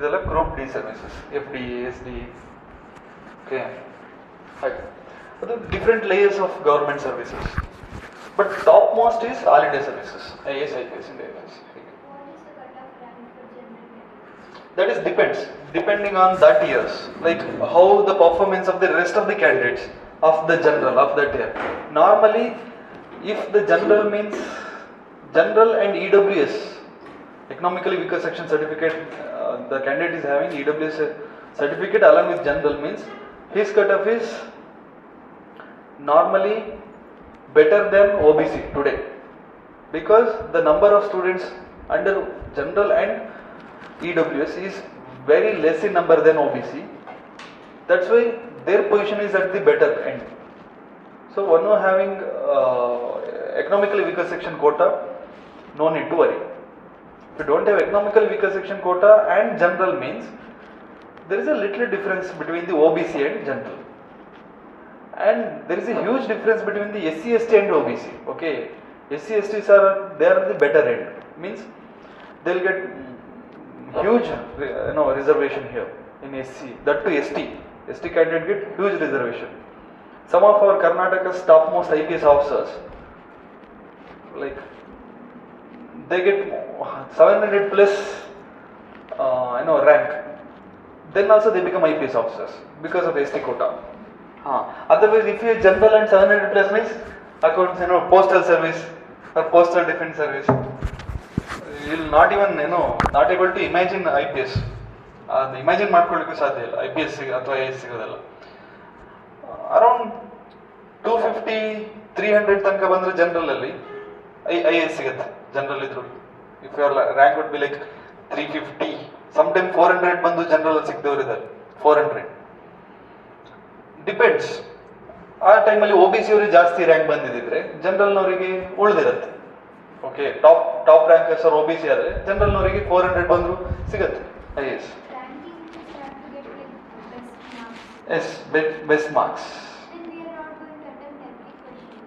ಇದೆಲ್ಲ group D services, F D, S D. Okay, ಹಾಗೆ ಅದು different layers of government services. But top most is all India services, IAS, IPS, India Airlines. That is depending on that years, like how the performance of the rest of the candidates of the general of that year. Normally, if the general means general and EWS, economically weaker section certificate, the candidate is having EWS certificate along with general, means his cutoff is normally better than OBC today, because the number of students under general and EWS is very less in number than OBC. That's why their position is at the better end. So one who having economically weaker section quota, no need to worry. If you don't have economically weaker section quota and general, means there is a little difference between the OBC and general, and there is a huge difference between the SC, ST and OBC. Okay, SC, STs are, they are the better end, means they'll get huge reservation here in SC, that to ST candidate get huge reservation. Some of our Karnataka's topmost IPS officers, like they get 700 plus rank, then also they become IPS officers because of ST quota. Otherwise, if you are general and 700 plus means accounts, postal service or postal defense service, you will not even not able to imagine IPS. Imagine ಮಾಡ್ಕೊಳ್ಳಿಕ್ಕೂ ಸಾಧ್ಯ ಇಲ್ಲ IPS ಅಥವಾ IAS ಸಿಗೋದಲ್ಲ. Around 250-300 ತನಕ ಬಂದ್ರೆ general ಅಲ್ಲಿ IAS ಸಿಗುತ್ತೆ. General ಇದ್ರು if your rank would be like 350, some time 400 ಬಂದು general ಸಿಕ್ದವರು ಇದ್ದಾರೆ. 400 ಡಿಪೆಂಡ್ಸ್. ಆ ಟೈಮಲ್ಲಿ OBC ಅವರಿಗೆ ಜಾಸ್ತಿ ರ್ಯಾಂಕ್ ಬಂದಿದ್ರೆ ಜನರಲ್ನವರಿಗೆ ಉಳಿದಿರುತ್ತೆ. ಓಕೆ, ಟಾಪ್ ರ್ಯಾಂಕರ್ಸ್ ಅವ್ರು OBC ಆದರೆ ಜನರಲ್ನವರಿಗೆ 400 ಬಂದ್ರು ಸಿಗುತ್ತೆ IAS. Yes, best marks. Then we are not going to attempt every question.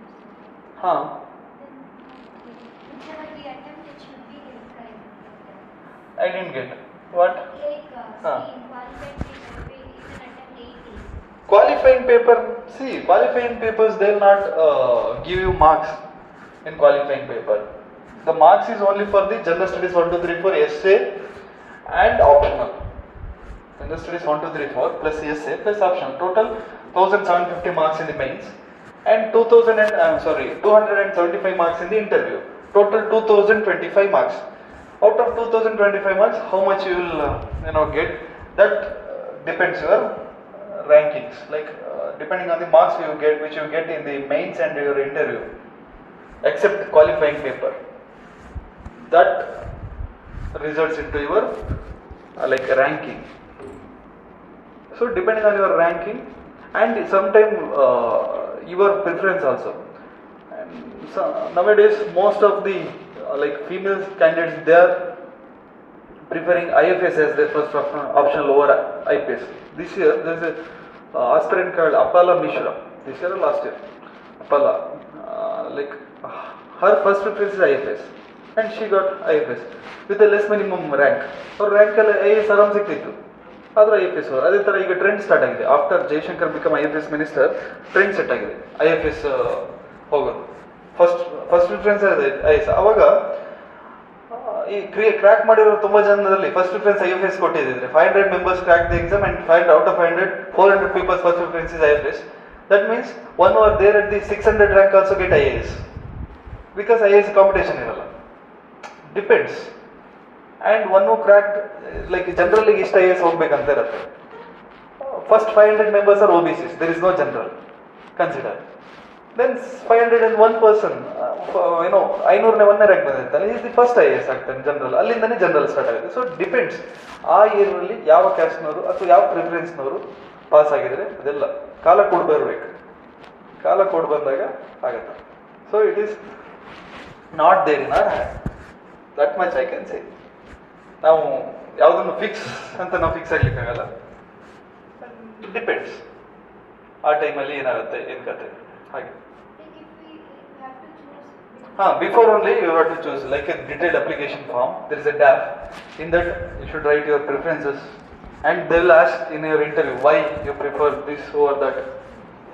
Whichever we attempt, it should be right. I didn't get what? Like, see, qualified paper, we can attempt 80. Qualifying papers, they will not give you marks in qualifying paper. The marks is only for the general studies 1, 2, 3, 4 essay and optional. General studies 1, 2, 3, 4 plus essay plus optional. Total 1750 marks in the mains and 275 marks in the interview. Total 2025 marks. Out of 2025 marks, how much you will get? That depends your rankings. Like depending on the marks you get, which you get in the mains and your interview, except qualifying paper, that results into your ranking. So depending on your ranking and sometime your preference also. And so nowadays most of the female candidates, they are preferring IFS as their first option over IPS. This year there is a aspirant called Apala Mishra. This year or last year, Apala, her first preference is IFS and she got IFS with a less minimum rank. Her rank IAS aram ಸಿಕ್ತಿತ್ತು, ಆದ್ರೆ IFS ಅವರು ಅದೇ ತರ ಈಗ trend start ಆಗಿದೆ. After Jaishankar become IFS minister, trend set ಆಗಿದೆ IFS ಹೋಗೋದು. First preference IAS. ಅವಾಗ ಈ ಕ್ರ್ಯಾಕ್ ಮಾಡಿರೋ ತುಂಬಾ ಜನರಲ್ಲಿ ಫಸ್ಟ್ ಪ್ರಿಫರೆನ್ಸ್ IFS ಕೊಟ್ಟಿದ್ರೆ 500 members crack the exam and 500 out of 400 peoples first preference is IFS. That means one over there at the 600 rank also get IAS, because IAS competition ಇರಲ್ಲ. Depends. And one who cracked generally ಇಷ್ಟ IAS ಹೋಗ್ಬೇಕಂತ ಇರುತ್ತೆ. First 500 members are OBCs, there is no general consider. Then 501 person, 500ನೇ ಒಂದನೇ rank ಬಂದಿರ್ತಾನೆ, is the first IAS ಆಗ್ತಾನೆ general. ಅಲ್ಲಿಂದನೇ general start ಆಗುತ್ತೆ. ಸೊ ಡಿಪೆಂಡ್ಸ್ ಆ ಇಯರ್ನಲ್ಲಿ ಯಾವ ಕ್ಯಾಸ್ಟ್ನವರು ಅಥವಾ ಯಾವ ಪ್ರಿಫರೆನ್ಸ್ನವರು ಪಾಸ್ ಆಗಿದ್ರೆ ಅದೆಲ್ಲ ಕಾಲ ಕೂಡ್ ಬರಬೇಕು. ಕಾಲ ಕೂಡ್ ಬಂದಾಗ ಆಗತ್ತೆ. So it is not there in our hand, that much I can say. ನಾವು ಯಾವುದನ್ನು ಫಿಕ್ಸ್ ಅಂತ ನಾವು ಫಿಕ್ಸ್ ಆಗ್ಲಿಕ್ಕಾಗಲ್ಲ. ಡಿಪೆಂಡ್ಸ್ ಆ ಟೈಮಲ್ಲಿ ಏನಾಗುತ್ತೆ, ಏನು ಕತೆ ಹಾಗೆ. Before only you have to choose like a detailed application form. There is a tab. In that you should write your preferences, and they will ask in your interview why you prefer this over that.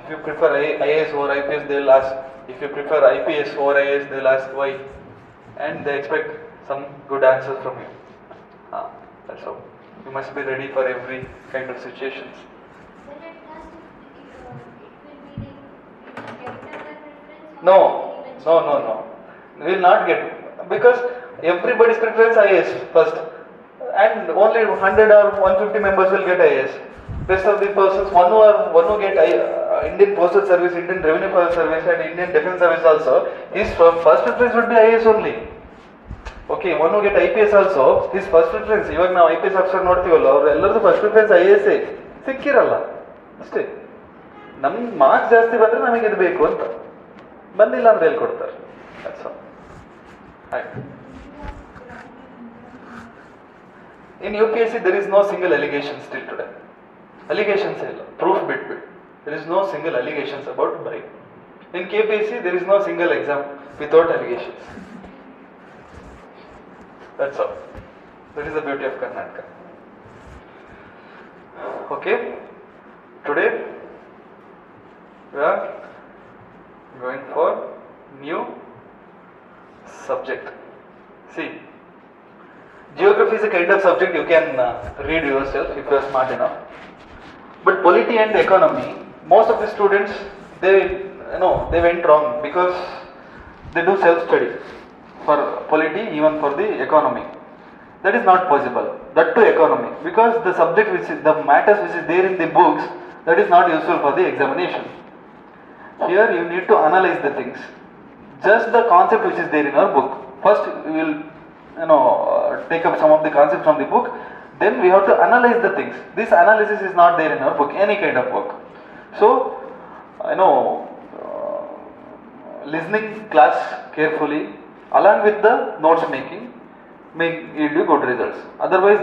If you prefer IAS over IPS, they will ask. If you prefer IPS over IAS, they will ask why, and they expect some good answers from you. That's how. You must be ready for every kind of situations. When at last it will be like get the preference? No. We will not get, because everybody's preference IAS first, and only 100 or 150 members will get IAS. Rest of the persons, one who get Indian Postal Service, Indian Revenue Service, and Indian Defence Service also, his first preference would be IAS only. Okay, one who get IPS also, his first preference, ಇವಾಗ ನಾವು IPS officer ನೋಡ್ತೀವಲ್ಲ, ಅವ್ರು ಎಲ್ಲರದ್ದು first preference IAS ಸಿಕ್ಕಿರಲ್ಲ ಅಷ್ಟೇ. ನಮ್ಗೆ marks ಜಾಸ್ತಿ ಬಂದರೆ ನಮಗೆ ಇದು ಬೇಕು ಅಂತ, ಬಂದಿಲ್ಲ ಅಂದ್ರೆ ಹೇಳ್ಕೊಡ್ತಾರೆ. That's all. Right. In UPSC there is no single allegation still today. Allegations ಇಲ್ಲ, proof ಬಿಟ್ಬಿಟ್ಟು. There is no single allegations about bribe. In KPSC there is no single exam without allegations. That's all. That is the beauty of Karnataka. Okay. Today we are going for new subject. See, geography is a kind of subject you can read yourself if you are smart enough. But polity and economy, most of the students they went wrong because they do self-study for polity, even for the economy. That is not possible. That to economy, because the subject which is the matters which is there in the books, that is not useful for the examination. Here you need to analyze the things. Just the concept which is there in our book. First we will take up some of the concepts from the book. Then we have to analyze the things. This analysis is not there in our book, any kind of book. So listening class carefully along with the notes making may yield you good results. Otherwise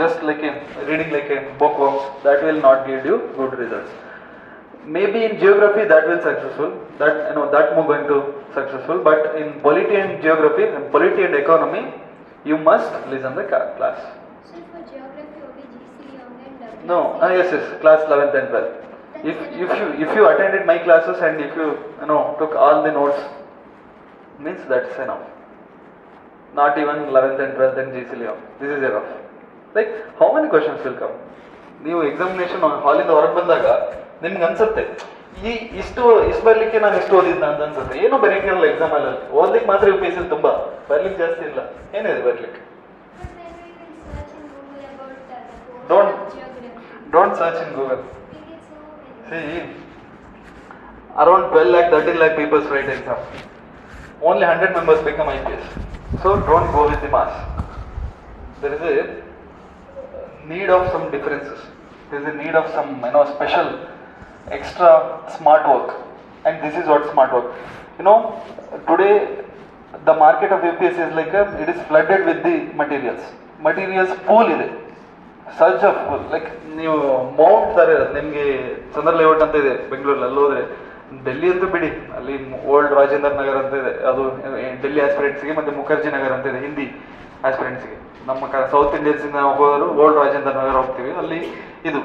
just like reading like a bookworms, that will not give you good results. Maybe in geography that will successful, that more going to successful, but in polity and geography and polity and economy you must listen the class. So for geography only GC and No, yes, class 11th and 12th. If you attended my classes and if you took all the notes, means that's enough. Not even 11th and 12th and GC Leon. This is enough. Like how many questions will come? ನೀವು examination ಹಾಲಿಂದ ಹೊರಗೆ ಬಂದಾಗ ನಿಮ್ಗೆ ಅನ್ಸುತ್ತೆ ಇಷ್ಟು ಬರಲಿಕ್ಕೆ ನಾನು ಎಷ್ಟು ಓದಿದ್ನ ಅಂತ ಅನ್ಸುತ್ತೆ. ಏನು ಬರೀಕಿರಲ್ಲ ಎಕ್ಸಾಮಲ್ಲಿ, ಓದ್ಲಿಕ್ಕೆ ಮಾತ್ರ UPSC ತುಂಬಾ, ಬರ್ಲಿಕ್ಕೆ ಜಾಸ್ತಿ ಇಲ್ಲ. ಏನಿದೆ ಬರ್ಲಿಕ್ಕೆ? Don't search in Google. See, around 12 lakh, 13 lakh people write exam. Only 100 members become IPS. So don't go with the mass. There is a need of some differences. There is a need of some special extra smart work, and this is what smart work. Today the market of UPSC is like it is flooded with the materials pool ಇದೆ, surge of pool. like ನೀವು Mount ತರ ಇರುತ್ತೆ ನಿಮಗೆ. ಚಂದ್ರ layout ಅಂತ ಇದೆ ಬೆಂಗಳೂರಲ್ಲಿ, ಅಲ್ಲಿ ಹೋದ್ರೆ ಡೆಲ್ಲಿ ಅಂತೂ ಬಿಡಿ, ಅಲ್ಲಿ ಓಲ್ಡ್ ರಾಜೇಂದ್ರ ನಗರ್ ಅಂತ ಇದೆ, ಅದು ಡೆಲ್ಲಿ ಆಸ್ಪಿರೆಂಟ್ಸ್ಗೆ, ಮತ್ತೆ ಮುಖರ್ಜಿ ನಗರ್ ಅಂತ ಇದೆ ಹಿಂದಿ ಆಸ್ಪಿರೆಂಟ್ಸ್ಗೆ. ನಮ್ಮ ಸೌತ್ ಇಂಡಿಯನ್ಸಿಂದ ನಾವು ಹೋಗೋರು ಓಲ್ಡ್ ರಾಜೇಂದ್ರ ನಗರ್ ಹೋಗ್ತೀವಿ, ಅಲ್ಲಿ ಇದು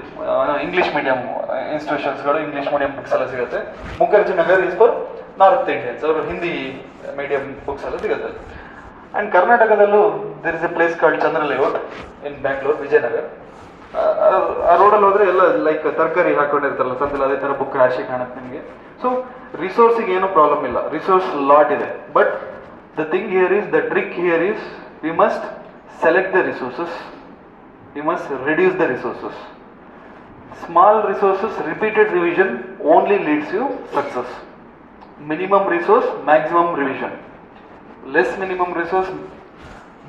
ಇಂಗ್ಲೀಷ್ ಮೀಡಿಯಂ ಇನ್ಸ್ಟಿಟ್ಯೂಷನ್ಸ್ಗಳು, ಇಂಗ್ಲೀಷ್ ಮೀಡಿಯಂ ಬುಕ್ಸ್ ಎಲ್ಲ ಸಿಗುತ್ತೆ. Mukherjee Nagar is for north Indians, ಅವರು ಹಿಂದಿ ಮೀಡಿಯಂ ಬುಕ್ಸ್ ಎಲ್ಲ ಸಿಗುತ್ತೆ. ಆ್ಯಂಡ್ ಕರ್ನಾಟಕದಲ್ಲೂ there is a place called Chandra layout in Bangalore, Vijayanagar. ಆ ರೋಡಲ್ಲಿ ಹೋದರೆ ಎಲ್ಲ ಲೈಕ್ ತರಕಾರಿ ಹಾಕೊಂಡಿರ್ತಾರಲ್ಲ ಸಂತೆಲ್ಲ, ಅದೇ ಥರ ಬುಕ್ ರಾಶಿ ಕಾಣುತ್ತೆ ನಿಮಗೆ. ಸೊ ರಿಸೋರ್ಸಿಗೆ ಏನೂ ಪ್ರಾಬ್ಲಮ್ ಇಲ್ಲ, ರಿಸೋರ್ಸ್ ಲಾಟ್ ಇದೆ. But the thing here is, the trick here is, we must select the resources, we must reduce the resources. Small resources, repeated revision only leads you success. Minimum resource, maximum revision. Less minimum resource,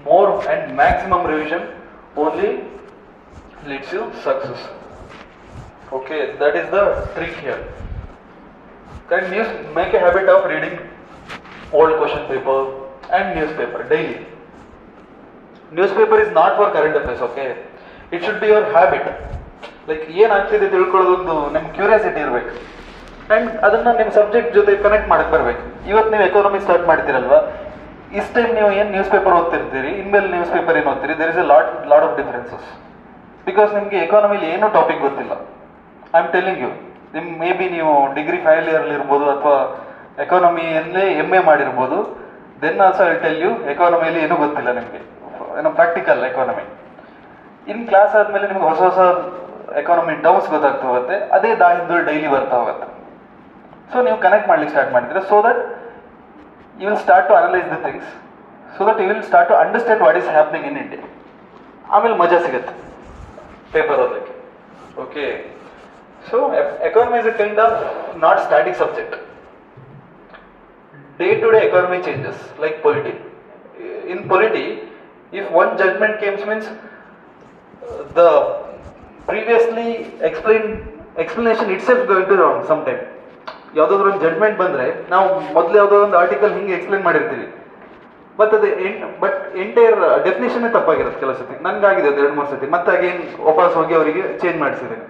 more and maximum revision only leads you success. Okay, that is the trick here. Can you make a habit of reading old question paper and newspaper daily? Newspaper is not for current affairs, okay? It should be your habit. Like ಏನಾಗ್ತಿದೆ ತಿಳ್ಕೊಳ್ಳೋದೊಂದು ನಿಮ್ಮ curiosity ಇರಬೇಕು, and ಅದನ್ನು ನಿಮ್ಮ subject ಜೊತೆ connect ಮಾಡಕ್ಕೆ ಬರಬೇಕು. ಇವತ್ತು ನೀವು ಎಕಾನಮಿ ಸ್ಟಾರ್ಟ್ ಮಾಡ್ತೀರಲ್ವಾ, ಇಷ್ಟು ಟೈಮ್ ನೀವು ಏನು ನ್ಯೂಸ್ ಪೇಪರ್ ಓದ್ತಿರ್ತೀರಿ, ಇನ್ಮೇಲೆ ನ್ಯೂಸ್ ಪೇಪರ್ ಏನು ಓದ್ತೀರಿ, there is a lot of differences. Because ನಿಮಗೆ ಎಕಾನಮಿಲಿ ಏನೂ ಟಾಪಿಕ್ ಗೊತ್ತಿಲ್ಲ. ಐ ಆಮ್ ಟೆಲ್ಲಿಂಗ್ ಯು, ನಿಮ್ಮ ಮೇ ಬಿ ನೀವು ಡಿಗ್ರಿ ಫೈನಲ್ ಇಯರ್ಲಿ ಇರ್ಬೋದು ಅಥವಾ ಎಕಾನಮಿಯಲ್ಲೇ MA ಮಾಡಿರ್ಬೋದು. Then also I tell you, ಎಕಾನಮಿಯಲ್ಲಿ ಏನೂ ಗೊತ್ತಿಲ್ಲ ನಿಮಗೆ, ಏನೋ ಪ್ರಾಕ್ಟಿಕಲ್ ಎಕಾನಮಿ. ಇನ್ ಕ್ಲಾಸ್ ಆದಮೇಲೆ ನಿಮ್ಗೆ ಹೊಸ ಹೊಸ ಎಕಾನಮಿ ಟರ್ಮ್ಸ್ ಗೊತ್ತಾಗ್ತಾ ಹೋಗುತ್ತೆ, ಅದೇ ಹಿಂದೆ ಡೈಲಿ ಬರ್ತಾ ಹೋಗುತ್ತೆ. ಸೊ ನೀವು ಕನೆಕ್ಟ್ ಮಾಡ್ಲಿಕ್ಕೆ ಸ್ಟಾರ್ಟ್ ಮಾಡ್ತೀರಾ, so that you will start to analyse the things, so that you will start to understand what is happening in India. ಆಮೇಲೆ ಮಜಾ ಸಿಗುತ್ತೆ ಪೇಪರ್ ಓದಲಿಕ್ಕೆ. Okay, so economy is a kind of not static subject. Day to day economy changes, like polity. In polity, if one judgment comes, means the previously explained explanation itself going to wrong sometime. ಯಾವುದಾದ್ರು ಒಂದು judgement ಬಂದರೆ ನಾವು ಮೊದಲು ಯಾವುದೋ ಒಂದು article ಹಿಂಗೆ explain ಮಾಡಿರ್ತೀವಿ, but entire ಡೆಫಿನೇಷನ್ನೇ ತಪ್ಪಾಗಿರುತ್ತೆ ಕೆಲವು ಸತಿ. ನನಗಾಗಿದೆ ಅದು 2-3 ಸತಿ, ಮತ್ತೆ ಅಗೇನ್ ವಾಪಸ್ ಹೋಗಿ ಅವರಿಗೆ ಚೇಂಜ್ ಮಾಡಿಸಿದ್ದೇನೆ.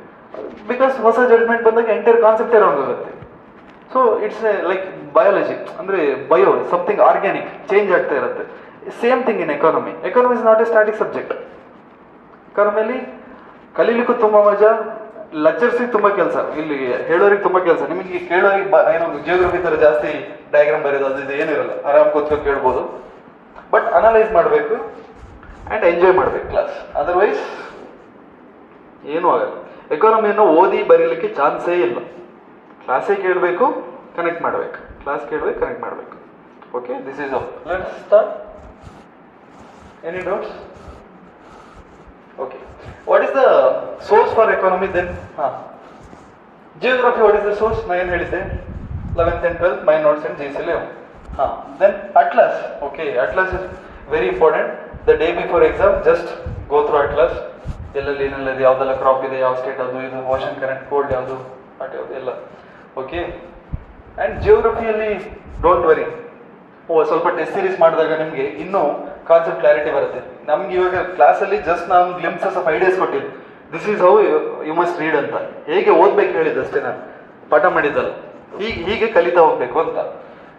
ಬಿಕಾಸ್ ಹೊಸ ಜಡ್ಮೆಂಟ್ ಬಂದಾಗ ಎಂಟೈರ್ ಕಾನ್ಸೆಪ್ಟೇ ರಾಂಗ್ ಆಗುತ್ತೆ. ಸೊ ಇಟ್ಸ್ ಲೈಕ್ ಬಯಾಲಜಿ, ಅಂದರೆ ಬಯೋ ಸಮಥಿಂಗ್ ಆರ್ಗ್ಯಾನಿಕ್ ಚೇಂಜ್ ಆಗ್ತಾ ಇರುತ್ತೆ. Same thing in economy. Economy is not a static subject. ಎಕಾನಮಿಯಲ್ಲಿ ಕಲೀಲಿಕ್ಕೂ ತುಂಬ ಮಜಾ, ಲೆಕ್ಚರ್ಸಿಗೆ ತುಂಬ ಕೆಲಸ, ಇಲ್ಲಿ ಹೇಳೋರಿಗೆ ತುಂಬ ಕೆಲಸ. ನಿಮಗೆ ಕೇಳೋರಿಗೆ ಏನೋ ಜಿಯೋಗ್ರಫಿ ಥರ ಜಾಸ್ತಿ ಡಯಾಗ್ರಾಮ್ ಬರೆಯೋದು ಅದು ಇದು ಏನಿರಲ್ಲ, ಆರಾಮ್ ಕೂತ್ಕೊಂಡು ಕೇಳ್ಬೋದು. ಬಟ್ ಅನಲೈಸ್ ಮಾಡಬೇಕು ಆ್ಯಂಡ್ ಎಂಜಾಯ್ ಮಾಡಬೇಕು ಕ್ಲಾಸ್, ಅದರ್ವೈಸ್ ಏನೂ ಆಗಲ್ಲ. ಎಕಾನಮಿಯನ್ನು ಓದಿ ಬರೀಲಿಕ್ಕೆ ಚಾನ್ಸೇ ಇಲ್ಲ. ಕ್ಲಾಸೇ ಕೇಳಬೇಕು, ಕನೆಕ್ಟ್ ಮಾಡಬೇಕು, ಕ್ಲಾಸ್ ಕೇಳಬೇಕು, ಕನೆಕ್ಟ್ ಮಾಡಬೇಕು. Okay, this is all. Let's start. Any doubts? Okay, what is the source for economy then? Geography what is the source? ನಾನು ಏನು ಹೇಳಿದ್ದೆ, 11th and 12th my notes and GC11. Then atlas. Okay, atlas is very important. The day before exam just go through atlas. ಎಲ್ಲೆಲ್ಲಿ ಏನೆಲ್ಲ ಇದೆ, ಯಾವುದೆಲ್ಲ crop ಇದೆ, ಯಾವ state ಅದು ಇದು, ಓಷನ್ ಕರೆಂಟ್, ಕೋಲ್ಡ್ ಯಾವುದು, ಅಟ್ ಯಾವುದು ಎಲ್ಲ. ಓಕೆ, ಆ್ಯಂಡ್ ಜಿಯೋಗ್ರಫಿಯಲ್ಲಿ ಡೋಂಟ್ ವರಿ, ಸ್ವಲ್ಪ ಟೆಸ್ಟ್ ಸೀರೀಸ್ ಮಾಡಿದಾಗ ನಿಮಗೆ ಇನ್ನೂ ಕಾನ್ಸೆಪ್ಟ್ ಕ್ಲಾರಿಟಿ ಬರುತ್ತೆ. ನಮ್ಗೆ ಇವಾಗ ಕ್ಲಾಸಲ್ಲಿ ಜಸ್ಟ್ ನಾನು ಗ್ಲಿಮ್ಸಸ್ ಆಫ್ ಐಡಿಯಾಸ್ ಕೊಟ್ಟಿದ್ದು, this is how you must read ಅಂತ. ಹೇಗೆ ಓದ್ಬೇಕು ಹೇಳಿದ್ದಷ್ಟೇ, ನಾನು ಪಾಠ ಮಾಡಿದ್ದಲ್ಲ, ಹೀಗೆ ಕಲಿತಾ ಹೋಗ್ಬೇಕು ಅಂತ.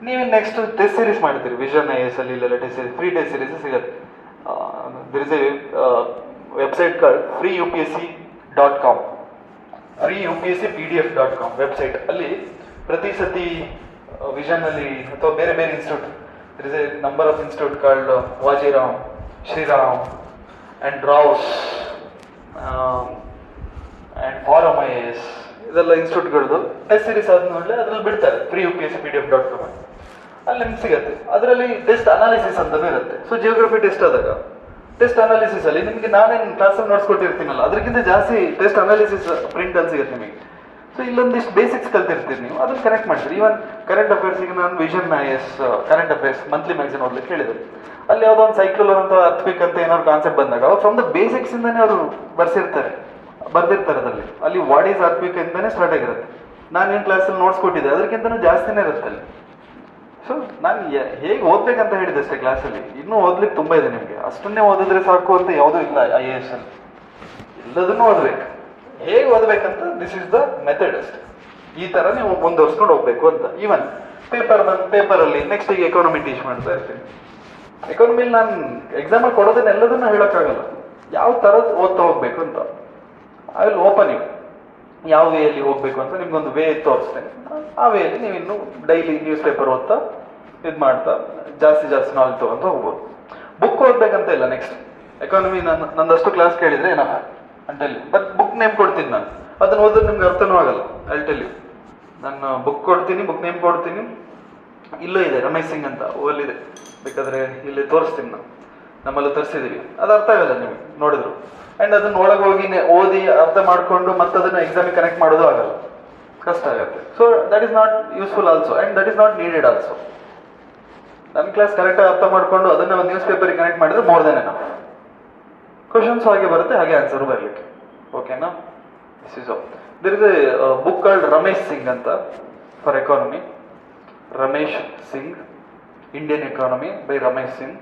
ನೀವು ನೆಕ್ಸ್ಟ್ ಟೆಸ್ಟ್ ಸೀರೀಸ್ ಮಾಡ್ತೀರಿ, ವಿಷನ್ IAS ಅಲ್ಲಿ ಇಲ್ಲೆಲ್ಲ test series, free test series ಸಿಗುತ್ತೆ. There is a website called freeupsc.com, freeupscpdf.com website. ಅಲ್ಲಿ ಪ್ರತಿ ಸತಿ ವಿಷನಲ್ಲಿ ಅಥವಾ ಬೇರೆ ಬೇರೆ institute, there is a number of institute called Vajiram, Shriram and Rau's and Forum IAS, ಇದೆಲ್ಲ ಇನ್ಸ್ಟಿಟ್ಯೂಟ್ಗಳದ್ದು ಟೆಸ್ಟ್ ಸೀರೀಸ್ ಆದ್ಮೇಲೆ ಅದ್ರಲ್ಲಿ ಬಿಡ್ತಾರೆ freeupscpdf.com. ಅಲ್ಲಿ ನಿಮ್ಗೆ ಸಿಗುತ್ತೆ. ಅದರಲ್ಲಿ ಟೆಸ್ಟ್ ಅನಾಲಿಸಿಸ್ ಅಂತಲೂ ಇರುತ್ತೆ. ಸೊ ಜಿಯೋಗ್ರಫಿ ಟೆಸ್ಟ್ ಆದಾಗ ಟೆಸ್ಟ್ ಅನಾಲಿಸಿಸ್ ಅಲ್ಲಿ ನಿಮಗೆ ನಾನೇನು ಕ್ಲಾಸಲ್ಲಿ ನೋಡ್ಸ್ಕೊಟ್ಟಿರ್ತೀನಲ್ಲ, ಅದಕ್ಕಿಂತ ಜಾಸ್ತಿ ಟೆಸ್ಟ್ ಅನಾಲಿಸಿಸ್ ಪ್ರಿಂಟ್ ಅಲ್ಲಿ ಸಿಗುತ್ತೆ ನಿಮಗೆ. ಸೊ ಇಲ್ಲೊಂದಿಷ್ಟು ಬೇಸಿಕ್ಸ್ ಕಲ್ತಿರ್ತೀರಿ, ನೀವು ಅದನ್ನು ಕನೆಕ್ಟ್ ಮಾಡ್ತೀರಿ. ಈವನ್ ಕರೆಂಟ್ ಅಫೇರ್ಸಿಗೆ ನಾನು vision IAS current affairs monthly magazine ಓದ್ಲಿಕ್ಕೆ ಹೇಳಿದ್ರು. ಅಲ್ಲಿ ಯಾವುದೋ ಒಂದು ಸೈಕ್ಲೋನ್ ಅಂತ ಅರ್ಥಕ್ವಿಕ್ ಅಂತ ಏನಾದ್ರು ಕಾನ್ಸೆಪ್ಟ್ ಬಂದಾಗ ಅವ್ರು ಫ್ರಮ್ ದ ಬೇಸಿಕ್ಸ್ ಇಂದಾನೆ ಅವರು ಬರ್ದಿರ್ತಾರೆ ಅದರಲ್ಲಿ. ಅಲ್ಲಿ ವಾಟ್ ಈಸ್ ಅರ್ಥಕ್ವಿಕ್ ಅಂತಾನೆ ಸ್ಟಾರ್ಟ್ ಆಗಿರುತ್ತೆ. ನಾನೇನು ಕ್ಲಾಸಲ್ಲಿ ನೋಡ್ಸ್ಕೊಟ್ಟಿದ್ದೆ ಅದಕ್ಕಿಂತನೂ ಜಾಸ್ತಿನೇ ಇರುತ್ತೆ ಅಲ್ಲಿ. ಸೊ ನಾನು ಹೇಗೆ ಓದ್ಬೇಕಂತ ಹೇಳಿದೆ ಅಷ್ಟೇ ಕ್ಲಾಸಲ್ಲಿ, ಇನ್ನೂ ಓದ್ಲಿಕ್ಕೆ ತುಂಬ ಇದೆ ನಿಮಗೆ. ಅಷ್ಟನ್ನೇ ಓದಿದ್ರೆ ಸಾಕು ಅಂತ ಯಾವುದೂ ಇಲ್ಲ IAS ಅಲ್ಲಿ, ಎಲ್ಲದನ್ನೂ ಓದ್ಬೇಕು. ಹೇಗೆ ಓದ್ಬೇಕಂತ ದಿಸ್ ಇಸ್ ದ ಮೆಥಡ್ ಅಷ್ಟೇ. ಈ ಥರ ನೀವು ಮುಂದುವರ್ಸ್ಕೊಂಡು ಹೋಗ್ಬೇಕು ಅಂತ. ಈವನ್ ಪೇಪರಲ್ಲಿ ನೆಕ್ಸ್ಟ್ ಈಗ ಎಕಾನಮಿ ಟೀಚ್ ಮಾಡ್ತಾ ಇರ್ತೀನಿ. ಎಕಾನಮಿಲಿ ನಾನು ಎಕ್ಸಾಮಲ್ಲಿ ಕೊಡೋದನ್ನ ಎಲ್ಲದನ್ನೂ ಹೇಳೋಕ್ಕಾಗಲ್ಲ, ಯಾವ ಥರದ್ದು ಓದ್ತಾ ಹೋಗ್ಬೇಕು ಅಂತ. ಐ ವಿಲ್ ಓಪನ್ ಯು ಯಾವ ವೇಯಲ್ಲಿ ಹೋಗ್ಬೇಕು ಅಂತ ನಿಮ್ಗೊಂದು ವೇ ತೋರಿಸ್ತೇನೆ. ಆ ವೇಯಲ್ಲಿ ನೀವು ಇನ್ನು ಡೈಲಿ ನ್ಯೂಸ್ ಪೇಪರ್ ಓದ್ತಾ ಇದು ಮಾಡ್ತಾ ಜಾಸ್ತಿ ನಾಲೆಜ್ ತೊಗೊಂತ ಹೋಗ್ಬೋದು. ಬುಕ್ ಓದ್ಬೇಕಂತ ಇಲ್ಲ. ನೆಕ್ಸ್ಟ್ ಎಕಾನಮಿ ನಂದಷ್ಟು ಕ್ಲಾಸ್ ಕೇಳಿದರೆ ಏನಪ್ಪ ಅಂತೇಳಿ, ಬಟ್ ಬುಕ್ ನೇಮ್ ಕೊಡ್ತೀನಿ ನಾನು, ಅದನ್ನು ಓದಿದ್ರೆ ನಿಮ್ಗೆ ಅರ್ಥನೂ ಆಗಲ್ಲ. ಐ ಟೆಲ್ ಯು, ನಾನು ಬುಕ್ ಕೊಡ್ತೀನಿ, ಬುಕ್ ನೇಮ್ ಕೊಡ್ತೀನಿ. ಇಲ್ಲೂ ಇದೆ ರಮೇಶ್ ಸಿಂಗ್ ಅಂತ, ಓಲ್ಲಿದೆ, ಬೇಕಾದರೆ ಇಲ್ಲಿ ತೋರಿಸ್ತೀನಿ. ನಮ್ಮಲ್ಲಿ ತರಿಸಿದ್ದೀವಿ, ಅದು ಅರ್ಥ ಆಗಲ್ಲ ನಿಮಗೆ ನೋಡಿದ್ರು. ಆ್ಯಂಡ್ ಅದನ್ನ ಒಳಗೆ ಹೋಗಿ ಓದಿ ಅರ್ಥ ಮಾಡಿಕೊಂಡು ಮತ್ತೆ ಅದನ್ನು ಎಕ್ಸಾಮಿಗೆ ಕನೆಕ್ಟ್ ಮಾಡೋದು ಆಗಲ್ಲ, ಕಷ್ಟ ಆಗುತ್ತೆ. So that is not useful also and that is not needed also. ನನ್ನ ಕ್ಲಾಸ್ ಕರೆಕ್ಟಾಗಿ ಅರ್ಥ ಮಾಡಿಕೊಂಡು ಅದನ್ನು ಒಂದು ನ್ಯೂಸ್ ಪೇಪರಿಗೆ ಕನೆಕ್ಟ್ ಮಾಡಿದ್ರೆ ಮೋರ್ ದೆನ್ ಎನಫ್. ಕ್ವಶನ್ಸ್ ಹಾಗೆ ಬರುತ್ತೆ, ಹಾಗೆ ಆನ್ಸರು ಬರಲಿಕ್ಕೆ. ಓಕೆನಾ? This is all. There is a book called Ramesh Singh ಅಂತ for economy. Ramesh Singh, Indian economy by Ramesh Singh.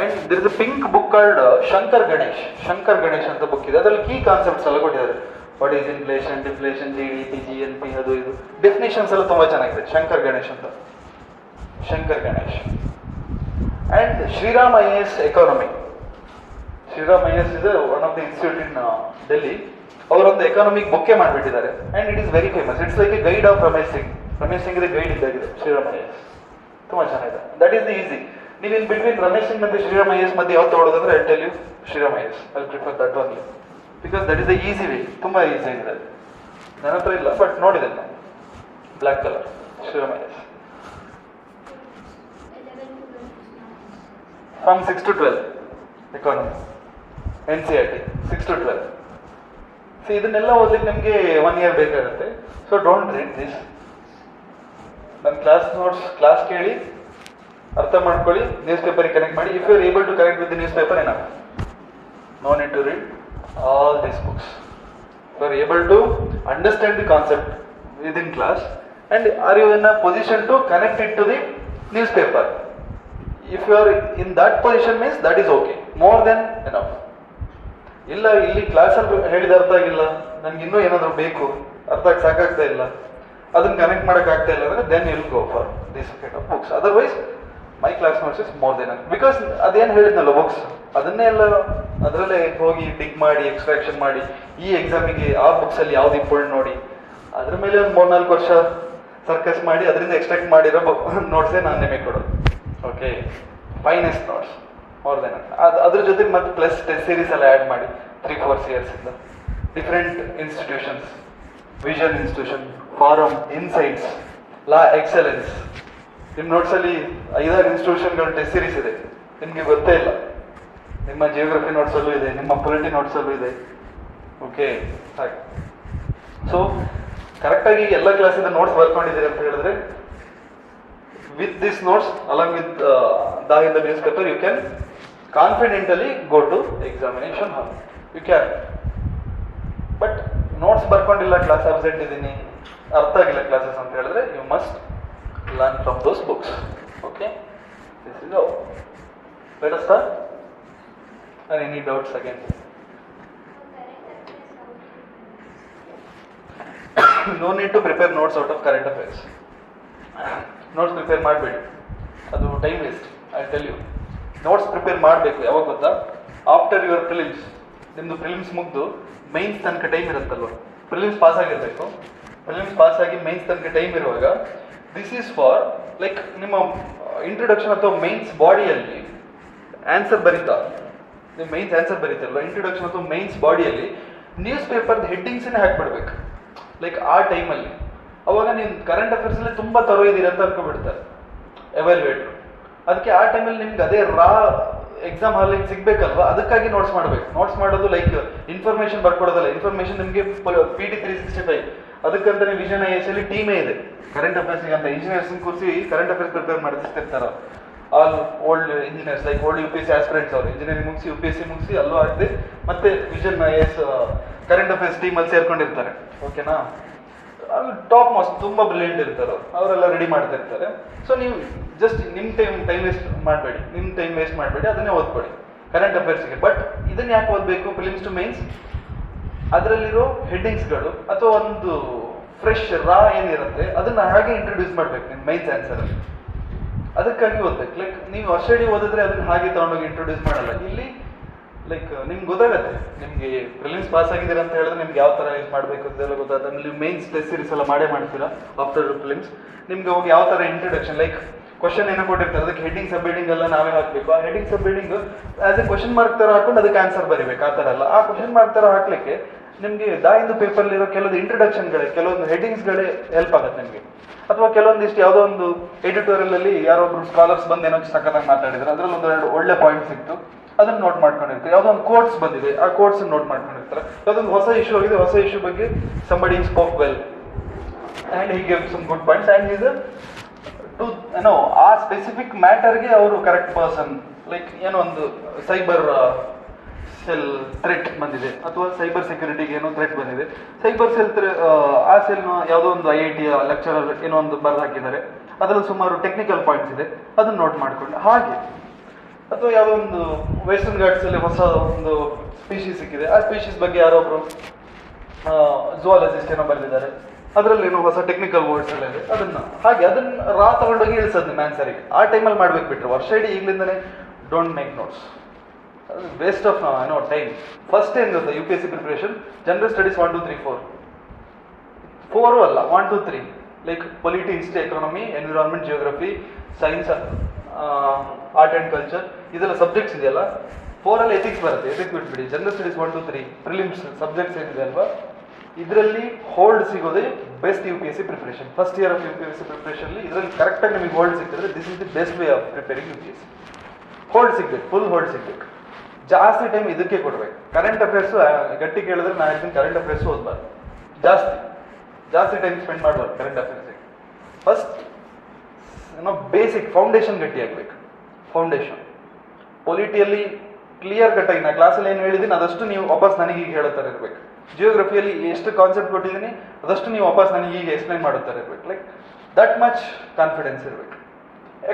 And there is a pink book called Shankar Ganesh ಅಂತ ಬುಕ್ ಇದೆ. ಅದರಲ್ಲಿ ಕೀ ಕಾನ್ಸೆಪ್ಟ್ಸ್ ಎಲ್ಲ ಕೊಟ್ಟಿದ್ದಾರೆ. What is inflation, deflation, GDP, GNP, ಅದು ಇದು definitions ಎಲ್ಲ ತುಂಬ ಚೆನ್ನಾಗಿದೆ. ಶಂಕರ್ ಗಣೇಶ್ ಅಂತ, Shankar Ganesh. And Shriram IAS economy. Shriram IAS is one of the institute in Delhi. ಅವರೊಂದು ಎಕಾನಮಿಕ್ ಬುಕ್ಕೇ ಮಾಡಿಬಿಟ್ಟಿದ್ದಾರೆ and it is very famous. It's like a guide of Ramesh Singh. Ramesh Singh ಇದೆ ಗೈಡ್ ಇದ್ದಾಗಿದೆ ಶ್ರೀರಾಮ್ IAS. ತುಂಬ ಚೆನ್ನಾಗಿದೆ. That is the easy. ನೀವು ಇನ್ ಬಿಟ್ವೀನ್ ರಮೇಶ್ ಸಿಂಗ್ ಮತ್ತು ಶ್ರೀರಾಮ್ IAS ಮಧ್ಯೆ ಯಾವ್ದು ತೊಗೊಳೋದಂದ್ರೆ I tell you Shriram IAS. I prefer that only because that is the easy way. ತುಂಬ ಈಸಿ ಆಗಿದೆ. ನನ್ನ ಹತ್ರ ಇಲ್ಲ ಬಟ್ ನೋಡಿದೆ ನಾನು. Black colour Shriram IAS. 11 to 12 from 6 to 12 economy, NCERT 6 to 12. So ಇದನ್ನೆಲ್ಲ ಓದಲಿಕ್ಕೆ ನಿಮಗೆ 1 year ಬೇಕಾಗುತ್ತೆ. So don't read this. ನನ್ನ ಕ್ಲಾಸ್ ಕೇಳಿ ಅರ್ಥ ಮಾಡ್ಕೊಳ್ಳಿ, ನ್ಯೂಸ್ ಪೇಪರಿಗೆ ಕನೆಕ್ಟ್ ಮಾಡಿ. If you are able to connect with the newspaper enough. No need to read all these books. You are able to understand the concept within class and are you in a position to connect it to the newspaper. If you are in that position means that is okay, more than enough. ಇಲ್ಲ ಇಲ್ಲಿ ಕ್ಲಾಸಲ್ಲಿ ಹೇಳಿದ ಅರ್ಥ ಆಗಿಲ್ಲ, ನನಗೆ ಇನ್ನೂ ಏನಾದರೂ ಬೇಕು, ಅರ್ಥ ಸಾಕಾಗ್ತಾ ಇಲ್ಲ, ಅದನ್ನು ಕನೆಕ್ಟ್ ಮಾಡೋಕ್ಕಾಗ್ತಾ ಇಲ್ಲ ಅಂದರೆ then will go for this kind of books. Otherwise my class notes is more then. Because ಅದೇನು ಹೇಳಿದ್ನಲ್ಲ ಬುಕ್ಸ್, ಅದನ್ನೇ ಎಲ್ಲ ಅದರಲ್ಲೇ ಹೋಗಿ ಡಿಗ್ ಮಾಡಿ ಎಕ್ಸ್ಟ್ರಾಕ್ಷನ್ ಮಾಡಿ ಈ ಎಕ್ಸಾಮಿಗೆ ಆ ಬುಕ್ಸಲ್ಲಿ ಯಾವ್ದು ಇಂಪಾರ್ಟೆಂಟ್ ನೋಡಿ ಅದ್ರ ಮೇಲೆ ಒಂದು 3-4 ವರ್ಷ ಸರ್ಕಸ್ ಮಾಡಿ ಅದರಿಂದ ಎಕ್ಸ್ಟ್ರಾಕ್ಟ್ ಮಾಡಿರೋ ನೋಟ್ಸೇ ನಾನು ನಿಮಗೆ ಕೊಡೋದು. Okay, finest notes more then. ಅದ್ರ ಜೊತೆಗೆ ಮತ್ತೆ ಪ್ಲಸ್ ಟೆಸ್ಟ್ ಸೀರೀಸ್ ಎಲ್ಲ ಆ್ಯಡ್ ಮಾಡಿ 3-4 yearsಯಿಂದ different institutions, Vision institution, Forum, Insights, La Excellence. ನಿಮ್ಮ ನೋಟ್ಸಲ್ಲಿ 5-6 ಇನ್ಸ್ಟಿಟ್ಯೂಷನ್ಗಳ ಟೆಸ್ಟ್ ಸೀರೀಸ್ ಇದೆ, ನಿಮಗೆ ಗೊತ್ತೇ ಇಲ್ಲ. ನಿಮ್ಮ ಜಿಯೋಗ್ರಫಿ ನೋಟ್ಸಲ್ಲೂ ಇದೆ, ನಿಮ್ಮ ಪೊಲಿಟಿ ನೋಟ್ಸಲ್ಲೂ ಇದೆ. ಓಕೆ, ಹಾಗೆ. ಸೊ ಕರೆಕ್ಟಾಗಿ ಎಲ್ಲ ಕ್ಲಾಸಿಂದ ನೋಟ್ಸ್ ಬರ್ಕೊಂಡಿದ್ದೀರಿ ಅಂತ ಹೇಳಿದ್ರೆ with this notes along with the newspaper you can confidently go to examination hall. You can. But notes ಬರ್ಕೊಂಡಿಲ್ಲ, ಕ್ಲಾಸ್ ಅಬ್ಸೆಂಟ್ ಇದ್ದೀನಿ, ಅರ್ಥ ಆಗಿಲ್ಲ ಕ್ಲಾಸಸ್ ಅಂತ ಹೇಳಿದ್ರೆ you must learn from those books. Okay, this is all. Let us start. Are any doubts again? No need to prepare notes out of current affairs. Notes prepare ಮಾಡಬೇಡಿ, ಅದು time waste. I tell you, notes prepare ಮಾಡಬೇಕು ಯಾವಾಗ ಗೊತ್ತಾ? After your prelims. ನಿಮ್ಮದು prelims ಮುಗಿದು mains ತನಕ time ಇರುತ್ತಲ್ವ, prelims pass ಆಗಿರಬೇಕು. ಪ್ರಿಲಿಮ್ಸ್ ಪಾಸ್ ಆಗಿ ಮೈನ್ಸ್ ತನಕ ಟೈಮ್ ಇರುವಾಗ ದಿಸ್ ಈಸ್ ಫಾರ್ ಲೈಕ್ ನಿಮ್ಮ ಇಂಟ್ರೊಡಕ್ಷನ್ ಅಥವಾ ಮೈನ್ಸ್ ಬಾಡಿಯಲ್ಲಿ ಆನ್ಸರ್ ಬರೀತಾ, ನೀವು ಮೈನ್ಸ್ ಆನ್ಸರ್ ಬರೀತಾರಲ್ಲ, ಇಂಟ್ರೊಡಕ್ಷನ್ ಅಥವಾ ಮೈನ್ಸ್ ಬಾಡಿಯಲ್ಲಿ ನ್ಯೂಸ್ ಪೇಪರ್ದು ಹೆಡ್ಡಿಂಗ್ಸನ್ನೇ ಹಾಕ್ಬಿಡ್ಬೇಕು. ಲೈಕ್ ಆ ಟೈಮಲ್ಲಿ ಅವಾಗ ನೀವು ಕರೆಂಟ್ ಅಫೇರ್ಸಲ್ಲಿ ತುಂಬ ತರೋ ಇದ್ದೀರಿ ಅಂತ ಅನ್ಕೊಬಿಡ್ತಾರೆ ಎವ್ಯಾಲ್ಯೂಯೇಟ್ರು. ಅದಕ್ಕೆ ಆ ಟೈಮಲ್ಲಿ ನಿಮ್ಗೆ ಅದೇ ರಾ ಎಕ್ಸಾಮ್ ಹಾಲಿಗೆ ಸಿಗಬೇಕಲ್ವ, ಅದಕ್ಕಾಗಿ ನೋಟ್ಸ್ ಮಾಡಬೇಕು. ನೋಟ್ಸ್ ಮಾಡೋದು ಲೈಕ್ ಇನ್ಫಾರ್ಮೇಷನ್ ಬರ್ಕೊಡೋದಲ್ಲ. ಇನ್ಫಾರ್ಮೇಷನ್ ನಿಮಗೆ PT 365. ಅದಕ್ಕಂತಾನೆ ವಿಷನ್ IASಲ್ಲಿ ಟೀಮೇ ಇದೆ ಕರೆಂಟ್ ಅಫೇರ್ಸ್ಗೆ ಅಂತ. ಇಂಜಿನಿಯರ್ಸ್ನ ಕೂರಿಸಿ ಕರೆಂಟ್ ಅಫೇರ್ಸ್ ಪ್ರಿಪೇರ್ ಮಾಡಿಸ್ತಿರ್ತಾರೆ. All old engineers, like old UPSC aspirants ಅವರು ಇಂಜಿನಿಯರಿಂಗ್ ಮುಗಿಸಿ UPSC ಮುಗಿಸಿ ಅಲ್ಲೂ ಆಗದೆ ಮತ್ತೆ ವಿಷನ್ IAS ಕರೆಂಟ್ ಅಫೇರ್ಸ್ ಟೀಮಲ್ಲಿ ಸೇರ್ಕೊಂಡಿರ್ತಾರೆ. ಓಕೆನಾ? ಅಲ್ಲಿ ಟಾಪ್ ಮೋಸ್ಟ್ ತುಂಬ ಬ್ರಿಲಿಯಂಟ್ ಇರ್ತಾರೆ, ಅವರೆಲ್ಲ ರೆಡಿ ಮಾಡ್ತಾ ಇರ್ತಾರೆ. ಸೊ ನೀವು ಜಸ್ಟ್ ನಿಮ್ಮ ಟೈಮ್ ವೇಸ್ಟ್ ಮಾಡಬೇಡಿ, ಅದನ್ನೇ ಓದ್ಕೊಡಿ ಕರೆಂಟ್ ಅಫೇರ್ಸ್ಗೆ. ಬಟ್ ಇದನ್ನು ಯಾಕೆ ಓದಬೇಕು? ಫಿಲಿಮ್ಸ್ ಟು ಮೈನ್ಸ್ ಅದರಲ್ಲಿರೋ ಹೆಡ್ಡಿಂಗ್ಸ್ಗಳು ಅಥವಾ ಒಂದು ಫ್ರೆಶ್ ರಾ ಏನಿರುತ್ತೆ ಅದನ್ನು ಹಾಗೆ ಇಂಟ್ರೊಡ್ಯೂಸ್ ಮಾಡಬೇಕು ನಿಮ್ಮ ಮೈನ್ಸ್ ಆನ್ಸರಲ್ಲಿ. ಅದಕ್ಕಾಗಿ ಓದ್ಬೇಕು. ಲೈಕ್ ನೀವು ವರ್ಷಡಿ ಓದಿದ್ರೆ ಅದನ್ನು ಹಾಗೆ ತೊಗೊಂಡೋಗಿ ಇಂಟ್ರೊಡ್ಯೂಸ್ ಮಾಡಲ್ಲ. ಇಲ್ಲಿ ಲೈಕ್ ನಿಮ್ಗೆ ಗೊತ್ತಾಗತ್ತೆ, ನಿಮಗೆ ಪ್ರಿಲಿಮ್ಸ್ ಪಾಸ್ ಆಗಿದ್ದೀರಾ ಅಂತ ಹೇಳಿದ್ರೆ ನಿಮ್ಗೆ ಯಾವ ಥರ ಯೂಸ್ ಮಾಡಬೇಕು ಅಂತೆಲ್ಲ ಗೊತ್ತಾಗುತ್ತೆ. ನೀವು ಮೈನ್ಸ್ ಟೆಸ್ಟ್ ಸೀರೀಸ್ ಎಲ್ಲ ಮಾಡ್ತೀರಾ ಆಫ್ಟರ್ ಪ್ರಿಲಿಮ್ಸ್. ನಿಮ್ಗೆ ಹೋಗಿ ಯಾವ ಥರ ಇಂಟ್ರೊಡಕ್ಷನ್, ಲೈಕ್ ಕ್ವಶನ್ ಏನೋ ಕೊಟ್ಟಿರ್ತಾರೆ, ಅದಕ್ಕೆ ಹೆಡ್ಡಿಂಗ್ ಸಬ್ ಹೆಡ್ಡಿಂಗ್ ಎಲ್ಲ ನಾವೇ ಹಾಕಬೇಕು. ಆ heading sub heading as A question mark ಥರ ಹಾಕೊಂಡು ಅದಕ್ಕೆ ಆನ್ಸರ್ ಬರೀಬೇಕು. ಆ ಥರ ಅಲ್ಲ. ಆ ಕ್ವಶನ್ ಮಾರ್ಕ್ ಥರ ಹಾಕ್ಲಿಕ್ಕೆ ನಿಮಗೆ ದಾಯಿಂದು ಪೇಪರ್ಲಿರೋ ಕೆಲವೊಂದು ಇಂಟ್ರೊಡಕ್ಷನ್ಗಳೇ, ಕೆಲವೊಂದು ಹೆಡ್ಡಿಂಗ್ಸ್ಗಳೇ ಹೆಲ್ಪ್ ಆಗುತ್ತೆ ನಿಮಗೆ. ಅಥವಾ ಕೆಲವೊಂದಿಷ್ಟು ಯಾವುದೋ ಒಂದು ಎಡಿಟೋರಿಯಲಲ್ಲಿ ಯಾರೊಬ್ರು ಸ್ಕಾಲರ್ಸ್ ಬಂದು ಏನೋ ಸಖತ್ತಾಗಿ ಮಾತಾಡಿದ್ರು, ಅದರಲ್ಲಿ ಒಂದೆರಡು ಒಳ್ಳೆ ಪಾಯಿಂಟ್ ಸಿಕ್ತು, ಅದನ್ನು ನೋಟ್ ಮಾಡ್ಕೊಂಡಿರ್ತಾರೆ. ಯಾವುದೋ ಒಂದು ಕೋಟ್ಸ್ ಬಂದಿದೆ, ಆ ಕೋಟ್ಸ್ ನೋಟ್ ಮಾಡ್ಕೊಂಡಿರ್ತಾರೆ. ಯಾವುದೊಂದು ಹೊಸ ಇಶ್ಯೂ ಆಗಿದೆ, ಹೊಸ ಇಶ್ಯೂ ಬಗ್ಗೆ somebody spoke well and he give some good points and is to ಏನೋ ಆ ಸ್ಪೆಸಿಫಿಕ್ ಮ್ಯಾಟರ್ಗೆ ಅವರು ಕರೆಕ್ಟ್ ಪರ್ಸನ್. ಲೈಕ್ ಏನೋ ಒಂದು ಸೈಬರ್ ಸೆಲ್ ಥ್ರೆಟ್ ಬಂದಿದೆ ಅಥವಾ ಸೈಬರ್ ಸೆಕ್ಯೂರಿಟಿಗೆ ಏನೋ ಥ್ರೆಟ್ ಬಂದಿದೆ, ಸೈಬರ್ ಸೆಲ್ ಆ ಸೆಲ್ನ ಯಾವುದೋ ಒಂದು IIT ಲೆಕ್ಚರರ್ ಏನೋ ಒಂದು ಬರೆದು ಹಾಕಿದ್ದಾರೆ, ಅದರಲ್ಲಿ ಸುಮಾರು ಟೆಕ್ನಿಕಲ್ ಪಾಯಿಂಟ್ಸ್ ಇದೆ, ಅದನ್ನು ನೋಟ್ ಮಾಡಿಕೊಂಡು ಹಾಗೆ. ಅಥವಾ ಯಾವುದೋ ಒಂದು ವೆಸ್ಟರ್ನ್ ಘಾಟ್ಸಲ್ಲಿ ಹೊಸ ಒಂದು ಸ್ಪೀಶೀಸ್ ಸಿಕ್ಕಿದೆ, ಆ ಸ್ಪೀಶೀಸ್ ಬಗ್ಗೆ ಯಾರೊಬ್ರು ಝುವಾಲಜಿಸ್ಟ್ ಏನೋ ಬರೆದಿದ್ದಾರೆ, ಅದರಲ್ಲಿ ಏನೋ ಹೊಸ ಟೆಕ್ನಿಕಲ್ ವರ್ಡ್ಸ್ ಎಲ್ಲ ಇದೆ, ಅದನ್ನ ರಾ ತಗೊಂಡೋಗಿ ಇಳಿಸೋದು ಮ್ಯಾನ್ಸರಿಗೆ. ಆ ಟೈಮಲ್ಲಿ ಮಾಡ್ಬೇಕು ಬಿಟ್ರೆ ವರ್ಷ ಇಡೀ ಈಗಲಿಂದನೇ don't make notes, waste of time. First ಏನು ಗೊತ್ತಾ U P S C preparation, general studies 1 2 3 4, 4 ಅಲ್ಲ 1 2 3, like polity, history, economy, environment, geography, science, art and culture, ಇದೆಲ್ಲ ಸಬ್ಜೆಕ್ಟ್ಸ್ ಇದೆಯಲ್ಲ. 4 ಅಲ್ಲಿ ಎಥಿಕ್ಸ್ ಬರುತ್ತೆ, ಎಥಿಕ್ಸ್ ಬಿಟ್ಬಿಡಿ. ಜನರಲ್ ಸ್ಟಡೀಸ್ 1 2 3 ಪ್ರಿಲಿಮ್ಸ್ ಸಬ್ಜೆಕ್ಟ್ಸ್ ಏನಿದೆ ಅಲ್ವಾ, ಇದರಲ್ಲಿ ಹೋಲ್ಡ್ ಸಿಗೋದೇ best U P S C preparation. First year of U P S C ಪ್ರಿಪ್ರೇಷನ್ಲಿ ಇದರಲ್ಲಿ ಕರೆಕ್ಟಾಗಿ ನಿಮಗೆ ಹೋಲ್ಡ್ ಸಿಕ್ಕಿದ್ರೆ this is the best way of preparing U P S C. Hold ಸಿಗ್ಬೇಕು, ಫುಲ್ ಹೋಲ್ಡ್ ಸಿಗ್ಬೇಕು. ಜಾಸ್ತಿ ಟೈಮ್ ಇದಕ್ಕೆ ಕೊಡ್ಬೇಕು. ಕರೆಂಟ್ ಅಫೇರ್ಸು ಗಟ್ಟಿ ಕೇಳಿದ್ರೆ ನಾನು ಹೇಳ್ತೀನಿ, ಕರೆಂಟ್ ಅಫೇರ್ಸು ಓದ್ಬಾರ್ದು, ಜಾಸ್ತಿ ಟೈಮ್ ಸ್ಪೆಂಡ್ ಮಾಡಬಾರ್ದು ಕರೆಂಟ್ ಅಫೇರ್ಸಿಗೆ. ಫಸ್ಟ್ ಬೇಸಿಕ್ ಫೌಂಡೇಶನ್ ಗಟ್ಟಿ ಆಗಬೇಕು. ಫೌಂಡೇಶನ್ ಪೊಲಿಟಿಯಲ್ಲಿ ಕ್ಲಿಯರ್ ಕಟ್ಟಾಗಿ ನಾ ಕ್ಲಾಸಲ್ಲಿ ಏನು ಹೇಳಿದ್ದೀನಿ ಅದಷ್ಟು ನೀವು ವಾಪಸ್ ನನಗೆ ಈಗ ಹೇಳೋ ಥರ ಇರಬೇಕು. ಜಿಯೋಗ್ರಫಿಯಲ್ಲಿ ಎಷ್ಟು ಕಾನ್ಸೆಪ್ಟ್ ಕೊಟ್ಟಿದ್ದೀನಿ ಅದಷ್ಟು ನೀವು ವಾಪಸ್ ನನಗೆ ಈಗ ಎಕ್ಸ್ಪ್ಲೈನ್ ಮಾಡೋ ಥರ ಇರಬೇಕು. ಲೈಕ್ ದಟ್ ಮಚ್ ಕಾನ್ಫಿಡೆನ್ಸ್ ಇರಬೇಕು.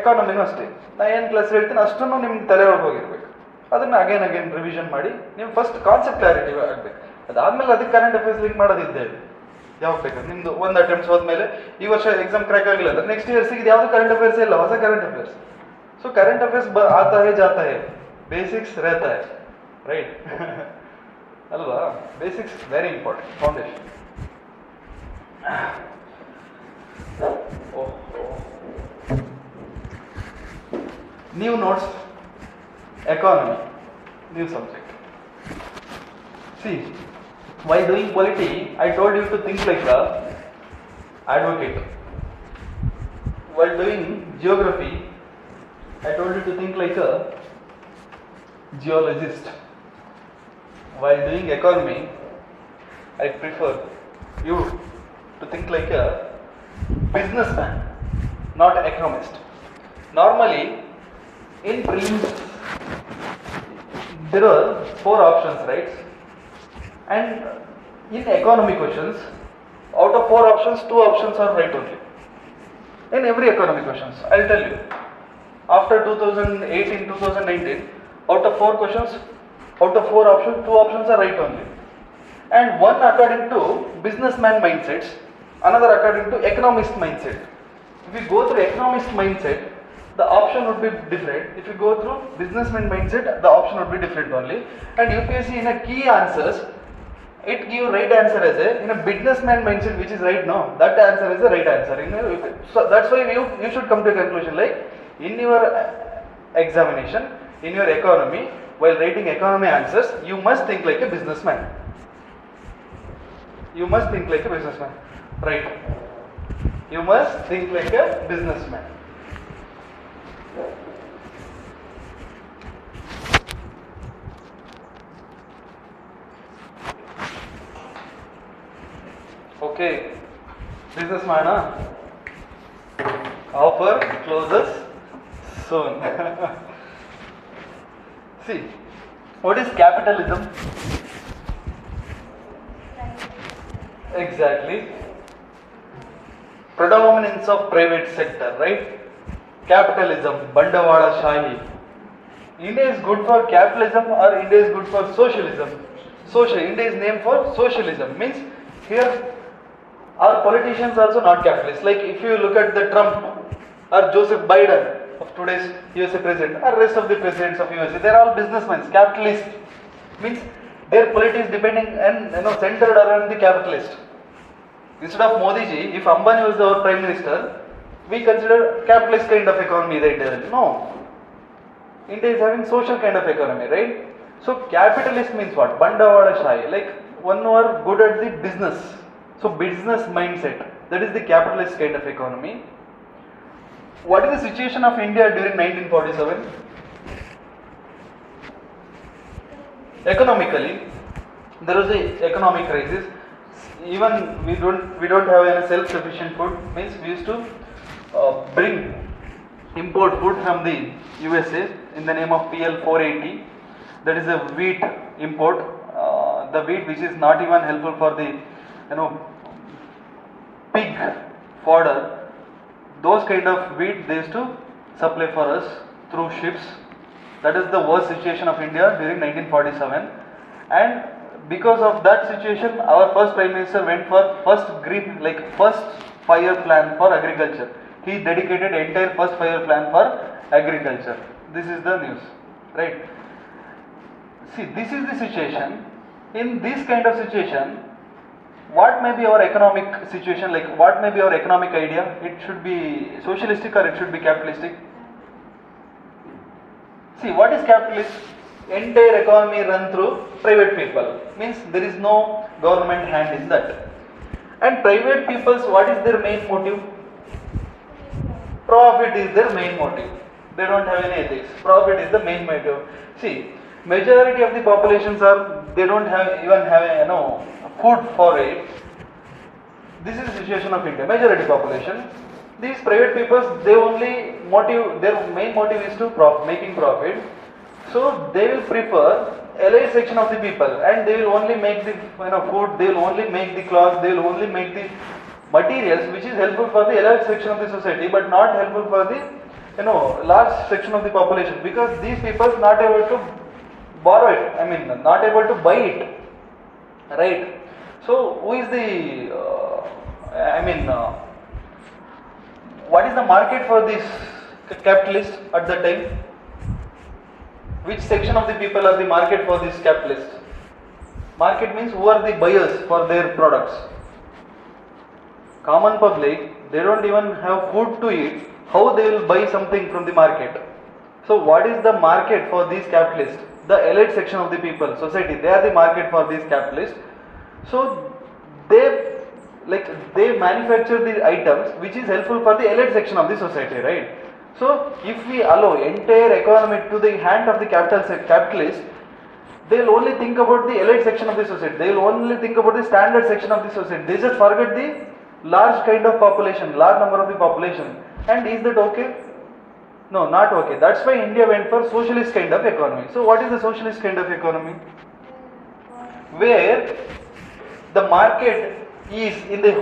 ಎಕಾನಮಿನೂ ಅಷ್ಟೇ, ನಾ ಏನು ಕ್ಲಾಸ್ ಹೇಳ್ತೀನಿ ಅಷ್ಟನ್ನು ನಿಮ್ಮ ತಲೆ ಒಳಗೆ ಹೋಗಿರ್ಬೇಕು. ಅದನ್ನು ಅಗೇನ್ ರಿವಿಷನ್ ಮಾಡಿ ನೀವು ಫಸ್ಟ್ ಕಾನ್ಸೆಪ್ಟ್ ಕ್ಲಾರಿಟಿ ಆಗಬೇಕು. ಅದಾದಮೇಲೆ ಅದಕ್ಕೆ ಕರೆಂಟ್ ಅಫೇರ್ಸ್ ಲಿಂಕ್ ಮಾಡೋದಿದ್ದೇ ಇದೆ. ಯಾವಾಗ ಬೇಕಾದ್ರೆ ನಿಮ್ಮದು ಒಂದು ಅಟೆಂಪ್ಟ್ಸ್ ಹೋದ್ಮೇಲೆ ಈ ವರ್ಷ ಎಕ್ಸಾಮ್ ಕ್ರ್ಯಾಕ್ ಆಗಿಲ್ಲ ಅಂದ್ರೆ ನೆಕ್ಸ್ಟ್ ಇಯರ್ ಸಿಗಿದೆ ಯಾವುದು ಕರೆಂಟ್ ಅಫೇರ್ಸ್ ಇಲ್ಲ, ಹೊಸ current affairs. So current affairs आता है जाता है, ಬೇಸಿಕ್ಸ್ रहता है, ರೈಟ್ ಅಲ್ವಾ? Basics very important, foundation. New notes, economy, new subject. See, while doing polity, I told you to think like a advocate. While doing geography, I told you to think like a geologist. While doing economy, I prefer you to think like a businessman, not economist. Normally, in prelims, there are 4 options, right? And in economy questions, out of 4 options, 2 options are right only. In every economy questions, I'll tell you. After 2018, 2019, out of 4 questions, out of 4 options, 2 options are right only. And one according to businessman mindsets, another according to economist mindset. If you go through economist mindset, the option would be different. If you go through businessman mindset, the option would be different only. And UPSC in a key answers, it give right answer as a, in a businessman mindset which is right now, that answer is the right answer. So that's why you should come to a conclusion like in your examination, in your economy, while writing economy answers, you must think like a businessman. You must think like a businessman, right? You must think like a businessman. Okay, businessman, offer closes soon. See, what is capitalism? Exactly. Predominance of private sector, right? Capitalism, Bandawala Shahi. India is good for capitalism or India is good for socialism? India is named for socialism. Means here our politicians also not capitalists. Like if you look at the Trump or Joseph Biden of today's USA president or rest of the presidents of USA, they are all businessmen, capitalists. Means their politics is depending and centered around the capitalist. Instead of Modi ji, if Ambani was our prime minister, we consider capitalist kind of economy, right? No. India is having social kind of economy, right? So capitalist means what? Bandawala Shahi, like one who are good at the business. So business mindset, that is the capitalist kind of economy. What is the situation of India during 1947? Economically, there was a economic crisis. Even we don't have any self-sufficient food. Means we used to bring import food from the USA in the name of PL 480. That is a wheat import. The wheat which is not even helpful for the pig fodder. Those kind of wheat they used to supply for us through ships. That is the worst situation of India during 1947. And because of that situation, our first Prime Minister went for first green, like first fire plan for agriculture. He dedicated entire first fire plan for agriculture. This is the news, right? See, this is the situation. In this kind of situation, what may be our economic situation, like what may be our economic idea? It should be socialistic or it should be capitalistic? See, what is capitalist? Entire economy run through private people. Means there is no government hand in that. And private people's, what is their main motive? Profit is their main motive. They don't have any ethics. Profit is the main motive. See, majority of the populations are, they don't have even have food for it. This is the situation of India. Majority population. These private peoples, they only motive, their main motive is to making profit. So they will prefer elite section of the people, and they will only make the food, they will only make the clothes, they will only make the materials which is helpful for the elite section of the society, but not helpful for the large section of the population, because these people are not able to borrow it. I mean, not able to buy it, right? So who is the what is the market for this capitalist at the time? Which section of the people are the market for this capitalist? Market means who are the buyers for their products? Common public, they don't even have food to eat. How they will buy something from the market? So what is the market for these capitalists? The elite section of the people, society, they are the market for these capitalists. So they manufacture the items which is helpful for the elite section of the society, right? So if we allow entire economy to the hand of the capitalist, they will only think about the elite section of the society. They will only think about the standard section of the society. They just forget the large kind of population, large number of the population. And is that okay? No, not okay. That's why India went for socialist kind of economy. So what is the socialist kind of economy? Where the market is in the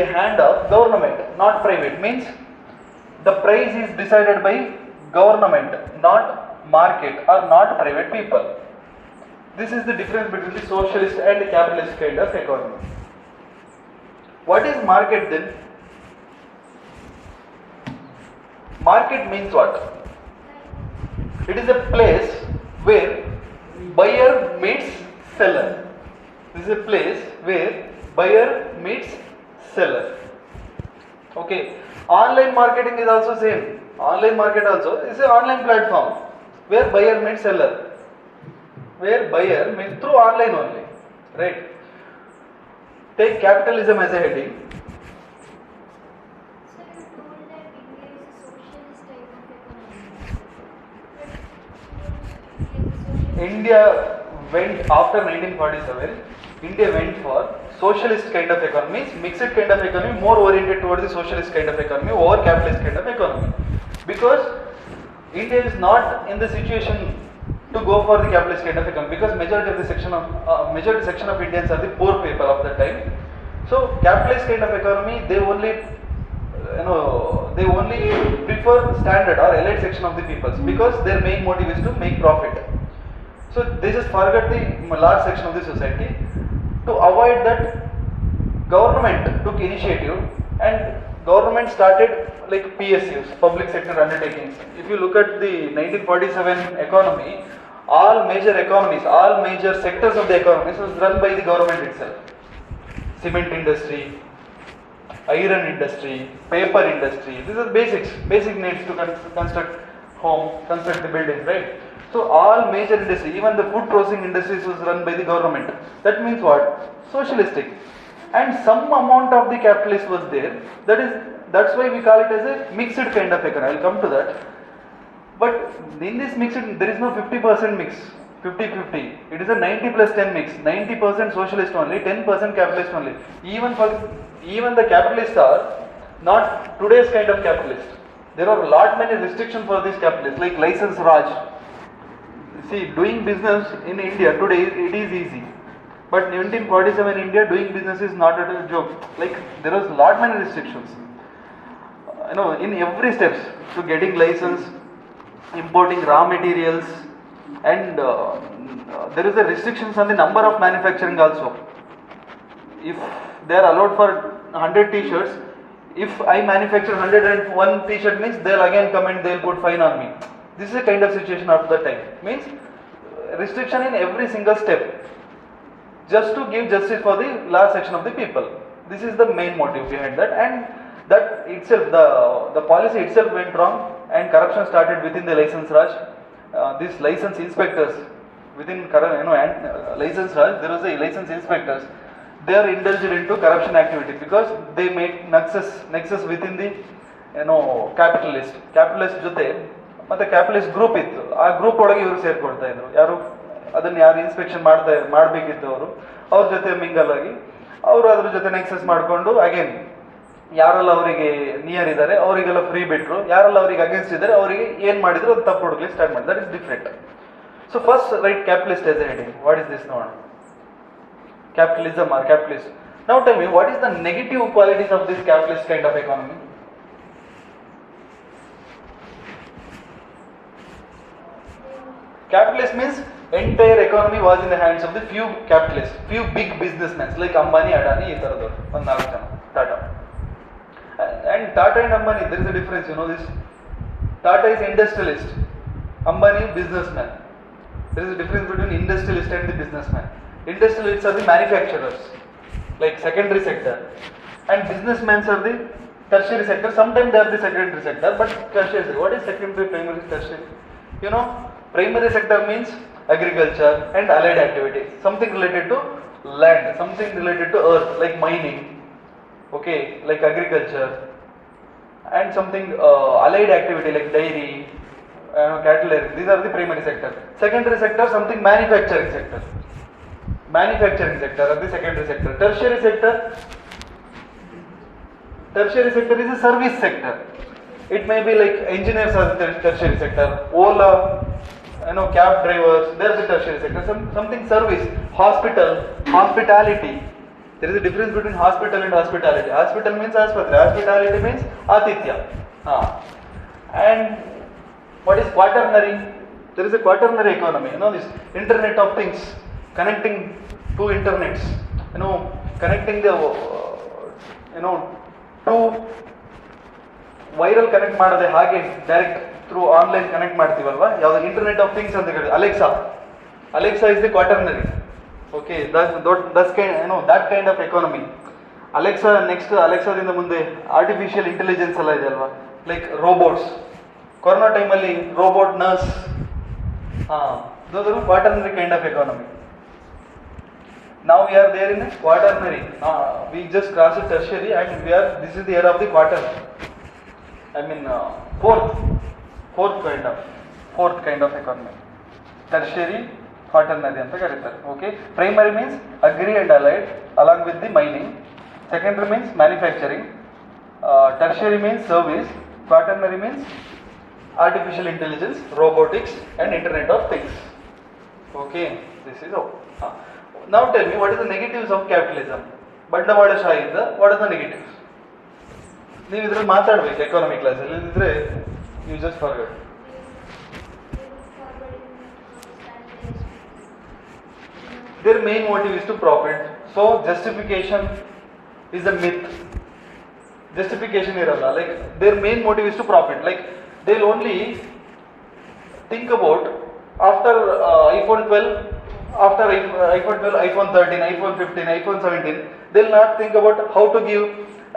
hand of government, not private. Means the price is decided by government, not market or not private people. This is the difference between the socialist and the capitalist kind of economy. What is market then? Market means what? It is a place where buyer meets seller. This is a place where buyer meets seller. Okay. Online marketing is also same. Online market also is an online platform where buyer meets seller. Where buyer meets through online only. Right. Take capitalism as a heading. So you told that India is a socialist type of economy. India went after 1947. India went for socialist kind of economy, mixed kind of economy, more oriented towards the socialist kind of economy over capitalist kind of economy. Because India is not in the situation to go for the capitalist kind of economy, because majority section of Indians are the poor people of that time. So capitalist kind of economy, they only prefer standard or elite section of the peoples, because their main motive is to make profit. So they just forget the large section of the society. To avoid that, government took initiative and government started like PSUs, public sector undertakings. If you look at the 1947 economy, all major economies, all major sectors of the economies was run by the government itself. Cement industry, iron industry, paper industry. These are basic needs to construct home, construct the buildings, right? So all major industry, even the food processing industries was run by the government. That means what? Socialistic. And some amount of the capitalist was there. That's why we call it as a mixed kind of economy. I will come to that. But in this mixed, there is no 50% mix, 50-50. It is a 90 plus 10 mix. 90% socialist only, 10% capitalist only. Even the capitalists are not today's kind of capitalist. There are many restrictions for these capitalists, like license Raj. See, doing business in India today, it is easy. But in 1947 India, doing business is not a joke. Like, there was many restrictions. In every steps to getting license, importing raw materials, and there is a restrictions on the number of manufacturing also. If they are allowed for 100 t-shirts, if I manufacture 101 t-shirt means they'll again come and they'll put fine on me. This is a kind of situation of the time. Means restriction in every single step, just to give justice for the last section of the people. This is the main motive behind that, and that itself, the policy itself went wrong, and corruption started within the license Raj. These license inspectors within license Raj, there was a license inspectors. They are indulged into corruption activity because they make nexus within the capitalist ಜೊತೆ ಮತ್ತೆ capitalist group ಇತ್ತು. ಆ group ಒಳಗೆ ಇವರು ಸೇರ್ಕೊಳ್ತಾ ಇದ್ರು. ಯಾರು ಅದನ್ನ ಯಾರು ಇನ್ಸ್ಪೆಕ್ಷನ್ ಮಾಡಬೇಕಿದ್ದವರು ಅವ್ರ ಜೊತೆ ಮಿಂಗಲ್ ಆಗಿ ಅವರು ಅದ್ರ ಜೊತೆ ನೆಕ್ಸಸ್ ಮಾಡಿಕೊಂಡು ಅಗೇನ್ ಯಾರೆಲ್ಲ ಅವರಿಗೆ ನಿಯರ್ ಇದ್ದಾರೆ ಅವರಿಗೆಲ್ಲ ಫ್ರೀ ಬಿಟ್ರು, ಯಾರೆಲ್ಲ ಅವರಿಗೆ ಅಗೇನ್ಸ್ಟ್ ಇದ್ದಾರೆ ಅವರಿಗೆ ಏನು ಮಾಡಿದ್ರು ಅದು ತಪ್ಪು ಹುಡುಕ್ಲಿಕ್ಕೆ ಸ್ಟಾರ್ಟ್ ಮಾಡಿ. That is different. So first write capitalist as a heading. What is this ನೋಡೋಣ? Capitalism or capitalist. Now tell me, what is the negative qualities of this capitalist kind of economy? Capitalist means entire economy was in the hands of the few capitalists, few big businessmen like Ambani, Adani, ee taradavaru, one 4 jana, Tata. And Tata and Ambani, there is a difference, you know this. Tata is industrialist, Ambani businessman. There is a difference between industrialist and the businessman. Industrialists are the manufacturers, like secondary sector, and businessmen are the tertiary sector. Sometimes they are the secondary sector, but tertiary. What is secondary, primary, tertiary? You know, primary sector means agriculture and allied activities, something related to land, something related to earth, like mining, okay, like agriculture, and something allied activity like dairy, cattle rearing. These are the primary sector. Secondary sector, something manufacturing sector. Manufacturing sector or the secondary sector. Tertiary sector is a service sector. It may be like engineers are the tertiary sector, Ola, cab drivers, they are the tertiary sector. Something service, hospitality. There is a difference between hospital and hospitality. Hospital means hospital, hospitality means atithya. And what is quaternary? There is a quaternary economy. This Internet of Things, connecting two internets, connecting the two viral connect ಮಾಡದೆ ಹಾಗೆ direct through online connect ಮಾಡ್ತೀವಲ್ವಾ, ಯಾವುದು internet of things ಅಂತ ಹೇಳಿ Alexa is the quaternary. Okay, that kind of economy. Alexa next, ಅಲೆಕ್ಸಾದಿಂದ ಮುಂದೆ artificial intelligence ಎಲ್ಲ ಇದೆ ಅಲ್ವಾ, ಲೈಕ್ ರೋಬೋಟ್ಸ್. ಕೊರೋನಾ ಟೈಮಲ್ಲಿ robot nurse, those are quaternary kind of economy. Now we are there in a quaternary. We just crossed tertiary and this is the era of the quaternary. I mean fourth kind of economy. Tertiary, quaternary anta karitare. Okay, primary means agri and allied along with the mining. Secondary means manufacturing. Tertiary means service. Quaternary means artificial intelligence, robotics and internet of things. Okay, this is all. Now tell me, what is the negatives of capitalism? ಬಂಡವಾಳಶಾಹಿಯಿಂದ what are the negatives? ನೀವು ಇದ್ರಲ್ಲಿ ಮಾತಾಡಬೇಕು economy ಕ್ಲಾಸಲ್ಲಿ, ಇದ್ರೆ you just forget. Their main motive is to profit. So justification is a myth. Justification ಇರಲ್ಲ. Like their main motive is to profit. Like they'll only think about after iPhone 12, after iPhone 12, iPhone 13, iPhone 15, iPhone 17, they'll not think about how to give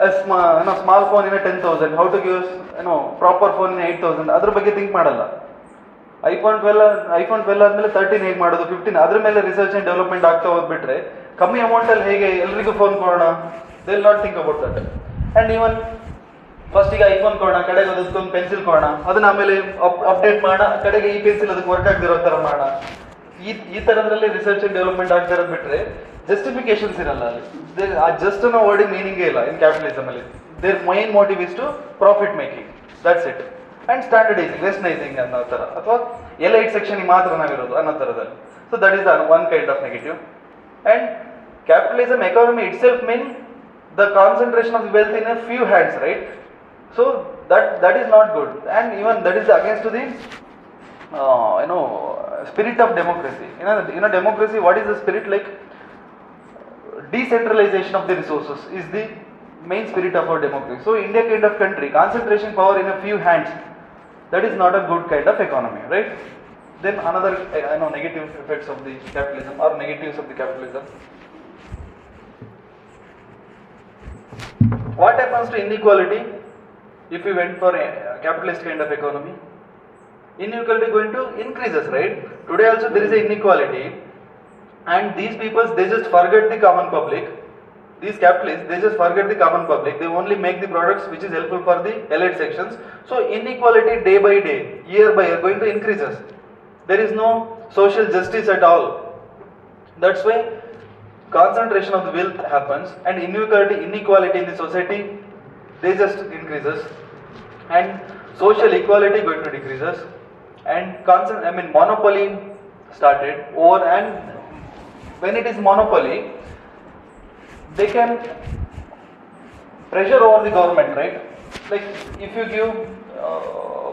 a small phone in a 10,000, how to give proper phone in 8,000. ಅದ್ರ ಬಗ್ಗೆ think ಮಾಡಲ್ಲ. iPhone 12 ಆದಮೇಲೆ 13 ಹೇಗೆ ಮಾಡೋದು, 15, ಅದ್ರ ಮೇಲೆ research and development ಆಗ್ತಾ ಹೋಗ್ಬಿಟ್ರೆ ಕಮ್ಮಿ ಅಮೌಂಟಲ್ಲಿ ಹೇಗೆ ಎಲ್ರಿಗೂ ಫೋನ್ ಕೊಡೋಣ, they will not think about that. And even ಫಸ್ಟಿಗೆ ಐಫೋನ್ ಕೊಡೋಣ, ಕಡೆಗೆ ಅದಕ್ಕೊಂದು ಪೆನ್ಸಿಲ್ ಕೊಡೋಣ, ಅದನ್ನ ಆಮೇಲೆ ಅಪ್ಡೇಟ್ ಮಾಡೋಣ, ಕಡೆಗೆ ಈ ಪೆನ್ಸಿಲ್ ಅದಕ್ಕೆ ವರ್ಕ್ ಆಗದಿರೋ ಥರ ಮಾಡೋಣ. ಈ ಥರದ್ರಲ್ಲಿ ರಿಸರ್ಚ್ ಅಂಡ್ ಡೆವಲಪ್ಮೆಂಟ್ ಆಗ್ತಾ ಇರೋದು ಬಿಟ್ಟರೆ ಜಸ್ಟಿಫಿಕೇಶನ್ಸ್ ಇರಲ್ಲ ಅಲ್ಲಿ. ಜಸ್ಟ್ ಅನ್ನೋ ವರ್ಡಿಗೆ ಮೀನಿಂಗೇ ಇಲ್ಲ ಇನ್ ಕ್ಯಾಪಿಟಲಿಸಮ್ ಅಲ್ಲಿ. There main motive is to profit making, that's it. And standardising, westernising ಅನ್ನೋ ಥರ, ಅಥವಾ ಎಲೈಟ್ ಸೆಕ್ಷನ್ಗೆ ಮಾತ್ರ ನಾವಿರೋದು ಅನ್ನೋ ಥರದಲ್ಲಿ. So that is one kind of negative. And capitalism economy itself mean the concentration of wealth in a few hands, right? So that is not good, and even that is against to the spirit of democracy. Democracy, what is the spirit? Like decentralization of the resources is the main spirit of our democracy. So India kind of country, concentration power in a few hands, that is not a good kind of economy, right? Then another negative effects of the capitalism or negatives of the capitalism. What happens to inequality if we went for a capitalist kind of economy? Inequality going to increases, right? Today also there is an inequality, and these people, they just forget the common public. These capitalists, they just forget the common public. They only make the products which is helpful for the elite sections. So inequality day by day, year by year going to increases. There is no social justice at all. That's why concentration of the wealth happens, and inequality in the society, they just increases, and social equality going to decreases, and monopoly started over, and when it is monopoly, they can pressure over the government, right? Like if you give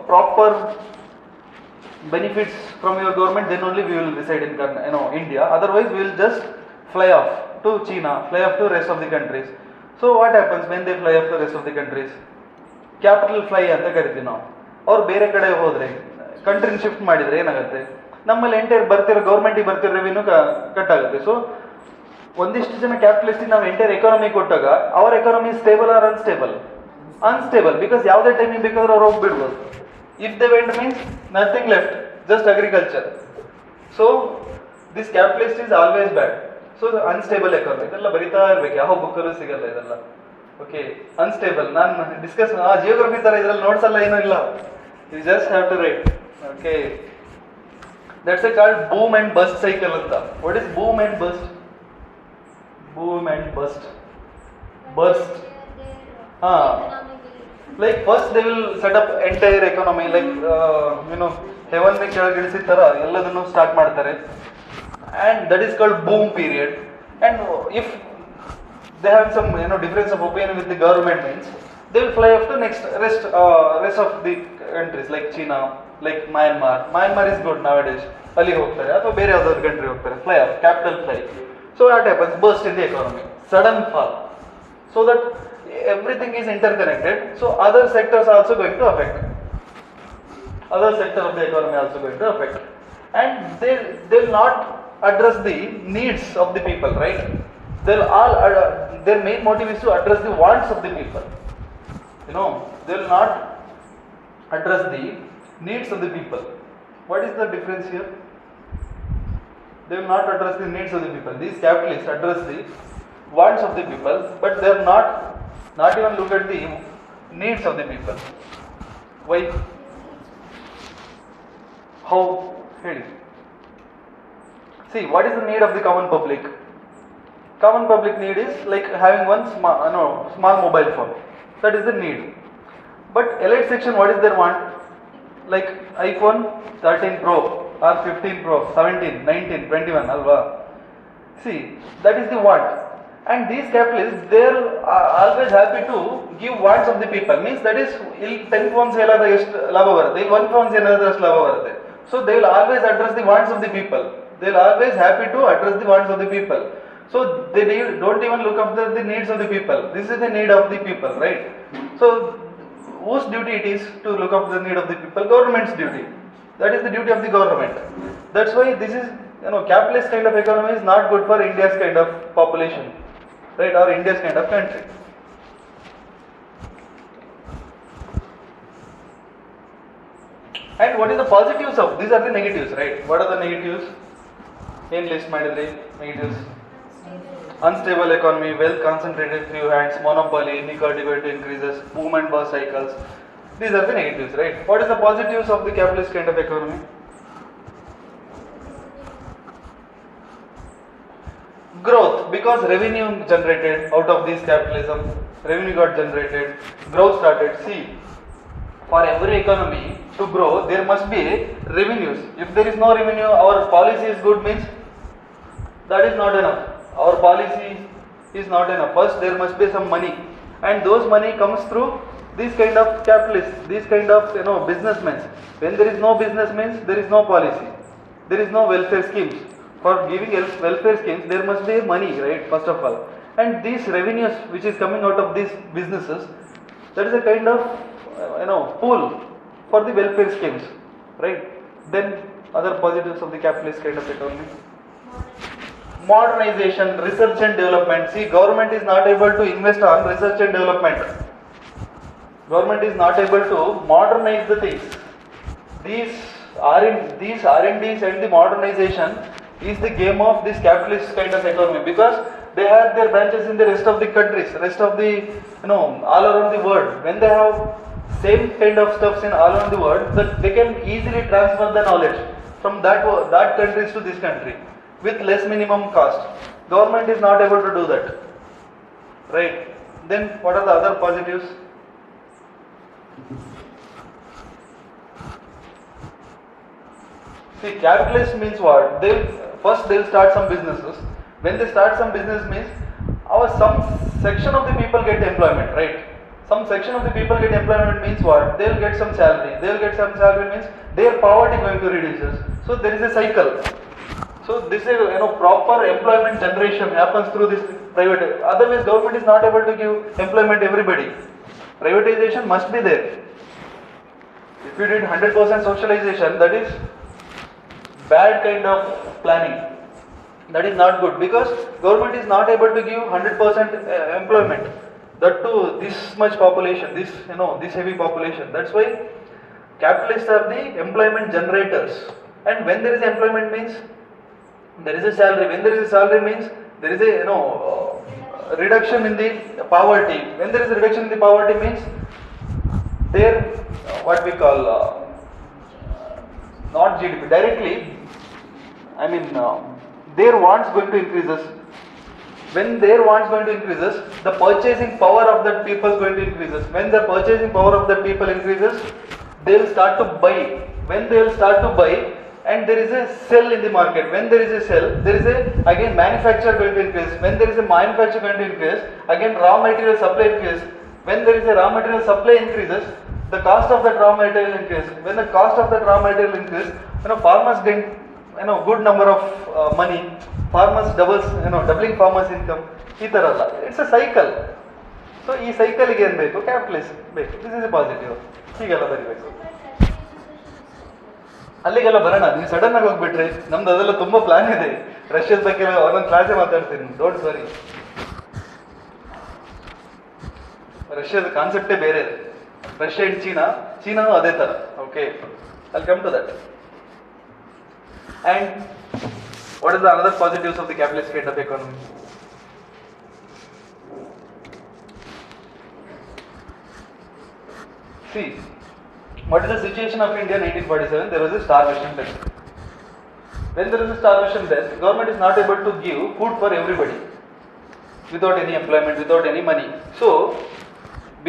proper benefits from your government, then only we will reside in India. Otherwise, we will just fly off to China, fly off to rest of the countries. So what happens when they fly off to rest of the countries? Capital fly ಅಂತ ಕರಿತೀವಿ ನಾವು. ಅವ್ರು ಬೇರೆ ಕಡೆ ಹೋದ್ರೆ ಕಂಟ್ರಿನ shift ಮಾಡಿದ್ರೆ ಏನಾಗುತ್ತೆ? ನಮ್ಮಲ್ಲಿ ಎಂಟೈರ್ ಬರ್ತಿರೋ ಗೌರ್ಮೆಂಟಿಗೆ ಬರ್ತಿರೋ ರೆವಿನ್ಯೂ ಕಟ್ ಆಗುತ್ತೆ. ಸೊ ಒಂದಿಷ್ಟು ಜನ ಕ್ಯಾಪಿಟಲಿಸ್ಟಿಗೆ ನಾವು ಎಂಟೈರ್ ಎಕಾನಮಿ ಕೊಟ್ಟಾಗ ಅವರ economy stable or unstable because ಯಾವುದೇ ಟೈಮಿಗೆ ಬೇಕಾದ್ರೆ ಅವ್ರು ಹೋಗ್ಬಿಡ್ಬೋದು. If they went means nothing left, just agriculture. So this capitalist is always bad. So unstable economy, ಇದೆಲ್ಲ ಬರಿತಾ ಇರ್ಬೇಕು, ಯಾವ ಬುಕ್ಕಲ್ಲೂ ಸಿಗಲ್ಲ ಇದೆಲ್ಲ. ಓಕೆ, ಅನ್ಸ್ಟೇಬಲ್, ನಾನು ಡಿಸ್ಕಸ್ ಜಿಯೋಗ್ರಫಿ ತರ ಇದ್ರಲ್ಲಿ ನೋಟ್ಸ್ ಎಲ್ಲ ಏನೂ ಇಲ್ಲ, you just have to write. Okay, that's a called boom and bust cycle ಅಂತ. What is boom and bust? Boom and burst. Like first they will set up entire economy, like heaven me ಕೆಳಗಿಳಿಸಿ ತರ ಎಲ್ಲದನ್ನು start ಮಾಡ್ತಾರೆ, and that is called boom period. And if they have some difference of opinion with the government, means they will fly off to rest of the countries like China, like Myanmar is good nowadays, ಅಲ್ಲಿ ಹೋಗ್ತಾರೆ ಅಥವಾ ಬೇರೆ ಯಾವ್ದಾದ್ರು country ಹೋಗ್ತಾರೆ, fly off, capital fly. So what happens? Burst in the economy, sudden fall. So that everything is interconnected. So other sectors are also going to affect. Other sector of the economy also going to affect. And they will not address the needs of the people, right? They'll all their main motive is to address the wants of the people. They will not address the needs of the people. What is the difference here? They will not address the needs of the people. These capitalists address the wants of the people, but they are not even look at the needs of the people. Why? How? See, what is the need of the common public? Common public need is like having one small mobile phone. That is the need. But elite section, what is their want? Like iPhone 13 Pro. Or 15 Pro, 17, 19, 21, alva. See, that is the want. And these capitalists, they are always happy to give wants of the people. Means that is, 10 phones helada ಎಷ್ಟು ಲಾಭ ಬರುತ್ತೆ, 1 phones ಏನಾದರೂ ಅಷ್ಟು ಲಾಭ ಬರುತ್ತೆ. So they will always address the wants of the people. They will always happy to address the wants of the people. So they don't even look after the needs of the people. This is the need of the people, right? So whose duty it is to look after the need of the people? Government's duty. That is the duty of the government. That's why this is, capitalist kind of economy is not good for India's kind of population, right? Or India's kind of country. And what is the positives of? These are the negatives, right? What are the negatives? In list ಮಾಡಿದ್ರೆ negatives. Unstable economy, wealth concentrated few hands, monopoly, inequality going to increases, boom and bust cycles. These are the negatives, right? What is the positives of the capitalist kind of economy? Growth, because revenue generated out of this capitalism, revenue got generated, growth started. See, for every economy to grow, there must be revenues. If there is no revenue, our policy is good means that is not enough. Our policy is not enough. First, there must be some money, and those money comes through these kind of capitalists, these kind of businessmen. When there is no business means there is no policy. There is no welfare schemes. For giving welfare schemes, there must be money, right? First of all, and these revenues which is coming out of these businesses, that is a kind of pool for the welfare schemes, right? Then other positives of the capitalist kind of economy. Modernization, research and development. See, government is not able to invest on research and development. Government is not able to modernize the things. These R&Ds and the modernization is the game of this capitalist kind of economy, because they have their branches in the rest of the countries, rest of the all around the world. When they have same kind of stuffs in all around the world, that they can easily transfer the knowledge from that countries to this country with less minimum cost. Government is not able to do that, right? Then what are the other positives? See, capitalist means what? They'll start some businesses. When they start some business means some section of the people get employment, right? Some section of the people get employment means what? They'll get some salary. They'll get some salary means their poverty going to reduces. So there is a cycle. So this is proper employment generation happens through this private. Otherwise, government is not able to give employment to everybody. Privatization must be there. If you did 100% socialization, that is bad kind of planning. That is not good, because government is not able to give 100% employment. That too, this much population, this heavy population. That's why capitalists are the employment generators. And when there is employment means there is a salary. When there is a salary means there is a reduction in the poverty. When there is a reduction in the poverty means their what we call not GDP directly. I mean their wants going to increases. When their wants going to increases, the purchasing power of that people is going to increases. When the purchasing power of that people increases, they will start to buy. When they will start to buy, and there is a sell in the market. When there is a sell, there is again manufacture going to increase. When there is a manufacture going to increase, again raw material supply increase. When there is a raw material supply increases, the cost of that raw material increase. When the cost of that raw material increase, farmers get good number of money. Farmers doubling farmers income. It's a cycle. So this cycle again ಬೇಕು capitalist ಬೇಕು. This is a positive. ಹೀಗೆಲ್ಲ ಬರಿಬೇಕು. ಅಲ್ಲಿಗೆಲ್ಲ ಬರೋಣ. ನೀವು sudden ಆಗಿ ಹೋಗ್ಬಿಟ್ರಿ, ನಮ್ದು ಅದೆಲ್ಲ ತುಂಬಾ ಪ್ಲಾನ್ ಇದೆ. ರಷ್ಯಾದ ಬಗ್ಗೆ ಒಂದೊಂದು ಕ್ಲಾಸೇ ಮಾತಾಡ್ತೀನಿ, ಡೋಂಟ್ ವರಿ. ರಷ್ಯಾದ ಕಾನ್ಸೆಪ್ಟೇ ಬೇರೆ ಇದೆ. ರಷ್ಯಾ ಅಂಡ್ ಚೀನಾನು ಅದೇ ತರ. Okay, I'll come to that. And what is the another positives of the capitalist kind of economy? See, what is the situation of India in 1947? There was a starvation test. When there is a starvation test, government is not able to give food for everybody without any employment, without any money. So,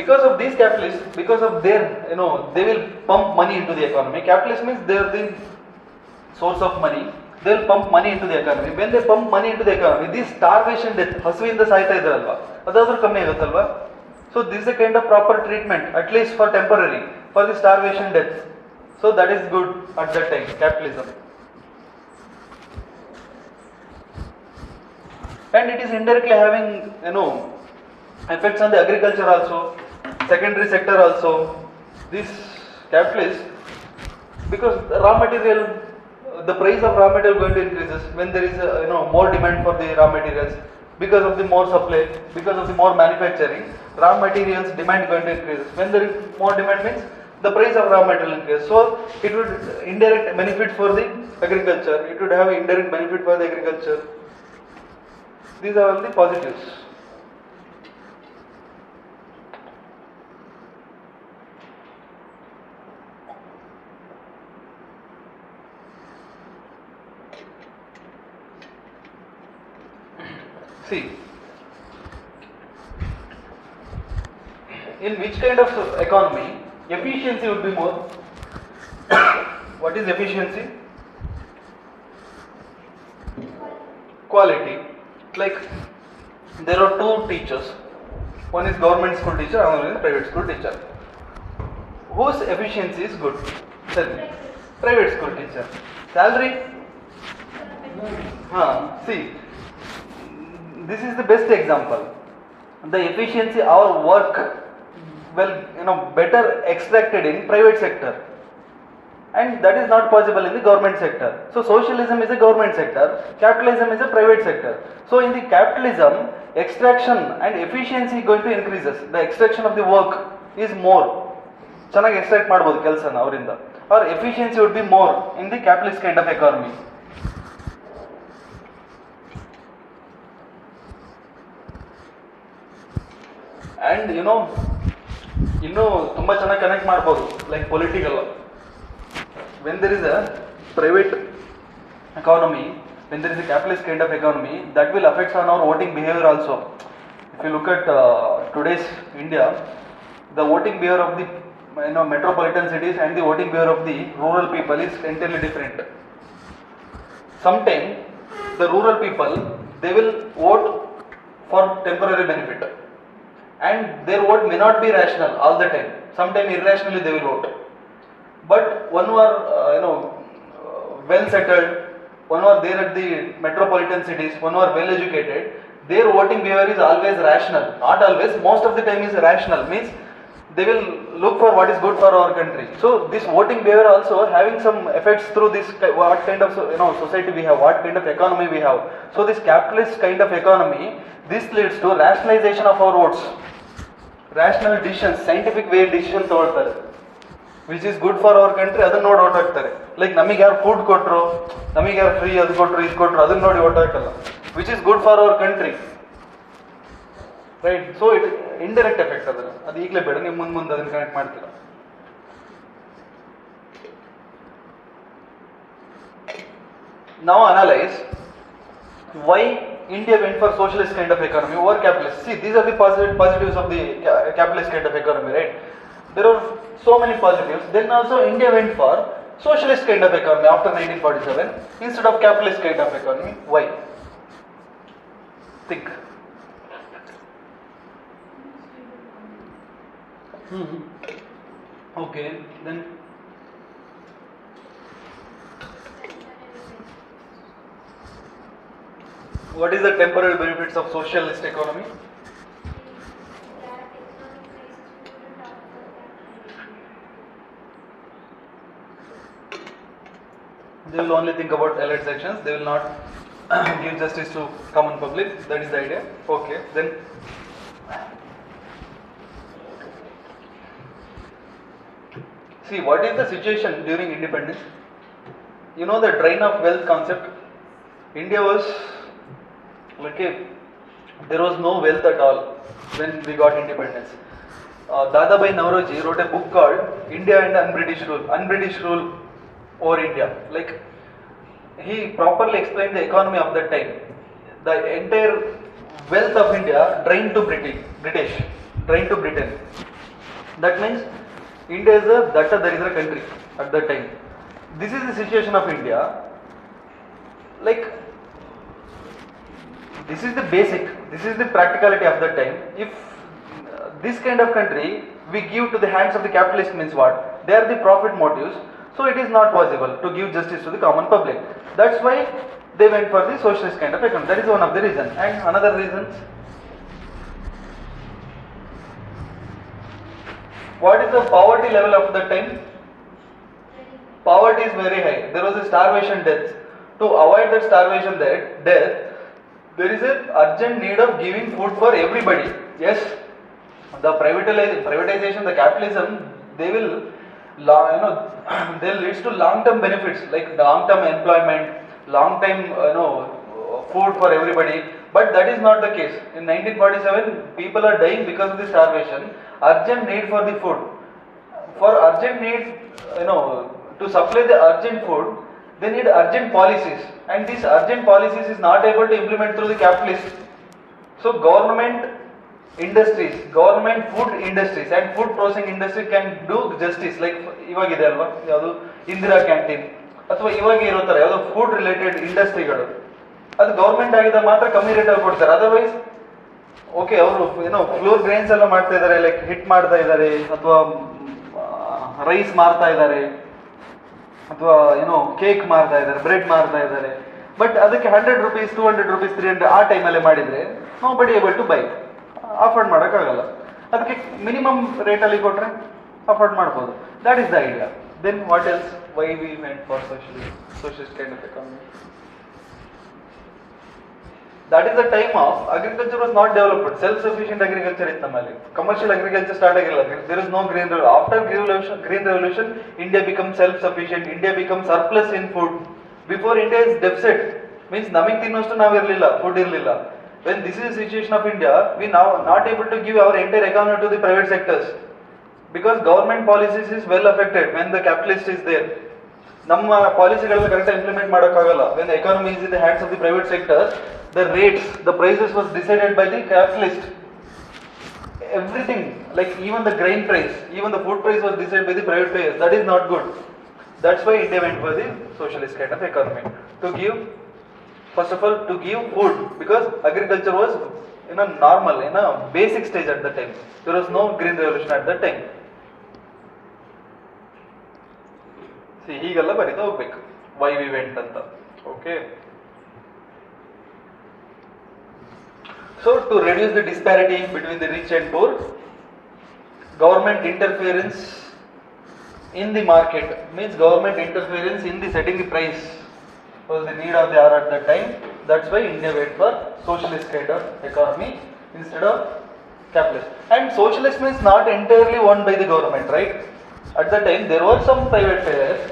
because of these capitalists, because of their, they will pump money into the economy. Capitalist means they are the source of money. They will pump money into the economy. When they pump money into the economy, this starvation death, ಹಸುವಿಂದ ಸಾಯ್ತಾ ಇದ್ರಲ್ವಾ, ಅದಾದ್ರೂ ಕಮ್ಮಿ ಆಗುತ್ತಲ್ವಾ? So this is a kind of proper treatment, at least for temporary, for the starvation death. So that is good at that time, capitalism. And it is indirectly having, effects on the agriculture also, secondary sector also. This capitalist, because the raw material, the price of raw material going to increases when there is more demand for the raw materials. Because of the more supply, because of the more manufacturing, raw materials demand going to increase. When there is more demand means the price of raw material increases. So it would indirect benefit for the agriculture. It would have indirect benefit for the agriculture. These are all the positives. See, in which kind of economy efficiency would be more? What is efficiency? Quality. Like there are two teachers. One is government school teacher, another is private school teacher. Whose efficiency is good? Tell me. Private school teacher. Salary See, this is the best example. The efficiency our work will better extracted in private sector, and that is not possible in the government sector. So socialism is a government sector, capitalism is a private sector. So in the capitalism, extraction and efficiency going to increases. The extraction of the work is more. ಚೆನ್ನಾಗಿ extract ಮಾಡ್ಬೋದು ಕೆಲಸನ ಅವರಿಂದ, or efficiency would be more in the capitalist kind of economy. And ಇನ್ನೂ ತುಂಬ ಚೆನ್ನಾಗಿ connect ಮಾಡ್ಬೋದು, like political. When there is a private economy, when there is a capitalist kind of economy, that will affect on our voting behavior also. If you look at today's India, the voting behavior of the metropolitan cities and the voting behavior of the rural people is entirely different. Sometimes the rural people, they will vote for temporary benefit, and their vote may not be rational all the time. Sometimes irrationally they will vote. But one who are well settled, one who are there at the metropolitan cities, one who are well educated, their voting behavior is always rational. Not always, most of the time is rational. Means they will look for what is good for our country. So this voting behavior also having some effects through this, what kind of society we have, what kind of economy we have. So this capitalist kind of economy, this leads to rationalization of our votes. Rational decisions, scientific way decision ತಗೊಳ್ತಾರೆ, which is good for our country, ಅದನ್ನ ನೋಡಿ vote ಹಾಕ್ತಾರೆ. Like ನಮಗೆ ಯಾರು food ಕೊಟ್ಟರು, ನಮಗೆ ಯಾರು free ಅದು ಕೊಟ್ಟರು ಇದು ಕೊಟ್ಟರು ಅದನ್ನ ನೋಡಿ ಓಟ್ ಹಾಕಲ್ಲ. Which is good for our country, right? So it indirect effect ಅದನ್ನು, ಅದು ಈಗಲೇ ಬೇಡ, ನೀವು ಮುಂದೆ ಅದನ್ನು ಕನೆಕ್ಟ್ ಮಾಡ್ತೀರಾ. Now analyze why India went for socialist kind of economy over capitalist. See, these are the positives of the capitalist kind of economy, right? There are so many positives. Then also India went for socialist kind of economy after 1947 instead of capitalist kind of economy. Why? Think. Okay, then what is the temporary benefits of socialist economy? They will only think about elite sections. They will not give justice to common public. That is the idea. Okay, then see, what is the situation during independence? You know the drain of wealth concept. India was there was no wealth at all when we got independence. Dadabhai Nauroji wrote a book called India and Un-British Rule over India. Like, he properly explained the economy of that time. The entire wealth of India drained to British, drained to Britain. That means India is a datta daritra country at that time. This is the situation of India. Like, this is the basic, this is the practicality of that time. If this kind of country we give to the hands of the capitalist, means what? They are the profit motives. So it is not possible to give justice to the common public. That's why they went for the socialist kind of economy. That is one of the reasons. And another reasons, what is the poverty level of that time? Poverty is very high. There was a starvation death. To avoid that starvation death, there is an urgent need of giving food for everybody. Yes, the privatization, the capitalism, they will they leads to long-term benefits, like long-term employment, long-time food for everybody. But that is not the case. In 1947, people are dying because of the starvation. Urgent need for the food. For urgent need, to supply the urgent food, they need urgent policies, and these urgent policies is not able to implement through the capitalists. So government industries, government food industries and food processing industry can do justice. Like ಇವಾಗಿದೆ ಅಲ್ವಾ, ಯಾವುದು Indira canteen ಅಥವಾ ಇವಾಗ ಇರುತ್ತಾರೆ ಯಾವುದು food related ಇಂಡಸ್ಟ್ರಿಗಳು, ಅದು government ಆಗಿದ್ದಾಗ ಮಾತ್ರ ಕಮ್ಮಿ ರೇಟಲ್ಲಿ ಕೊಡ್ತಾರೆ. ಅದರ್ವೈಸ್ ಓಕೆ, ಅವರು ಫ್ಲೋರ್ ಗ್ರೈನ್ಸ್ ಎಲ್ಲ ಮಾಡ್ತಾ ಇದ್ದಾರೆ, ಲೈಕ್ ಹಿಟ್ ಮಾಡ್ತಾ ಇದ್ದಾರೆ, ಅಥವಾ ರೈಸ್ ಮಾರ್ತಾ ಇದ್ದಾರೆ, ಅಥವಾ ಕೇಕ್ ಮಾರ್ತಾ ಇದ್ದಾರೆ, ಬ್ರೆಡ್ ಮಾರ್ತಾ ಇದ್ದಾರೆ. ಬಟ್ ಅದಕ್ಕೆ 100 rupees 200 rupees 300 ಆ ಟೈಮಲ್ಲೇ ಮಾಡಿದರೆ ನೋ ಬಡಿ ಏಬಲ್ ಟು ಬೈ, ಅಫೋರ್ಡ್ ಮಾಡೋಕ್ಕಾಗಲ್ಲ. ಅದಕ್ಕೆ ಮಿನಿಮಮ್ ರೇಟಲ್ಲಿ ಕೊಟ್ಟರೆ ಅಫೋರ್ಡ್ ಮಾಡ್ಬೋದು. That is the idea. Then what else, why we went for socialist kind of economy. That is the time of agriculture was not developed. Self-sufficient agriculture is nಮ್ಮಲ್ಲಿ. Commercial agriculture start ಆಗಿಲ್ಲ. There is no green revolution. After green revolution, India becomes self-sufficient. India becomes surplus in food. Before India is deficit. Means ನಮಗೆ ತಿನ್ನೋಷ್ಟು ನಾವು ಇರಲಿಲ್ಲ, food ಇರಲಿಲ್ಲ. When this is the situation of India, we now not able to give our entire economy to the private sectors. Because government policies is well affected when the capitalist is there. ನಮ್ಮ ಪಾಲಿಸಿಗಳನ್ನ ಕರೆಕ್ಟಾಗಿ implement ಮಾಡೋಕ್ಕಾಗಲ್ಲ. When the economy is in the hands of the private sector, the rates, the prices was decided by the capitalist. Everything, like even the grain price, even the food price was decided by the private players. That is not good. That's why India went for the socialist kind of economy. To give, first of all, to give food, because agriculture was in a normal, in a basic stage at that time. There was no green revolution at that time. See, ಹೀಗೆಲ್ಲ ಬರೀತಾ ಹೋಗ್ಬೇಕು, why we went ಅಂತ. Okay. So to reduce the disparity between the rich and poor, government interference in the market, means government interference in the setting the price was the need of the hour at that time. That's why India went for socialist kind of economy instead of capitalist. And socialist means not entirely owned by the government, right? At that time there were some private players.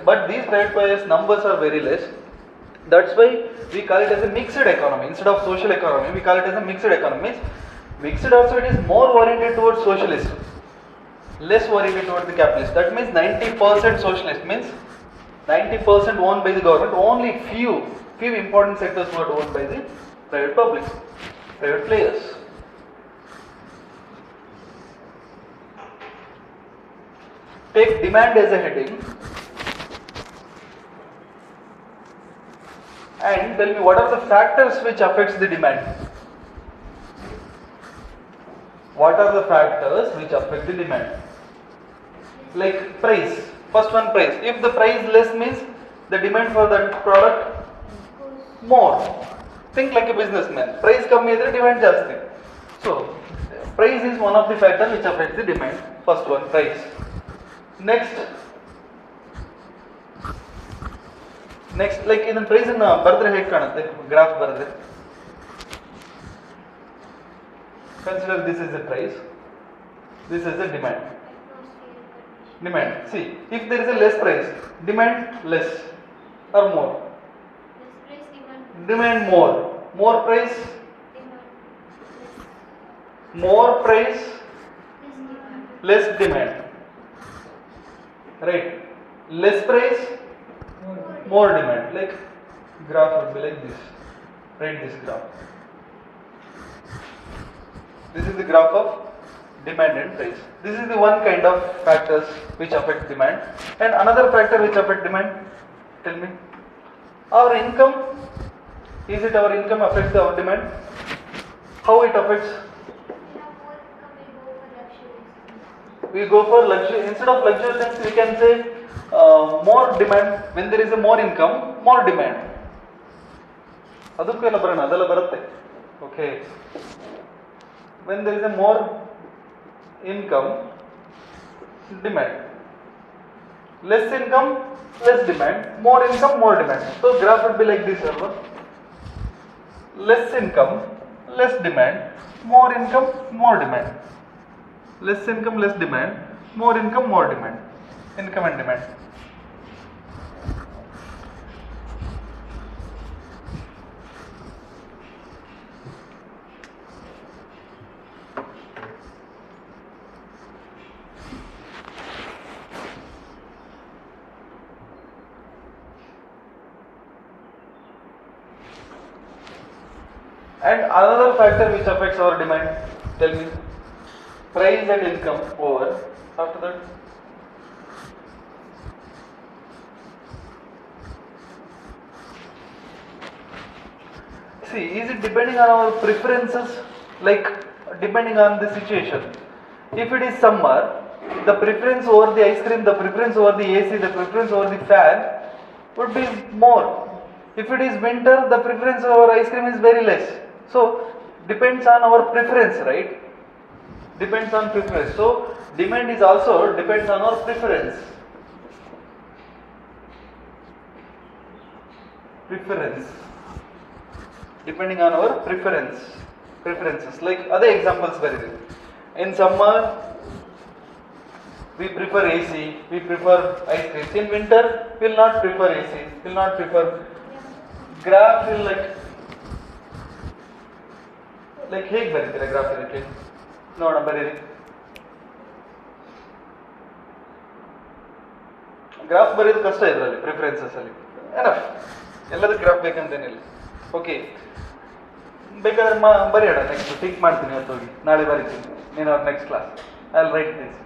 But these private players numbers are very less. That's why we call it as a mixed economy. Instead of social economy, we call it as a mixed economy. Mixed also, it is more oriented towards socialist, less oriented towards the capitalist. That means 90% socialist, means 90% owned by the government. Only few important sectors were owned by the private players. Take demand as a heading and tell me what are the factors which affects the demand. What are the factors which affect the demand? Like price. First one, price. If the price less means the demand for that product more. Think like a businessman. Price ಕಮ್ಮಿ ಇದ್ರೆ demand ಜಾಸ್ತಿ. So price is one of the factors which affects the demand. First one, price. Next, like ಇದನ್ನ price ಅನ್ನ ಬರೆದ್ರೆ ಹೇಗೆ ಕಾಣುತ್ತೆ, graph ಬರೆದ್ರೆ. Consider this is the price, this is the demand. See, if there is a less price, demand less or more? Demand more. More price? More price, less demand. Right? Less price, more demand. Like graph would be like this. Write this graph. This is the graph of demand and price. This is the one kind of factors which affect demand. And another factor which affect demand, tell me. Our income. Is it our income affects our demand? How it affects? We go for luxury. Instead of luxury things, we can say more demand. When there is a more income, more demand. ಅದಕ್ಕೂ ಎಲ್ಲ ಬರೋಣ, ಅದೆಲ್ಲ ಬರುತ್ತೆ. Okay. When there is a more income, demand. Less income, less demand. More income, more demand. So graph would be like this, right? Less income, less demand. More income, more demand. Less income, less demand. More income, more demand. Income and demand. And another factor which affects our demand, tell me. Price and income over. After that, see, is it depending on our preferences? Like depending on the situation. If it is summer, the preference over the ice cream, the preference over the AC, the preference over the fan would be more. If it is winter, the preference over ice cream is very less. So depends on our preference, right? Depends on preference. So demand is also depends on our preference. Preference. Depending on our preferences. Like other examples very good. In summer, we prefer AC, we prefer ice creams. In winter, we will not prefer AC, we will not prefer. Graph will like ಹೇಗೆ ಬರೀತೀರಾ graph ಇದಕ್ಕೆ ನೋಡೋಣ ಬರೀರಿ graph ಬರೆಯೋದು ಕಷ್ಟ ಇದರಲ್ಲಿ preferences ಅಲ್ಲಿ enough ಎಲ್ಲದಕ್ಕೆ graph ಬೇಕಂತೇನಿಲ್ಲ okay ಬೇಕಾದ್ರೆ ಬರೆಯೋಣ ನೆಕ್ಸ್ಟ್ ಥಿಂಕ್ ಮಾಡ್ತೀನಿ ಇವತ್ತು ಹೋಗಿ ನಾಳೆ ಬರೀತೀನಿ ನೀನು ಅವ್ರ next class I will write this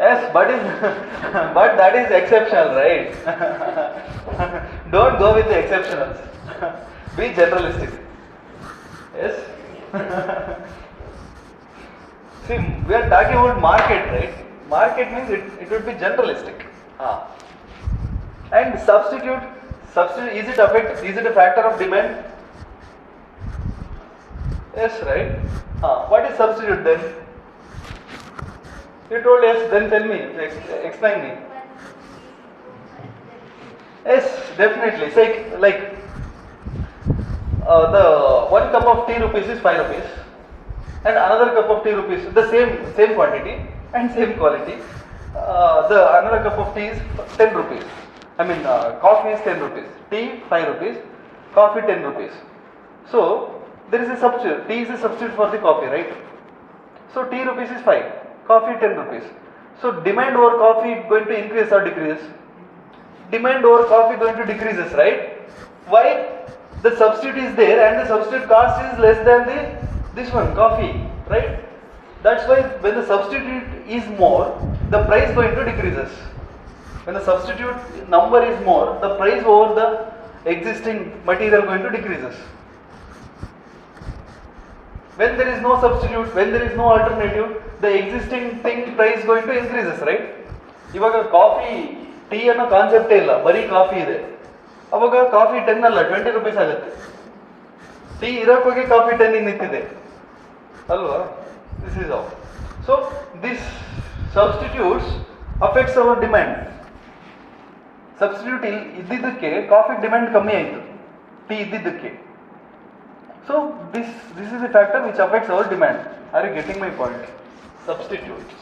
Yes, but that is exceptional, right? Don't go with the exceptionals. Be generalistic. Yes. See, we are talking about market, right? Market means it would be generalistic. And substitute. Is it a factor of demand? Yes, right? What is substitute then? You told yes, then tell me, explain me. Yes, definitely. Say like the 1 cup of tea rupees is 5 rupees and another cup of tea rupees, the same quantity and same quality. The another cup of tea is 10 rupees. I mean coffee is 10 rupees. Tea 5 rupees, coffee 10 rupees. So there is a substitute. Tea is a substitute for the coffee, right? So tea rupees is 5. Coffee 10 rupees. So demand over coffee going to increase or decrease? Demand over coffee going to decreases, right? Why? The substitute is there and the substitute cost is less than this one, coffee, right? That's why when the substitute is more, the price going to decreases. When the substitute number is more, the price over the existing material going to decreases. When there is no substitute, when there is no alternative, the existing thing price going to increases, right? ಇವಾಗ coffee tea ಅನ್ನೋ ಕಾನ್ಸೆಪ್ಟೇ ಇಲ್ಲ, ಬರೀ coffee ಇದೆ. ಅವಾಗ coffee 10 ಅಲ್ಲ 20 rupees ಆಗುತ್ತೆ. Tea ಇರೋಕ್ಕೋಗಿ coffee 10 ನಿಂತಿದೆ ಅಲ್ವಾ? This is all. So this substitutes affects our demand. Substitute ಇದ್ದಿದ್ದಕ್ಕೆ ಕಾಫಿ ಡಿಮ್ಯಾಂಡ್ ಕಮ್ಮಿ ಆಯಿತು, ಟೀ ಇದ್ದಿದ್ದಕ್ಕೆ. So this is a factor which affects our demand. Are you getting my point? Substitutes.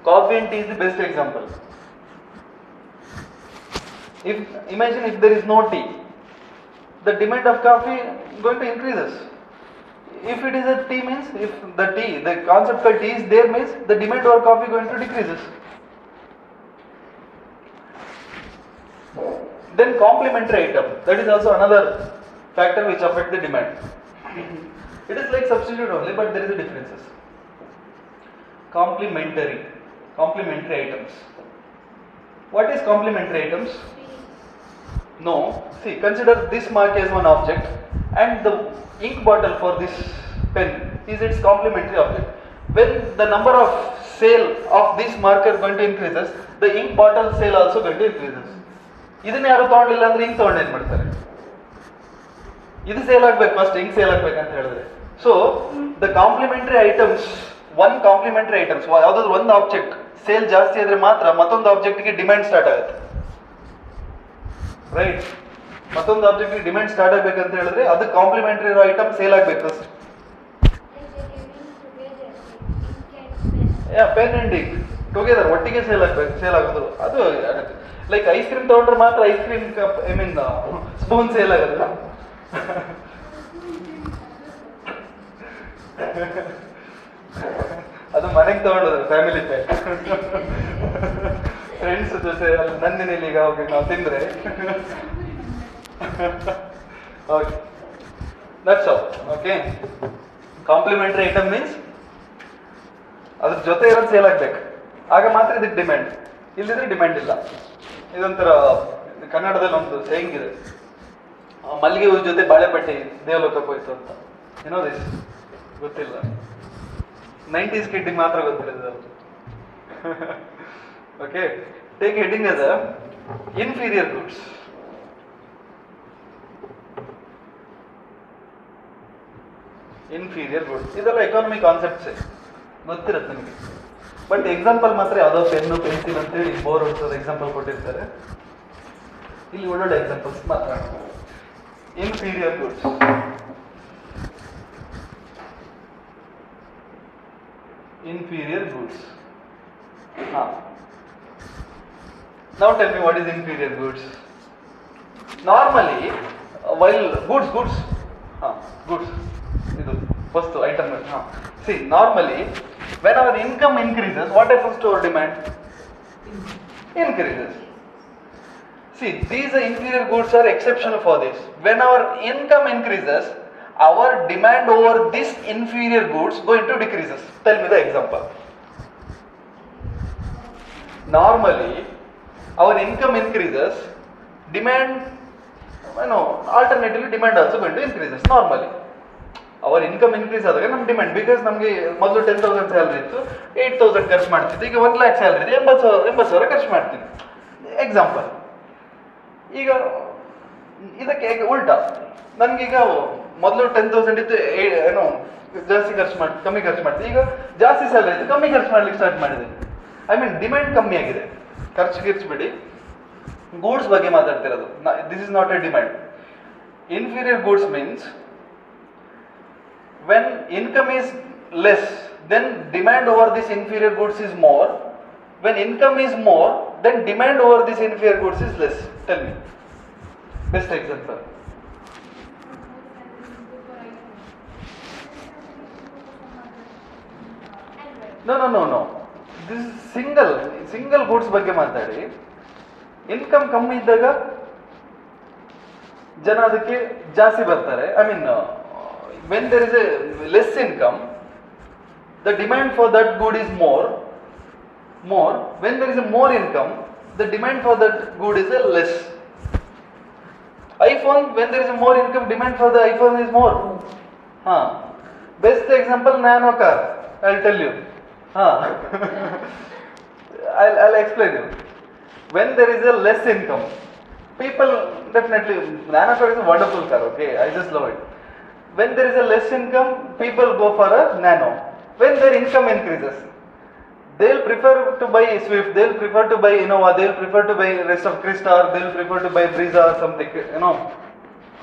Coffee and tea is the best example. Imagine if there is no tea, the demand of coffee going to increases. If it is a tea means, if the concept called tea is there means the demand over coffee going to decreases. Then complementary item, that is also another factor which affect the demand. It is like substitute only, but there is a differences. Complementary items. What is complementary items? No, see, consider this mark as one object and the ink bottle for this pen is its complementary object. When the number of sale of this marker going to increases, the ink bottle sale also going to increases. ಇದನ್ನ ಯಾರು ತಗೊಂಡಿಲ್ಲ ಅಂದ್ರೆ ink ತಗೊಂಡು ಏನ್ ಮಾಡ್ತಾರೆ? ಇದು sale ಆಗ್ಬೇಕು, first ink sale ಆಗ್ಬೇಕಂತ ಹೇಳಿದ್ರೆ. ಸೊ ದ ಕಾಂಪ್ಲಿಮೆಂಟರಿ ಐಟಮ್ಸ್, ಯಾವ್ದಾದ್ರು ಒಂದು ಆಬ್ಜೆಕ್ಟ್ ಸೇಲ್ ಜಾಸ್ತಿ ಆದ್ರೆ ಮಾತ್ರ ಮತ್ತೊಂದು ಆಬ್ಜೆಕ್ಟ್ಗೆ ಡಿಮ್ಯಾಂಡ್ ಸ್ಟಾರ್ಟ್ ಆಗುತ್ತೆ, ರೈಟ್? ಮತ್ತೊಂದು ಆಬ್ಜೆಕ್ಟ್ಗೆ ಡಿಮ್ಯಾಂಡ್ ಸ್ಟಾರ್ಟ್ ಆಗ್ಬೇಕಂತ ಹೇಳಿದ್ರೆ ಅದು ಕಾಂಪ್ಲಿಮೆಂಟರಿ ಇರೋ ಐಟಮ್ ಸೇಲ್ ಆಗ್ಬೇಕು first. Pen and ink together ಒಟ್ಟಿಗೆ ಸೇಲ್ ಆಗೋದು ಅದು ಆಗುತ್ತೆ. ಲೈಕ್ ಐಸ್ ಕ್ರೀಮ್ ತಗೊಂಡ್ರೆ ಮಾತ್ರ ice cream cup spoon sale ಆಗೋದು. ಅದು ಮನೆಗೆ ತಗೊಂಡೋದು ಫ್ಯಾಮಿಲಿ ಪ್ಯಾಕ್, ಫ್ರೆಂಡ್ಸ್ ಜೊತೆ ನಂದಿನಿಲಿಗ ಹೋಗಿ ನಾವು ತಿಂದ್ರೆ. Okay, that's all. Okay, complementary item means ಅದ್ರ ಜೊತೆ ಇರೋದು ಸೇಲ್ ಆಗ್ಬೇಕು, ಆಗ ಮಾತ್ರ ಇದಕ್ಕೆ ಡಿಮ್ಯಾಂಡ್, ಇಲ್ಲದಿದ್ರೆ ಡಿಮ್ಯಾಂಡ್ ಇಲ್ಲ. ಇದೊಂಥರ ಕನ್ನಡದಲ್ಲಿ ಒಂದು ಸೇಯಿಂಗ್ ಇದೆ, ಮಲ್ಲಿಗೆ ಹೂ ಜೊತೆ ಬಾಳೆಪಟ್ಟಿ ದೇವಲೋಕಕ್ಕೆ ಹೋಯ್ತು ಅಂತ. ಏನೋ ದಿಸ್ ಗೊತ್ತಿಲ್ಲ. 90s ಕಿಡ್ಡಿಗೆ ಮಾತ್ರ ಗೊತ್ತಿರೋದು. Okay, take heading as inferior goods. Inferior goods ಇದೆಲ್ಲ ಎಕಾನಮಿ ಕಾನ್ಸೆಪ್ಟ್ಸೇ ಗೊತ್ತಿರುತ್ತೆ ನಿಮಗೆ. ಬಟ್ ಎಕ್ಸಾಂಪಲ್ ಮಾತ್ರ ಯಾವುದೋ ಪೆನ್ನು ಪೆನ್ಸಿಲ್ ಅಂತೇಳಿ ಬೋರ್ ಹೊಡ್ಸೋದು ಎಕ್ಸಾಂಪಲ್ ಕೊಟ್ಟಿರ್ತಾರೆ. ಇಲ್ಲಿ ಒಳ್ಳೊಳ್ಳೆ ಎಕ್ಸಾಂಪಲ್ಸ್ ಮಾತ್ರ. Inferior goods, inferior goods. Now tell me what is inferior goods. Normally, while goods, goods, ಇದು ವಸ್ತು item. See, normally when our income increases, what happens to our demand? Increases. See, these inferior goods are exceptional for this. When our income increases, our demand over this inferior goods going to decreases. Tell me the example. Normally, our income increases, demand, alternatively demand also going to increases. Normally, our income increase ಆದಾಗ ನಮ್ಮ demand, because ನಮಗೆ ಮೊದಲು 10,000 salary ಇತ್ತು, 8,000 ಖರ್ಚು ಮಾಡ್ತಿದ್ದೆ. ಈಗ 1 lakh salary ಇದೆ, 80,000 ಖರ್ಚು ಮಾಡ್ತೀನಿ. ಎಕ್ಸಾಂಪಲ್. ಈಗ ಇದಕ್ಕೆ ಉಲ್ಟಾ, ನನಗೀಗ ಮೊದಲು 10,000 ಇತ್ತು, ಜಾಸ್ತಿ ಕಮ್ಮಿ ಖರ್ಚು ಮಾಡ್ತೀನಿ. ಈಗ ಜಾಸ್ತಿ ಸ್ಯಾಲ್ರಿ ಇತ್ತು, ಕಮ್ಮಿ ಖರ್ಚು ಮಾಡ್ಲಿಕ್ಕೆ ಸ್ಟಾರ್ಟ್ ಮಾಡಿದೆ. ಡಿಮ್ಯಾಂಡ್ ಕಮ್ಮಿ ಆಗಿದೆ. ಖರ್ಚು ಬಿಡಿ, ಗೂಡ್ಸ್ ಬಗ್ಗೆ ಮಾತಾಡ್ತಿರೋದು. This is not A demand. Inferior goods means when income is less, then demand over this inferior goods is more. When income is more, then demand over this inferior goods is less. Tell me, best example. No. This is single goods ಬಗ್ಗೆ ಮಾತಾಡಿ. Income ಕಮ್ಮಿ ಇದ್ದಾಗ ಜನ ಅದಕ್ಕೆ ಜಾಸ್ತಿ ಬರ್ತಾರೆ. When there is a less income, the demand for that good is more. When there is a more income, the demand for that good is a less. iPhone, when there is a more income, demand for the iPhone is more. Best example, nano car. I'll tell you. I'll explain you. When there is a less income, people definitely, nano car is a wonderful car. Okay, I just love it. When there is a less income, people go for a nano. When their income increases, they'll prefer to buy Swift, they'll prefer to buy Innova, they'll prefer to buy rest of Crystal, they'll prefer to buy Brezza or something,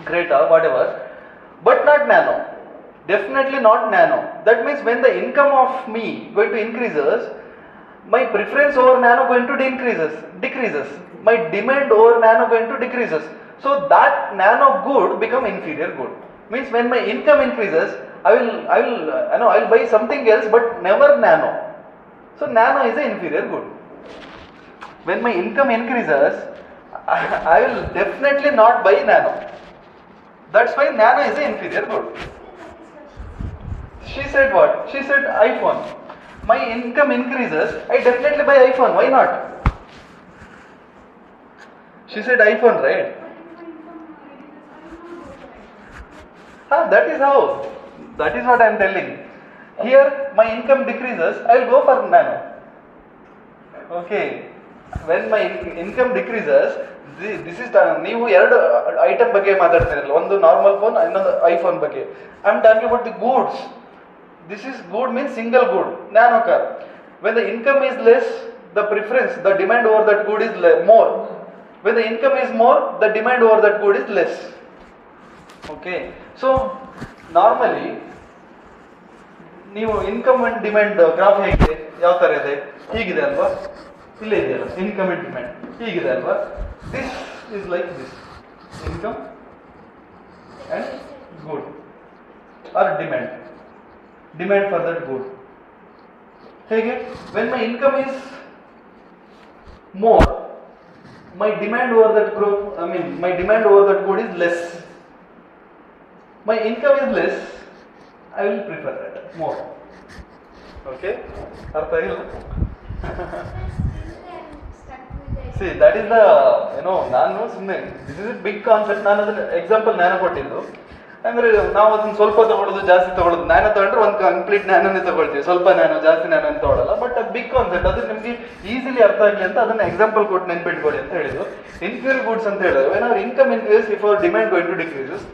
Creta, whatever. But not nano. Definitely not nano. That means when the income of me going to increases, my preference over nano going to decreases. My demand over nano going to decreases. So that nano good become inferior good. Means when my income increases, I'll buy something else, but never nano. So nano is an inferior good. When my income increases, I will definitely not buy nano. That's why nano is an inferior good. She said what? She said iPhone. My income increases, I definitely buy iPhone. Why not? She said iPhone, right? That is how. That is what I am telling. Here, my income decreases, I will go for nano. Okay. When my income decreases, this is ನೀವು ಎರಡು item ಬಗ್ಗೆ ಮಾತಾಡ್ತಿರಲ್ಲ, ಒಂದು normal phone, ಇನ್ನೊಂದು iPhone ಬಗ್ಗೆ. I am talking about the goods. This is good means single good, nano car. When the income is less, the preference, the demand over that good is more. When the income is more, the demand over that good is less. Okay. So normally ನೀವು income and demand graph ಹೇಗಿದೆ, ಯಾವ ಥರ ಇದೆ? ಹೀಗಿದೆ ಅಲ್ವಾ? ಇಲ್ಲೇ ಇದೆಯಲ್ಲ income and demand, ಹೀಗಿದೆ ಅಲ್ವಾ? This is like this, income and good or demand for that good. ಹೇಗೆ? When my income is more, my demand over that group, my demand over that good is less. My income is less, I will prefer that more. Okay? Artha illa? See, that is the, ನಾನು ಸುಮ್ಮನೆ, this is a big concept. ನಾನು ಅದನ್ನ example ನಾನು ಕೊಟ್ಟಿದ್ದು. ಅಂದರೆ ನಾವು ಅದನ್ನು ಸ್ವಲ್ಪ ತೊಗೊಳ್ಳೋದು ಜಾಸ್ತಿ ತೊಗೊಳ್ಳೋದು, ನ್ಯಾನೋ ತೊಗೊಂಡ್ರೆ ಒಂದು ಕಂಪ್ಲೀಟ್ ನ್ಯಾನೋನೇ ತೊಗೊಳ್ತೀವಿ, ಸ್ವಲ್ಪ ನ್ಯಾನೋ ಜಾಸ್ತಿ ನ್ಯಾನೋ ಅಂತ ತೊಗೊಳ್ಳಲ್ಲ. ಬಟ್ ಅದು ಬಿಗ್ ಕಾನ್ಸೆಪ್ಟ್, ಅದು ನಿಮಗೆ ಈಸಿಲಿ ಅರ್ಥ ಆಗಲಿ ಅಂತ ಅದನ್ನು ಎಕ್ಸಾಂಪಲ್ ಕೊಟ್ಟು ನೆನ್ಪಿಟ್ಕೊಳ್ಳಿ ಅಂತ ಹೇಳಿದ್ರು. ಇನ್ಫೀರಿಯರ್ ಗೂಡ್ಸ್ ಅಂತ ಹೇಳಿದ್ರೆ when our income increase if our demand going to decreases,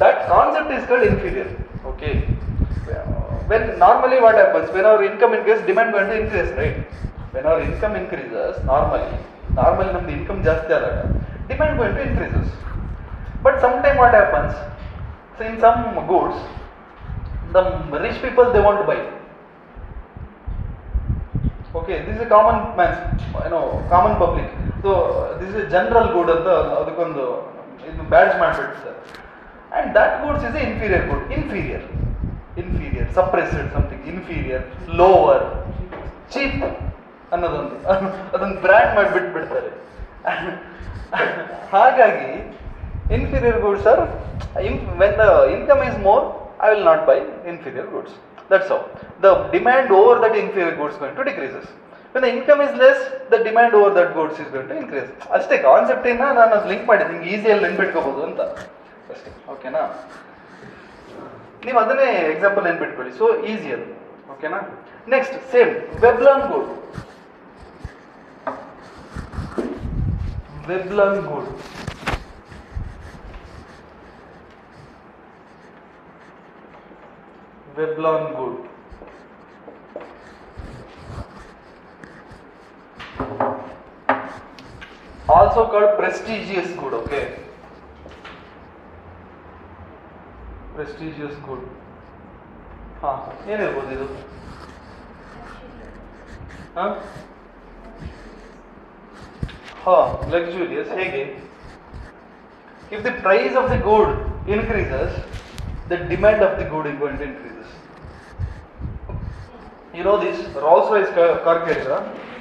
that concept is called inferior. Okay, when normally what happens, when our income increases, demand going to increase, right? When our income increases, normally ನಮ್ದು income ಜಾಸ್ತಿ ಆದಾಗ demand going to increases. But sometime what happens, so in some goods the rich people they want to buy. Okay, this is a common man, common public. So this is a general good ಅಂತ ಅದಕ್ಕೊಂದು ಇದು badge ಮಾಡಿಬಿಡ್ತಾರೆ. And that goods is a inferior good. Inferior, suppressed something, inferior, lower, cheap ಅನ್ನೋದೊಂದು ಅದೊಂದು brand ಮಾಡಿಬಿಟ್ಬಿಡ್ತಾರೆ. ಹಾಗಾಗಿ inferior goods are, when the income is more, I will not buy inferior goods. That's how the demand over that inferior goods going to decreases. When the income is less, the demand over that goods is going to increase. ಅಷ್ಟೇ concept ಇಂದ ನಾನು ಅದು link ಮಾಡಿದ್ದೀನಿ, ನಿಮ್ಗೆ ಈಸಿಯಲ್ಲಿ ನೆನ್ಪಿಟ್ಕೋಬಹುದು ಅಂತ ಅಷ್ಟೇ. ಓಕೆನಾ, ನೀವು ಅದನ್ನೇ ಎಕ್ಸಾಂಪಲ್ ನೆನ್ಪಿಟ್ಕೊಳ್ಳಿ, ಸೊ ಈಸಿ ಅದು. ಓಕೆನಾ, next same Veblen good. Also called prestigious good. Okay, prestigious good. ಏನಿರ್ಬೋದು ಇದು? Luxurious. ಹೇಗೆ? If the price of the good increases, the demand of the good is going to increases. You know this Rolls-Royce car ಕೇಳಿದ್ರ?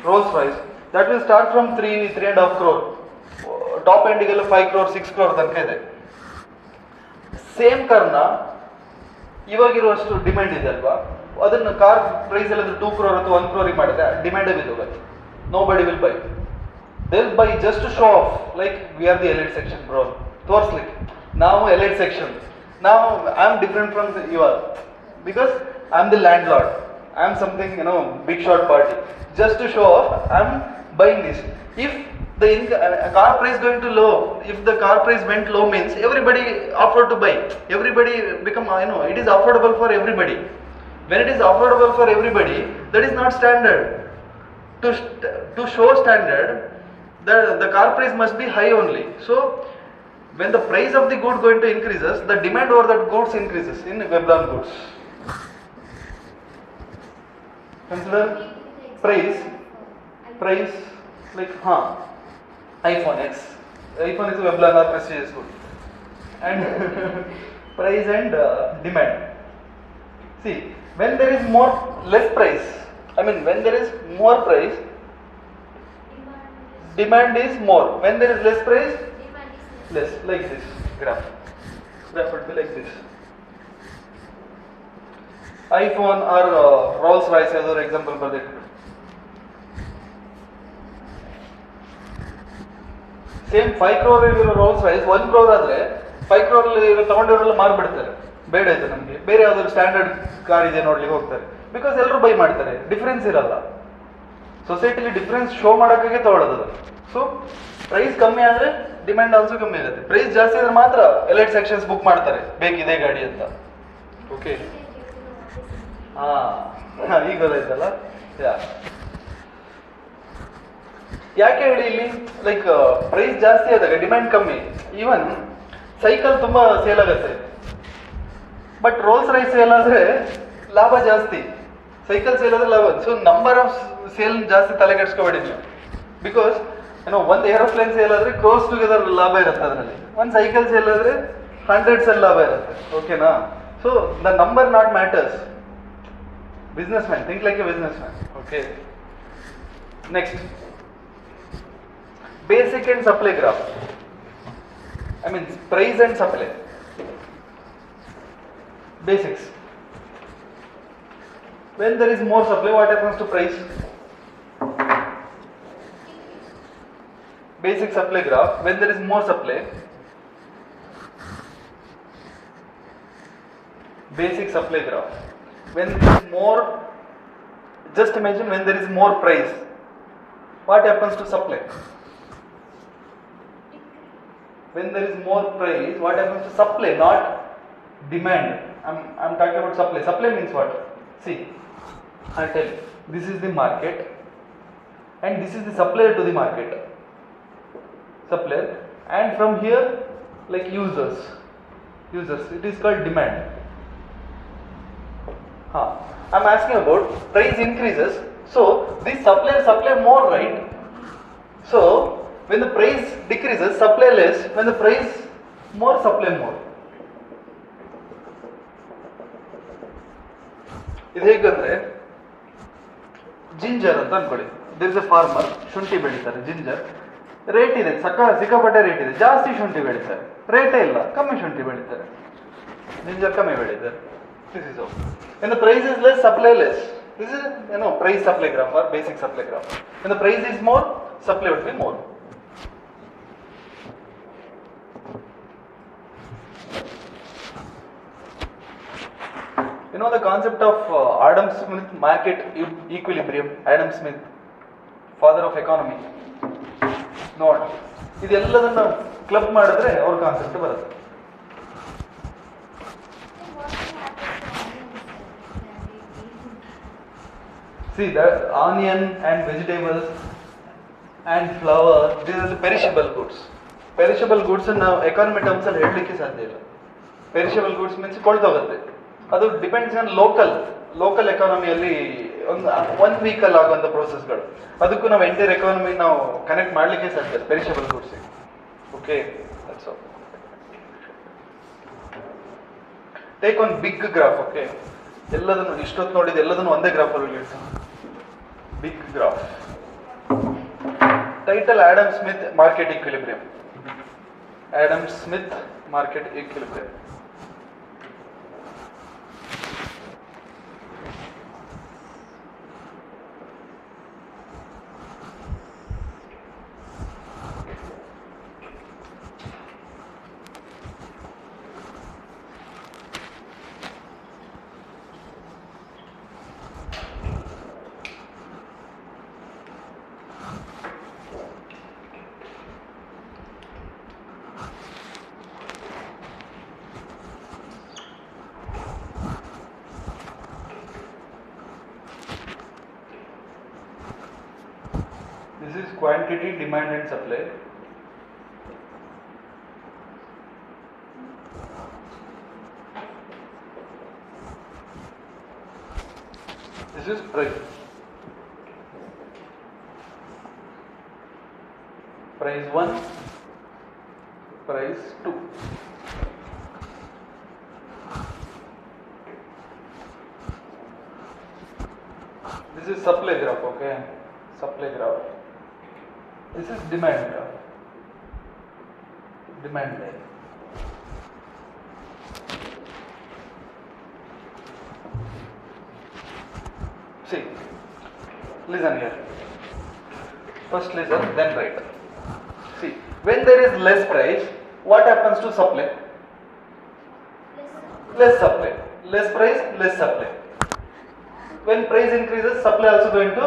Rolls-Royce that will start from 3.5 crore, top ಎಂಡಿಗೆಲ್ಲ 5 crore 6 crore ತನಕ ಇದೆ. Same ಕಾರ್ನ ಇವಾಗಿರುವಷ್ಟು demand ಇದೆ ಅಲ್ವಾ, ಅದನ್ನು car price ಎಲ್ಲ 2 crore ಅಥವಾ 1 crore ಮಾಡಿದ್ರೆ ಡಿಮ್ಯಾಂಡೇ ಬಿದ್ದೋಗುತ್ತೆ. ನೋ ಬಡಿ will buy. They'll buy just to show off, like we are the elite section, bro. ತೋರಿಸ್ಲಿಕ್ಕೆ ನಾವು elite section. Now I'm different from you are, because I'm the landlord. I'm something, big shot party. Just to show off, I'm buying this. If the car price going to low, if the car price went low means everybody offered to buy. Everybody become, it is affordable for everybody. When it is affordable for everybody, that is not standard. To show standard, the car price must be high only. So when the price of the good going to increases, the demand over that goods increases in Veblan goods. Consider price like iPhone X. iPhone is a Veblan or prestigious good. And price and demand. See, when there is less price, when there is more price, demand is more. When there is less price, Demand is less. Like this graph would be like this. iPhone or Rolls-Royce as an example for that. Same 5 crore ಇರೋ Rolls-Royce 1 crore ಆದ್ರೆ 5 crore ತಗೊಂಡಿರೋಲ್ಲ ಮಾರ್ಬಿಡ್ತಾರೆ, ಬೇಡ ಇದು ನಮಗೆ, ಬೇರೆ ಯಾವ್ದಾದ್ರು standard car ಇದೆ ನೋಡ್ಲಿಕ್ಕೆ ಹೋಗ್ತಾರೆ. ಬಿಕಾಸ್ ಎಲ್ಲರೂ ಬೈ ಮಾಡ್ತಾರೆ, ಡಿಫ್ರೆನ್ಸ್ ಇರಲ್ಲ. ಸೊಸೈಟಿಲಿ ಡಿಫ್ರೆನ್ಸ್ ಶೋ ಮಾಡೋಕ್ಕಾಗೆ ತಗೊಳ್ಳೋದು. ಸೊ ಪ್ರೈಸ್ ಕಮ್ಮಿ ಆದರೆ ಡಿಮ್ಯಾಂಡ್ ಆಲ್ಸೋ ಕಮ್ಮಿ ಆಗುತ್ತೆ. ಪ್ರೈಸ್ ಜಾಸ್ತಿ ಆದರೆ ಮಾತ್ರ ಎಲೈಟ್ ಸೆಕ್ಷನ್ಸ್ ಬುಕ್ ಮಾಡ್ತಾರೆ, ಬೇಕಿದೆ ಗಾಡಿ ಅಂತ. ಓಕೆ, ಈಗ ಗೊತ್ತಾಯ್ತಲ್ಲ. ಯಾಕೆ ಹೇಳಿ ಇಲ್ಲಿ, ಲೈಕ್ ಪ್ರೈಸ್ ಜಾಸ್ತಿ ಆದಾಗ ಡಿಮ್ಯಾಂಡ್ ಕಮ್ಮಿ. ಈವನ್ ಸೈಕಲ್ ತುಂಬಾ ಸೇಲ್ ಆಗುತ್ತೆ, ಬಟ್ Rolls-Royce ಸೇಲ್ ಆದರೆ ಲಾಭ ಜಾಸ್ತಿ, ಸೈಕಲ್ ಸೇಲ್ ಆದ್ರೆ ಲಾಭ. ಸೊ ನಂಬರ್ ಆಫ್ ಸೇಲ್ ಜಾಸ್ತಿ ತಲೆ ಕೆಡಿಸ್ಕೋಬೇಡಿ ನೀವು. ಬಿಕಾಸ್ ಒಂದು ಏರೋಪ್ಲೇನ್ ಸೇಲ್ ಆದ್ರೆ ಕ್ರೋಸ್ ಟುಗೆದರ್ ಲಾಭ ಇರುತ್ತೆ ಅದರಲ್ಲಿ, ಒಂದು ಸೈಕಲ್ ಸೇಲ್ ಆದ್ರೆ 100s ಅಲ್ಲಿ ಲಾಭ ಇರುತ್ತೆ. ಓಕೆನಾ? So the number not matters. Businessman, think like a businessman. Okay. Next, basic and supply graph. Price and supply. Basics. When there is more supply, what happens to price? Basic supply graph. When there is more supply, basic supply graph. When there is more, just imagine when there is more price, what happens to supply? When there is more price, what happens to supply, not demand? I'm talking about supply. Supply means what? See, I'll tell you. This is the market, and this is the supplier to the market. Supplier, and from here, like users. It is called demand. I'm asking about price increases. So this supplier supply more, right? So when the price decreases, supply less. When the price more, supply more. ಇದು ಹೇಗಂದ್ರೆ ginger ಅಂತ ಅನ್ಕೊಳ್ಳಿ. There is A farmer, ಶುಂಠಿ ಬೆಳೀತಾರೆ. Ginger rate ಇದೆ, ಸಿಕ್ಕಾಪಟ್ಟೆ rate ಇದೆ. ಜಾಸ್ತಿ ಶುಂಠಿ ಬೆಳೀತಾರೆ, ರೇಟೇ ಇಲ್ಲ, ಕಮ್ಮಿ ಶುಂಠಿ ಬೆಳೀತಾರೆ. ಜಿಂಜರ್ ಕಮ್ಮಿ ಬೆಳೀತಾರೆ. This is all. When the price is less, supply less. This is price supply graph or basic supply graph. When the price is more, supply would be more. You know the concept of Adam Smith market equilibrium. Adam Smith, father of economy. ನೋಡಿ, ಇದೆಲ್ಲದನ್ನ club ಮಾಡಿದ್ರೆ ಅವ್ರ concept ಬರುತ್ತೆ. See, that onion and vegetables and flour, these are the perishable goods. Perishable goods ನಾವು economy terms ಅಲ್ಲಿ ಹೇಳಲಿಕ್ಕೆ ಸಾಧ್ಯ ಇಲ್ಲ. Perishable goods means ಕೊಳ್ತೋಗುತ್ತೆ. ಅದು ಡಿಪೆಂಡ್ಸ್ ಆನ್ ಲೋಕಲ್ ಎಕಾನಮಿಯಲ್ಲಿ ಒಂದು ವೀಕಲ್ಲಿ ಆಗುವಂಥ ಪ್ರೋಸೆಸ್ಗಳು. ಅದಕ್ಕೂ ನಾವು ಎಂಟೈರ್ ಎಕಾನಮಿ ನಾವು ಕನೆಕ್ಟ್ ಮಾಡಲಿಕ್ಕೆ ಸಾಧ್ಯ ಇಲ್ಲ perishable goods. Okay, that's all. Take one big graph. Okay, ಎಲ್ಲದನ್ನು ಇಷ್ಟೊತ್ತು ನೋಡಿದ ಎಲ್ಲದನ್ನು ಒಂದೇ ಗ್ರಾಫಲ್ಲಿ ಇಳಿಸೋಣ. Big graph. Title Adam Smith market equilibrium. Adam Smith market equilibrium. This is quantity, demand and supply. This is price. Price 1, price 2. This is supply graph, okay? Supply graph. This is demand graph. Demand line. See, listen here. First listen, then write. See, when there is less price, what happens to supply? Less supply. Less price, less supply. When price increases, supply also going to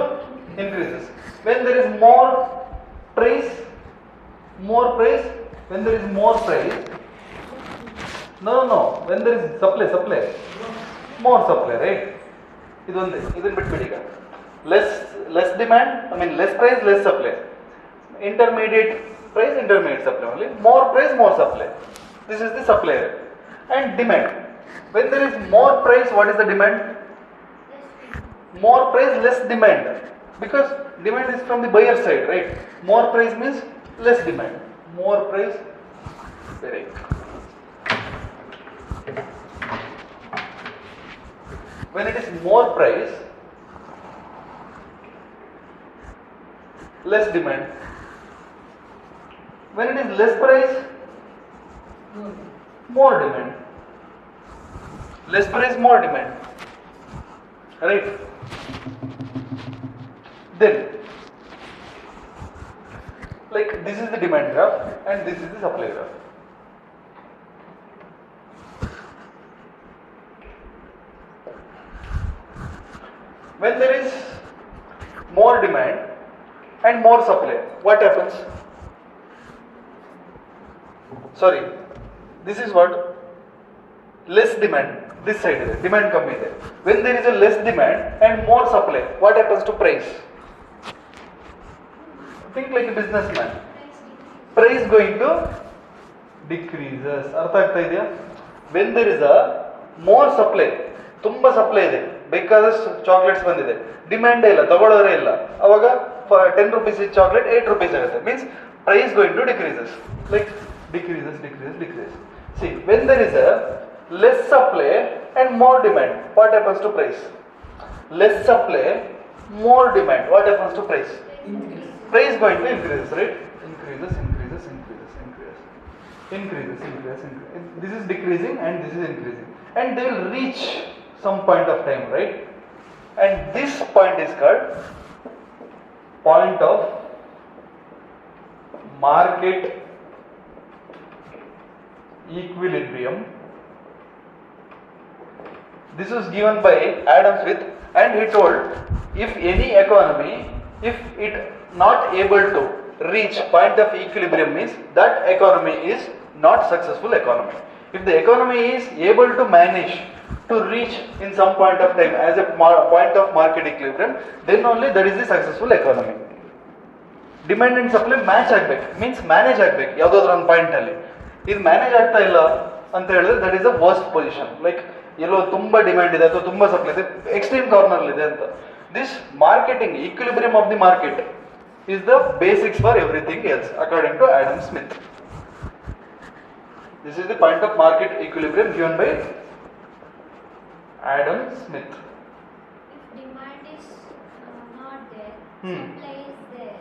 increases. When there is more price, when there is more price, no, when there is supply, more supply, right? ಇದನ್ನು ಬಿಟ್ಬಿಡಿ ಈಗ. less demand, less price, less supply. Intermediate price, intermediate supply only. More price, more supply. This is the supply. And demand. When there is more price, what is the demand? More price, less demand. Because demand is from the buyer side, right? More price means less demand. More price, very. When it is more price, less demand. When it is less price, more demand. Less price, more demand. Right? Then, like this is the demand graph and this is the supply graph. When there is more demand and more supply, what happens? Sorry, this is what? Less demand. This side is demand ಕಮ್ಮಿ ಇದೆ. When there is a less demand and more supply, what happens to price? Think like a businessman. Price going to decreases. ಅರ್ಥ ಆಗ್ತಾ ಇದೆಯಾ? When there is a more supply, ತುಂಬಾ supply ಇದೆ, ಬೇಕಾದಷ್ಟು chocolates ಬಂದಿದೆ, ಡಿಮ್ಯಾಂಡೇ ಇಲ್ಲ, ತಗೊಳ್ಳೋರೇ ಇಲ್ಲ, ಅವಾಗ 10 rupees ಚಾಕ್ಲೇಟ್ 8 rupees ಆಗುತ್ತೆ. Means price going to decreases. Like decreases. See, when there is a less supply and more demand, what happens to price? Less supply, more demand, what happens to price? Price going to increase, right? Increases. This is decreasing and this is increasing, and they will reach some point of time, right? And this point is called point of market equilibrium. This was given by Adam Smith, and he told, if any economy, if it not able to reach point of equilibrium, means that economy is not successful economy. If the economy is able to manage to reach in some point of time as a point of market equilibrium, then only that is the successful economy. Demand and supply match ಆಗಬೇಕು, means manage ಆಗಬೇಕು ಯಾವುದಾದ್ರೂ ಒಂದು ಪಾಯಿಂಟಲ್ಲಿ. ಇದು manage ಆಗ್ತಾ ಇಲ್ಲ ಅಂತ ಹೇಳಿದ್ರೆ that is the worst position. Like ಎಲ್ಲೋ ತುಂಬ ಡಿಮ್ಯಾಂಡ್ ಇದೆ ಅಥವಾ ತುಂಬ ಸಪ್ಲೈ ಇದೆ, ಎಕ್ಸ್ಟ್ರೀಮ್ ಕಾರ್ನರ್ ಇದೆ ಅಂತ. This marketing equilibrium of the market is the basics for everything else according to Adam Smith. This is the point of market equilibrium given by Adam Smith. If demand is not there, supply is there,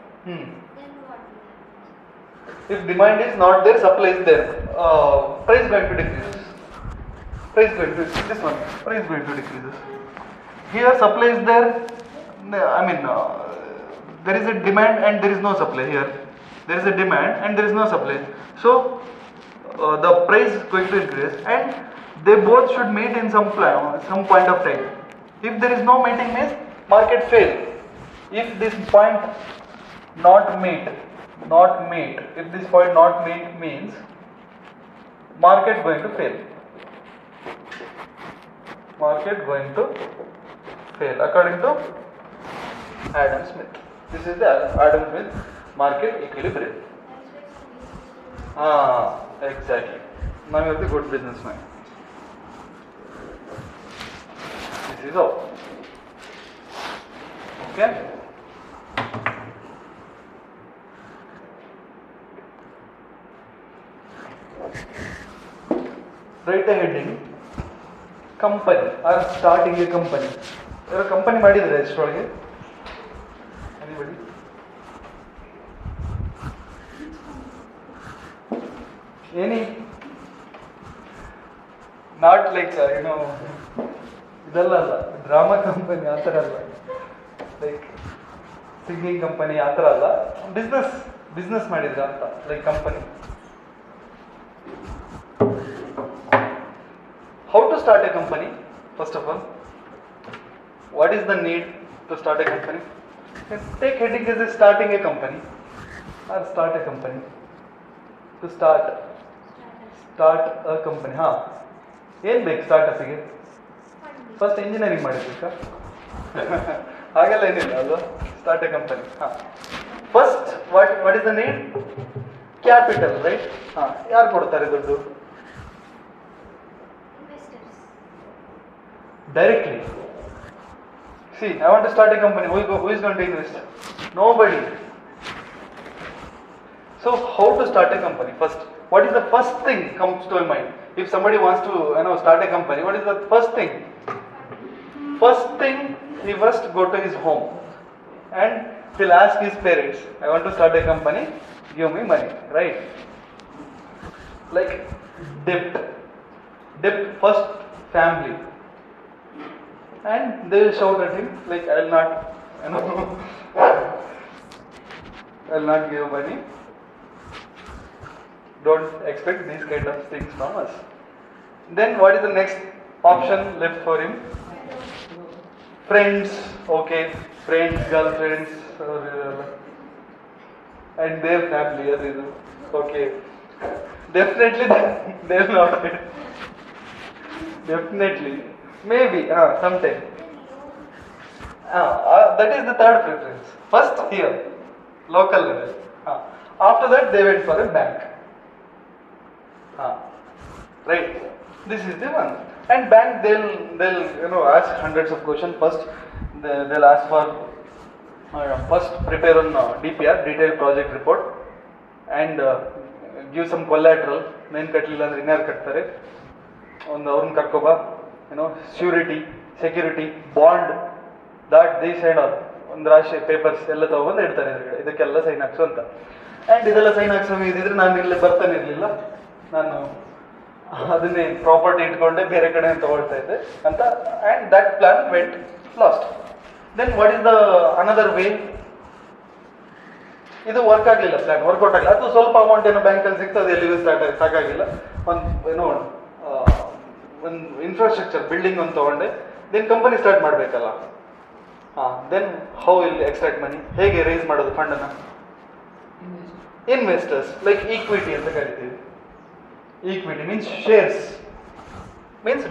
then what will happen? If demand is not there, supply is there, price going to decrease. Price going to decreases. Here supply is there. I mean, there is a demand and there is no supply. Here there is a demand and there is no supply. So the price is going to increase, and they both should meet in some point of time. If there is no meeting, means market fail. If this point not meet, if this point not meet, means market going to fail. Market going to fail according to Adam Smith. This is the Adam Smith market equilibrium. Exactly. Now you are the good businessman. This is all. Okay? Write a heading. Company or starting a company. Your company ಮಾಡಿದ್ರೆ ಎಷ್ಟೊಳಗೆ? Anybody? Any? Not like ಇದಲ್ಲ ಅಲ್ಲ, drama company ಆ ಥರ ಅಲ್ಲ, like singing company ಆ ಥರ ಅಲ್ಲ, business ಮಾಡಿದ್ರ ಅಂತ, like company. How to start a company? First of all, what is the need to start a company? Take heading as starting a company or start a company. To start a company. ಏನು ಬೇಕು ಸ್ಟಾರ್ಟಪ್ಪಿಗೆ? First engineering ಮಾಡಿರ್ಬೇಕಾ? ಹಾಗೆಲ್ಲ ಏನಿಲ್ಲ ಅಲ್ವಾ? Start A company. First what is the need? Capital, right? ಯಾರು ಕೊಡ್ತಾರೆ ದುಡ್ಡು? Directly. See, I want to start a company. Who is going to invest? Nobody. So, how to start a company? First, what is the first thing comes to your mind? If somebody wants to, start a company, what is the first thing? First thing, he must go to his home and he'll ask his parents, I want to start a company, give me money, right? Like debt, first family. And they will shout at him like, I will not give money. Don't expect these kind of things from us. Then what is the next option left for him? friends, okay, friends, girlfriends, and their family, okay. Definitely, they'll not get. Definitely, maybe, sometime. That is the third preference. First here, local level. After that, they went for a bank. Right. This is the one. And bank, they'll ask hundreds of questions. First, they'll ask for first prepare on DPR, detailed project report, and give some collateral. Main ಕಟ್ಟಲಿಲ್ಲ ಅಂದ್ರೆ ಇನ್ಯಾರು ಕಟ್ತಾರೆ? ಒಂದು ಅವ್ರನ್ನ ಕರ್ಕೊಬ, surety, security, bond, that these and all, ಒಂದು ರಾಶಿ papers ಎಲ್ಲ ತಗೊಂಡು ಇಡ್ತಾರೆ ಎದುರುಗಡೆ, ಇದಕ್ಕೆಲ್ಲ ಸೈನ್ ಹಾಕ್ಸು ಅಂತ. ಆ್ಯಂಡ್ ಇದೆಲ್ಲ ಸೈನ್ ಹಾಕ್ಸೋ ಇದ್ದಿದ್ರೆ ನಾನು ಇಲ್ಲಿ ಬರ್ತಾನೆ ಇರಲಿಲ್ಲ, ನಾನು ಅದನ್ನೇ ಪ್ರಾಪರ್ಟಿ ಇಟ್ಕೊಂಡೆ ಬೇರೆ ಕಡೆ ತಗೊಳ್ತಾ ಇದ್ದೆ ಅಂತ. And that plan went last. Then what is the another way? ಇದು ವರ್ಕ್ ಆಗಲಿಲ್ಲ, ಪ್ಲಾನ್ ವರ್ಕೌಟ್ ಆಗಲಿಲ್ಲ, ಅದು ಸ್ವಲ್ಪ ಅಮೌಂಟ್ ಏನೋ ಬ್ಯಾಂಕಲ್ಲಿ ಸಿಕ್ತು, ಅದು ಎಲ್ಲಿಗೂ ಸಾಕಾಗಿಲ್ಲ. ಒಂದು ಇನ್ಫ್ರಾಸ್ಟ್ರಕ್ಚರ್ ಬಿಲ್ಡಿಂಗ್ ಒಂದು ತೊಗೊಂಡೆ. ದೆನ್ ಕಂಪನಿ ಸ್ಟಾರ್ಟ್ ಮಾಡಬೇಕಲ್ಲ. Then how will extract money? ಹೇಗೆ ರೇಸ್ ಮಾಡೋದು ಫಂಡನ್ನು? ಇನ್ವೆಸ್ಟರ್ಸ್, ಲೈಕ್ ಈಕ್ವಿಟಿ ಅಂತ ಕರಿತೀವಿ. Equity means shares, means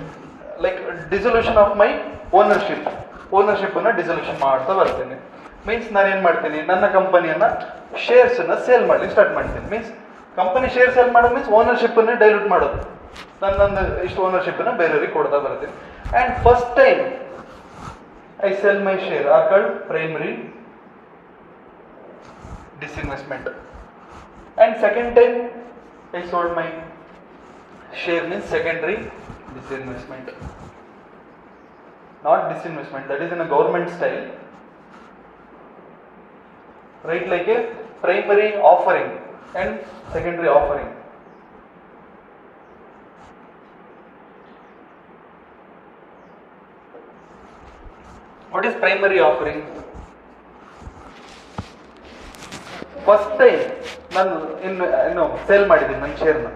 like dissolution of my ಓನರ್ಶಿಪ್ಪನ್ನು ಡಿಸೊಲ್ಯೂಷನ್ ಮಾಡ್ತಾ ಬರ್ತೇನೆ. ಮೀನ್ಸ್ ನಾನೇನು ಮಾಡ್ತೀನಿ, ನನ್ನ ಕಂಪನಿಯನ್ನು ಶೇರ್ಸನ್ನು ಸೇಲ್ ಮಾಡಲಿಕ್ಕೆ ಸ್ಟಾರ್ಟ್ ಮಾಡ್ತೀನಿ. ಮೀನ್ಸ್ ಕಂಪನಿ ಶೇರ್ ಸೇಲ್ ಮಾಡೋದು ಮೀನ್ಸ್ ಓನರ್ಶಿಪ್ಪನ್ನೇ ಡೈಲ್ಯೂಟ್ ಮಾಡೋದು. ನನ್ನ ಇಷ್ಟು ಓನರ್ಶಿಪ್ಪನ್ನು ಬೇರೆಯವ್ರಿಗೆ ಕೊಡ್ತಾ ಬರ್ತೀನಿ. And first time I sell my share, are called primary disinvestment. And second time I sold my share means secondary disinvestment. Not disinvestment, that is in a government style. Right, like a primary offering and secondary offering. What is primary offering? First time ನಾನು sale ಮಾಡಿದ್ದೀನಿ ನನ್ನ ಶೇರ್ನ.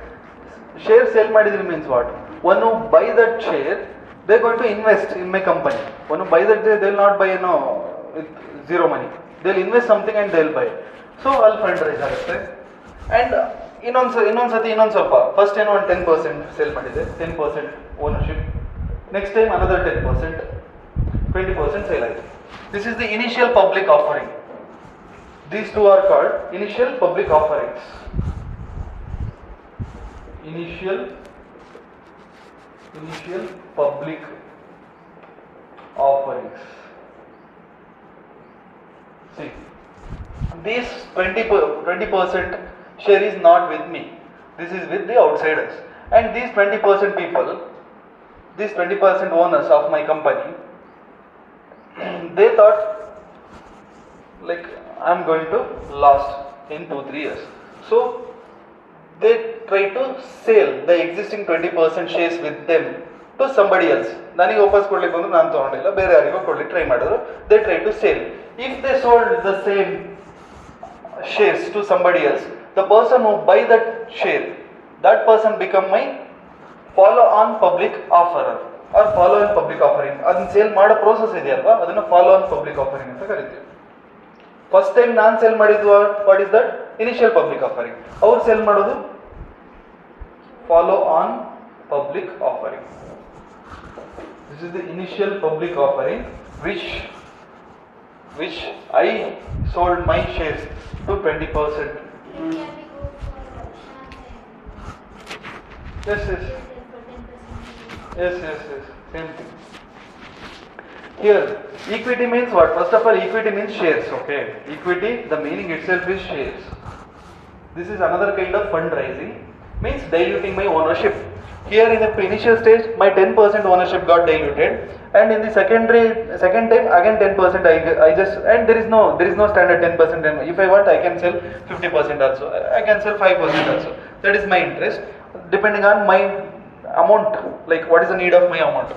Share sale ಮಾಡಿದ್ದೀನಿ means what? One who buy that share, they are going to invest in my company. One who buy that share, they will not buy with zero money. They will invest something and they will buy. So ಅಲ್ಲಿ fund raise ಆಗುತ್ತೆ. And ಇನ್ನೊಂದು ಸ್ವಲ್ಪ first ಏನೋ ಒಂದು 10% sale ಮಾಡಿದೆ, 10% ownership. Next time another 10%. 20% sale ಆಯಿತು. This is the initial public offering. These two are called initial public offerings. Initial public offerings. See, this 20% share is not with me. This is with the outsiders. And these 20% people, these 20% owners of my company, they thought like I'm going to last in 2-3 years. So they try to sell the existing 20% shares with them to somebody else. ನನಗೆ ವಾಪಸ್ ಕೊಡ್ಲಿಕ್ಕೆ ಬಂದು ನಾನು ತೊಗೊಂಡಿಲ್ಲ, ಬೇರೆ ಯಾರಿಗೋ ಕೊಡ್ಲಿಕ್ಕೆ try ಮಾಡಿದ್ರು. They try to sell. If they sold the same shares to somebody else, the person who buy that share, that person become my follow on public offerer. Or follow in public offering. ಅದನ್ನ sale ಮಾಡೋ process ಇದೆಯಲ್ವಾ, ಅದನ್ನು follow on public offering ಅಂತ ಕರಿತೀವಿ. First time ನಾನು sale ಮಾಡಿದ್ದು what is that? Initial public offering. ಅವ್ರು sale ಮಾಡೋದು follow on public offering. This is the initial public offering which I sold my shares to 20%. Yes. Yes, same thing. Here, equity means what? First of all, equity means shares, okay? Equity, the meaning itself is shares. This is another kind of fundraising, means diluting my ownership. Here in the initial stage, my 10% ownership got diluted, and in the second time, again 10%, I just, and there is no standard 10%. If I want, I can sell 50% also, I can sell 5% also. That is my interest, depending on my amount, like what is the need of my amount.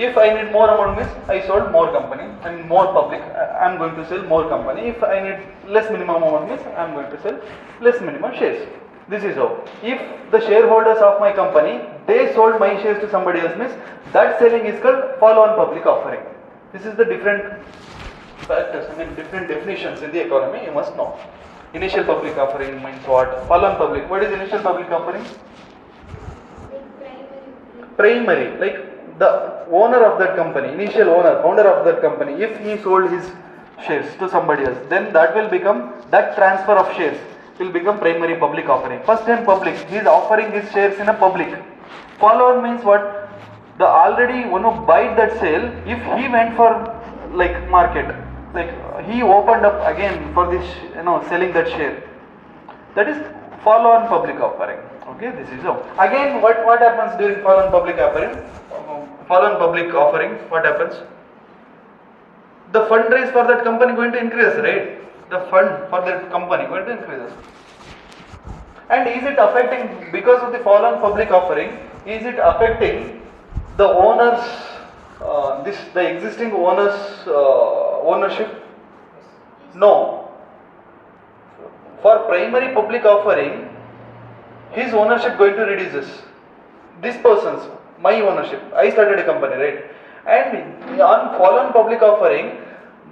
If I need more amount means I sold more company, and more public, I am going to sell more company. If I need less minimum amount means I am going to sell less minimum shares. This is how. If the shareholders of my company, they sold my shares to somebody else means that selling is called follow on public offering. This is the different factors, different definitions in the economy, you must know. Initial public offering means what? Follow-on public. What is initial public offering? Primary, like the owner of that company, initial owner, founder of that company, if he sold his shares to somebody else, then that will become, that transfer of shares will become primary public offering. First time public, he is offering his shares in a public. Follow-on means what? The already one who buy that sale, if he went for like market, like he opened up again for this, selling that share, that is follow-on public offering. Okay, this is how. Again, what happens during follow-on public offering? Follow-on public offering, what happens? The fundraise for that company going to increase, right? The fund for that company going to increase. And is it affecting, because of the follow-on public offering, is it affecting the owners, the existing owners ownership? No. For primary public offering, his ownership going to reduces. This person's, my ownership, I started a company, right? And on follow-on public offering,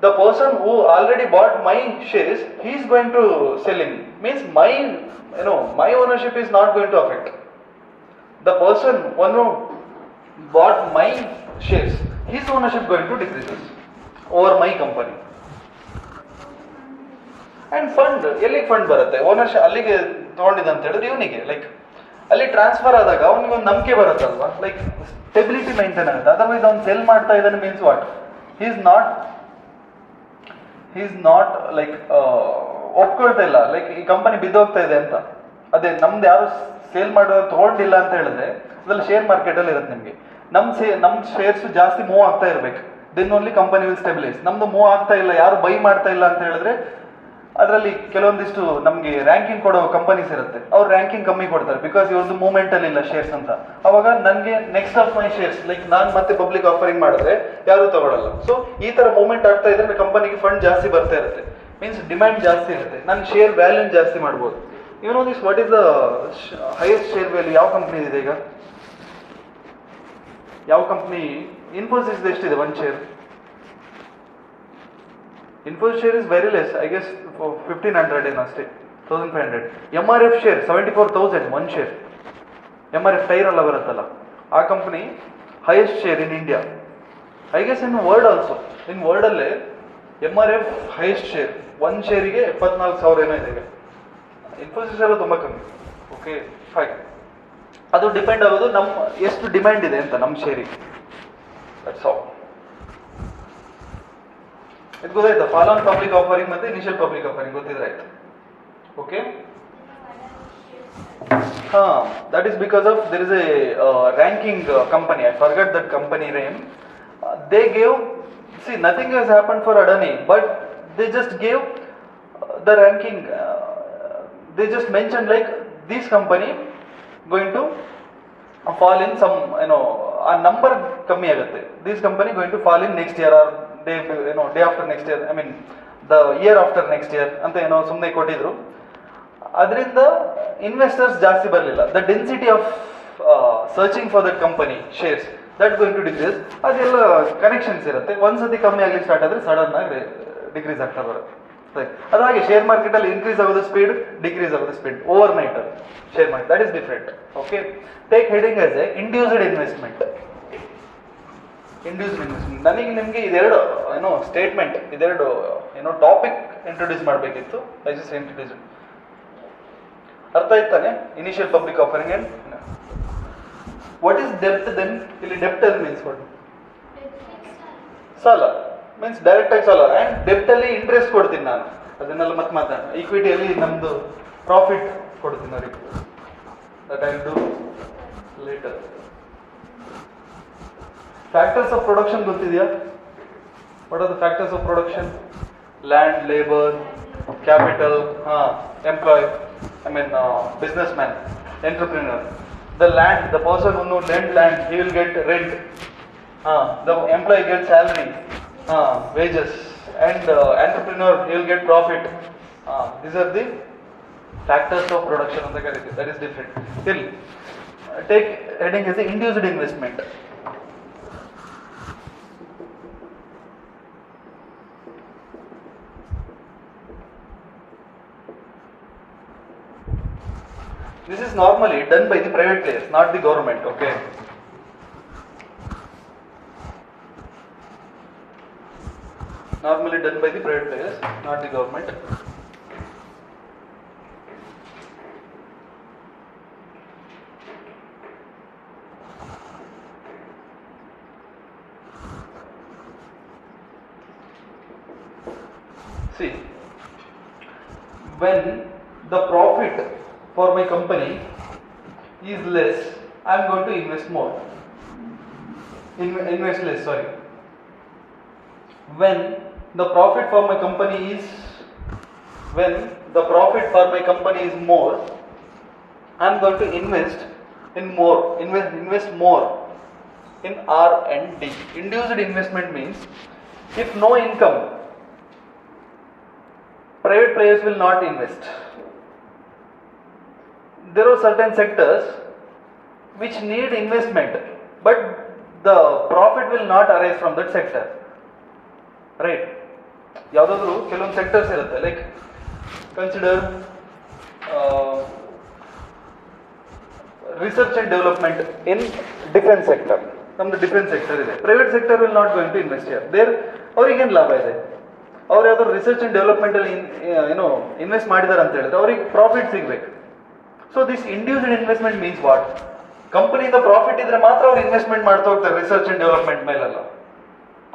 the person who already bought my shares, he is going to selling. Means my ownership is not going to affect. The person, one who bought my shares, his ownership going to decreases over my company. And fund, ಎಲ್ಲಿಗೆ fund ಬರುತ್ತೆ? Ownership ಅಲ್ಲಿಗೆ ತಗೊಂಡಿದ್ದ ಅಂತ ಹೇಳಿದ್ರೆ ಇವನಿಗೆ, like ಅಲ್ಲಿ transfer ಆದಾಗ ಅವನಿಗೆ ಒಂದು ನಂಬಿಕೆ ಬರುತ್ತಲ್ವಾ, ಲೈಕ್ ಸ್ಟೆಬಿಲಿಟಿ ಮೈಂಟೈನ್ ಆಗುತ್ತೆ. ಅದರ್ವೈಸ್ ಅವ್ನು ಸೆಲ್ ಮಾಡ್ತಾ ಇದ್ದಾನೆ means what? He is not like ಒಪ್ಕೊಳ್ತಾ ಇಲ್ಲ, ಲೈಕ್ ಈ ಕಂಪನಿ ಬಿದ್ದೋಗ್ತಾ ಇದೆ ಅಂತ. ಅದೇ ನಮ್ದು ಯಾರು ಸೇಲ್ ಮಾಡೋ ತಗೊಂಡಿಲ್ಲ ಅಂತ ಹೇಳಿದ್ರೆ ಅದ್ರಲ್ಲಿ ಶೇರ್ ಮಾರ್ಕೆಟಲ್ಲಿ ಇರುತ್ತೆ ನಿಮಗೆ. ನಮ್ಮ ಶೇರ್ಸ್ ಜಾಸ್ತಿ ಮೂವ್ ಆಗ್ತಾ ಇರಬೇಕು, then only company will stabilise. ನಮ್ದು ಮೂವ್ ಆಗ್ತಾ ಇಲ್ಲ, ಯಾರು ಬೈ ಮಾಡ್ತಾ ಇಲ್ಲ ಅಂತ ಹೇಳಿದ್ರೆ ಅದರಲ್ಲಿ ಕೆಲವೊಂದಿಷ್ಟು ನಮಗೆ ರ್ಯಾಂಕಿಂಗ್ ಕೊಡೋ ಕಂಪನೀಸ್ ಇರುತ್ತೆ, ಅವ್ರು ರ್ಯಾಂಕಿಂಗ್ ಕಮ್ಮಿ ಕೊಡ್ತಾರೆ ಬಿಕಾಸ್ ಇವ್ರದ್ದು ಮೂವ್ಮೆಂಟಲ್ಲಿ ಇಲ್ಲ ಶೇರ್ಸ್ ಅಂತ. ಅವಾಗ ನನಗೆ next of my shares, like ನಾನು ಮತ್ತೆ ಪಬ್ಲಿಕ್ ಆಫರಿಂಗ್ ಮಾಡಿದ್ರೆ ಯಾರೂ ತಗೊಳ್ಳಲ್ಲ. ಸೊ ಈ ಥರ ಮೂವ್ಮೆಂಟ್ ಆಗ್ತಾ ಇದ್ರೆ ಕಂಪನಿಗೆ ಫಂಡ್ ಜಾಸ್ತಿ ಬರ್ತಾ ಇರುತ್ತೆ, ಮೀನ್ಸ್ ಡಿಮ್ಯಾಂಡ್ ಜಾಸ್ತಿ ಇರುತ್ತೆ, ನನ್ನ ಶೇರ್ ವ್ಯಾಲ್ಯೂನ್ ಜಾಸ್ತಿ ಮಾಡ್ಬೋದು. ಇವನು this what is the highest share value ಯಾವ ಕಂಪ್ನಿ ಇದೆ ಈಗ? ಯಾವ ಕಂಪ್ನಿ? ಇನ್ಫೋಸಿಸ್ ಎಷ್ಟಿದೆ ಒಂದು share? Infosys share is very less, I guess 1500 ಏನು ಅಷ್ಟೇ, 1500. MRF share 74,000 one share. MRF tyre ಎಲ್ಲ ಬರುತ್ತಲ್ಲ ಆ company highest share in India, I guess in world also. In ವರ್ಲ್ಡಲ್ಲೇ MRF ಹೈಯೆಸ್ಟ್ ಶೇರ್, ಒಂದು ಶೇರಿಗೆ 74,000 ಏನೋ ಇದೆ. ಇನ್ಫೋಸಿಸ್ ಎಲ್ಲ ತುಂಬ ಕಮ್ಮಿ. Okay fine. ಅದು ಡಿಪೆಂಡ್ ಆಗೋದು ನಮ್ಮ ಎಷ್ಟು ಡಿಮ್ಯಾಂಡ್ ಇದೆ ಅಂತ ನಮ್ಮ ಶೇರಿಗೆ. That's all. ಇದು ಗೊತ್ತಾಯ್ತಾ? ಫಾಲೋನ್ ಪಬ್ಲಿಕ್ ಆಫರಿಂಗ್ ಮತ್ತೆ ಇನಿಷಿಯಲ್ ಪಬ್ಲಿಕ್ ಆಫರಿಂಗ್ ಗೊತ್ತಿದ್ರೆ ಆಯ್ತು. Okay, that is because of there is a ranking company, I forgot that company name. They gave, see, nothing has happened for Adani, but they just gave the ranking, they just mentioned like this company going to fall in some, a number ಕಮ್ಮಿ ಆಗುತ್ತೆ, this company going to fall in next year or day after next year, I mean the year after next year ಅಂತ ಸುಮ್ಮನೆ ಕೊಟ್ಟಿದ್ರು. ಅದರಿಂದ investors ಜಾಸ್ತಿ ಬರಲಿಲ್ಲ. The density of searching for that company shares that going to decrease. ಅದೆಲ್ಲ connections ಇರುತ್ತೆ, ಒಂದ್ಸತಿ ಕಮ್ಮಿ ಆಗಲಿ ಸ್ಟಾರ್ಟ್ ಆದರೆ ಸಡನ್ ಆಗಿ ಡಿಕ್ರೀಸ್ ಆಗ್ತಾ ಬರುತ್ತೆ. ಅದು ಹಾಗೆ ಶೇರ್ ಮಾರ್ಕೆಟಲ್ಲಿ ಇನ್ಕ್ರೀಸ್ ಆಗೋದು ಸ್ಪೀಡ್, ಡಿಕ್ರೀಸ್ ಆಗೋದು speed overnight share market, that is different. Okay, take heading as a induced investment. Induced investment, ನನಗೆ ನಿಮಗೆ ಇದೆರಡು ಸ್ಟೇಟ್ಮೆಂಟ್, ಇದೆರಡು ಟಾಪಿಕ್ ಇಂಟ್ರೊಡ್ಯೂಸ್ ಮಾಡಬೇಕಿತ್ತು. I just introduce. ಅರ್ಥ ಆಯ್ತಾನೆ? Initial public offering and what is depth. Then ಇಲ್ಲಿ ಡೆಪ್ಟ್ ಅಲ್ಲಿ ಮೀನ್ಸ್ ವಾಟ್? ಸಾಲ ಮೀನ್ಸ್ ಡೈರೆಕ್ಟ್ ಆಗಿ ಸಾಲ. ಅಂಡ್ ಡೆಪ್ಟ್ ಅಲ್ಲಿ ಇಂಟ್ರೆಸ್ಟ್ ಕೊಡ್ತೀನಿ ನಾನು, ಅದನ್ನೆಲ್ಲ ಮತ್ತೆ ಮಾತಾಡೋಣ. ಈಕ್ವಿಟಿಯಲ್ಲಿ ನಮ್ದು ಪ್ರಾಫಿಟ್ ಕೊಡ್ತೀನಿ ಅವ್ರಿಗೆ, that I will do later. Factors of production ಗೊತ್ತಿದೆಯಾ? What are the factors of production? Land, labour, capital, employ, I mean businessman, entrepreneur. The land, the person who lend land, he will get rent. The employee gets salary, wages, and entrepreneur, he will get profit. These are the factors of production of the currency. That is different. Still, take heading as a induced investment. This is normally done by the private players, not the government. Okay. Normally done by the private players, not the government. See, when the profit for my company is less, I am going to invest more. Invest less, sorry. When the profit for my company is more, I am going to invest more in R&D. Induced investment means if no income, private players will not invest. There are certain sectors which need investment, but the profit will not arise from that sector. Right? ಯಾವುದಾದ್ರೂ ಕೆಲವೊಂದು sectors ಇರುತ್ತೆ, like consider research and development in defence sector. ನಮ್ದು defence sector ಇದೆ, private sector will not going to invest here. There ಅವ್ರಿಗೇನು ಲಾಭ ಇದೆ? ಅವ್ರು ಯಾವ್ದಾದ್ರು ರಿಸರ್ಚ್ ಅಂಡ್ ಡೆವಲಪ್ಮೆಂಟ್ ಅಲ್ಲಿ ಇನ್ವೆಸ್ಟ್ ಮಾಡಿದಾರೆ ಅಂತ ಹೇಳಿದ್ರೆ ಅವ್ರಿಗೆ ಪ್ರಾಫಿಟ್ ಸಿಗ್ಬೇಕು. So this induced investment means what? ಕಂಪನಿಯಿಂದ ಪ್ರಾಫಿಟ್ ಇದ್ರೆ ಮಾತ್ರ ಅವ್ರು ಇನ್ವೆಸ್ಟ್ಮೆಂಟ್ ಮಾಡ್ತಾ ಹೋಗ್ತಾರೆ ರಿಸರ್ಚ್ ಅಂಡ್ ಡೆವಲಪ್ಮೆಂಟ್ ಮೇಲೆಲ್ಲ.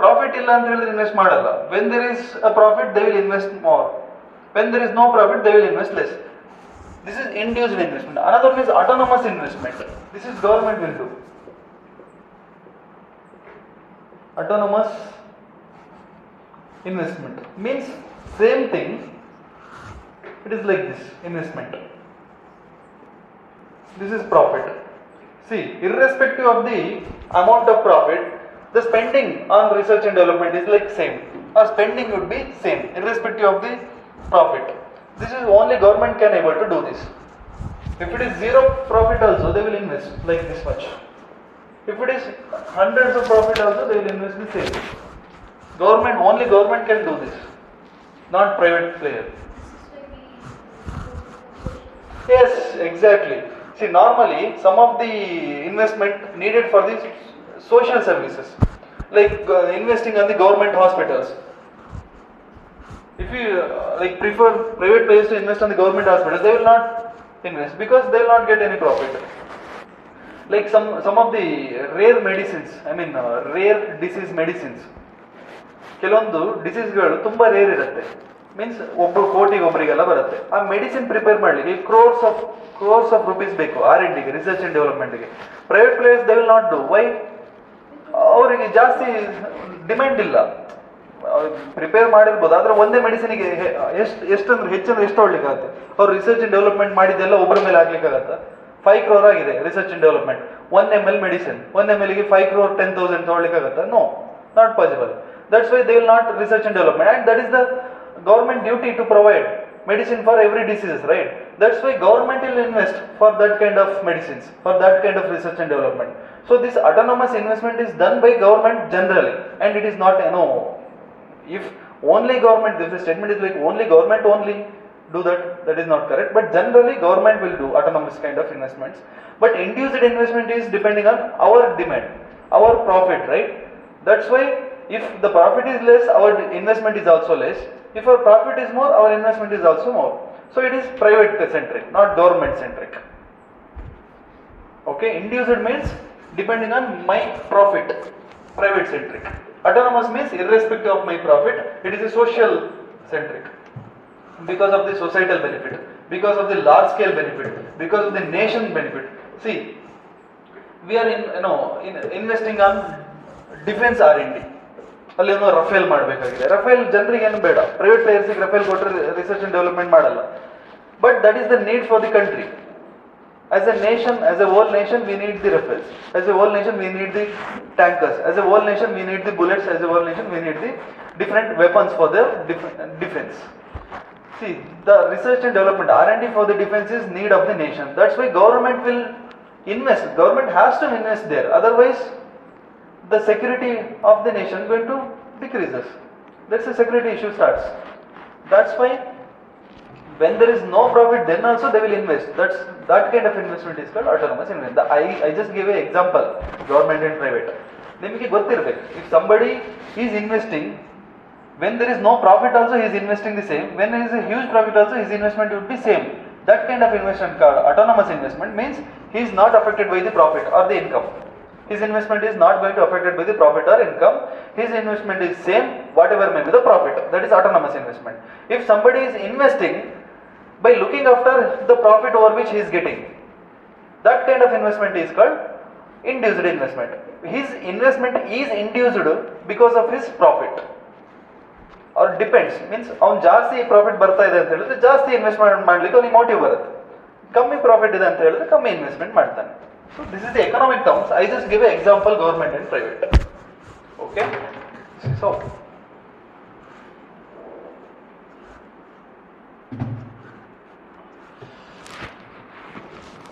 ಪ್ರಾಫಿಟ್ ಇಲ್ಲ ಅಂತ ಹೇಳಿದ್ರೆ ಇನ್ವೆಸ್ಟ್ ಮಾಡಲ್ಲ. When there is a profit they will invest more, when there is no profit they will invest less. This is induced investment. Another one is autonomous investment. This is government will do. Autonomous investment means same thing. It is like this investment. This is profit. See, irrespective of the amount of profit, the spending on research and development is like same. Or spending would be same irrespective of the profit. This is only government can able to do this. If it is zero profit also, they will invest like this much. If it is hundreds of profit also, they will invest the same. Only government can do this, not private player. Yes, exactly. See, normally some of the investment needed for the social services, like investing on the government hospitals. If you prefer private players to invest on the government hospitals, they will not invest because they will not get any profit. Like some of the rare medicines, rare disease medicines. ಕೆಲವೊಂದು ಡಿಸೀಸ್ಗಳು ತುಂಬ rare ಇರುತ್ತೆ, means ಒಬ್ಬರು ಕೋಟಿಗೆ ಒಬ್ಬರಿಗೆಲ್ಲ ಬರುತ್ತೆ. ಆ medicine prepare ಮಾಡಲಿಕ್ಕೆ crores of rupees ಬೇಕು R&Dಗೆ, ರಿಸರ್ಚ್ ಅಂಡ್ ಡೆವಲಪ್ಮೆಂಟ್ಗೆ. Private players they will not do. Why? ಅವರಿಗೆ ಜಾಸ್ತಿ ಡಿಮ್ಯಾಂಡ್ ಇಲ್ಲ. ಪ್ರಿಪೇರ್ ಮಾಡಿರ್ಬೋದು, ಆದರೆ ಒಂದೇ ಮೆಡಿಸಿನಿಗೆ ಹೆಚ್ಚಂದ್ರೆ ಎಷ್ಟು ಹೊಡ್ಲಿಕ್ಕಾಗುತ್ತೆ? ಅವ್ರು ರಿಸರ್ಚ್ ಅಂಡ್ ಡೆವಲಪ್ಮೆಂಟ್ ಮಾಡಿದ್ದೆಲ್ಲ ಒಬ್ಬರ ಮೇಲೆ ಆಗ್ಲಿಕ್ಕಾಗತ್ತಾ? 5 crore ಆಗಿದೆ research and development. 1 ml medicine, 1 ml ಗೆ 5 crore 10,000 ತಗೊಳ್ಲಿಕ್ಕಾಗತ್ತಾ? No, not possible. That's why they will not research and development, and that is the government duty to provide medicine for every disease, right? That's why government will invest for that kind of medicines, for that kind of research and development. So this autonomous investment is done by government generally, and it is not, if only government, if the statement is like only government only do that is not correct, but generally government will do autonomous kind of investments. But induced investment is depending on our demand, our profit, right? That's why if the profit is less, our investment is also less. If our profit is more, our investment is also more. So it is private centric, not government centric. Okay, induced means depending on my profit, private centric. Autonomous means irrespective of my profit, it is a social centric. Because of the societal benefit, because of the large scale benefit, because of the nation benefit. See, we are investing on defense R&D. ಅಲ್ಲಿ Rafale ಮಾಡಬೇಕಾಗಿದೆ. Rafale ಜನರಿಗೆ ಏನು ಬೇಡ, private ಪ್ಲೇಯರ್ಸಿಗೆ Rafale ಕೊಟ್ಟರೆ research and development ಮಾಡಲ್ಲ. But that is the need for the country. As a nation, as a whole nation, we need the rifles. As a whole nation, we need the tankers. As a whole nation, we need the bullets. As a whole nation, we need the different weapons for the defense. See, the research and development, R&D for the defense is need of the nation. That's why government will invest. Government has to invest there. Otherwise, the security of the nation going to decreases. That's the security issue starts. That's why When there is no profit, then also they will invest. That kind of investment is called autonomous investment. I just gave an example, government and private. ನಿಮಗೆ ಗೊತ್ತಿರಬೇಕು, if somebody is investing, when there is no profit also he is investing the same, when there is a huge profit also his investment would be same. That kind of investment called autonomous investment means he is not affected by the profit or the income. His investment is not going to affected by the profit or income. His investment is same whatever may be the profit. That is autonomous investment. If somebody is investing by looking after the profit over which he is getting, that kind of investment is called induced investment. His investment is induced because of his profit. Or depends, means ಅವನು ಜಾಸ್ತಿ profit ಬರ್ತಾ ಇದೆ ಅಂತ ಹೇಳಿದ್ರೆ ಜಾಸ್ತಿ investment ಮಾಡ್ಲಿಕ್ಕೆ ಅವನಿಗೆ motive ಬರುತ್ತೆ. ಕಮ್ಮಿ ಪ್ರಾಫಿಟ್ ಇದೆ ಅಂತ ಹೇಳಿದ್ರೆ ಕಮ್ಮಿ ಇನ್ವೆಸ್ಟ್ಮೆಂಟ್ ಮಾಡ್ತಾನೆ. So this is the economic terms. I just give an example, government and private. Okay. So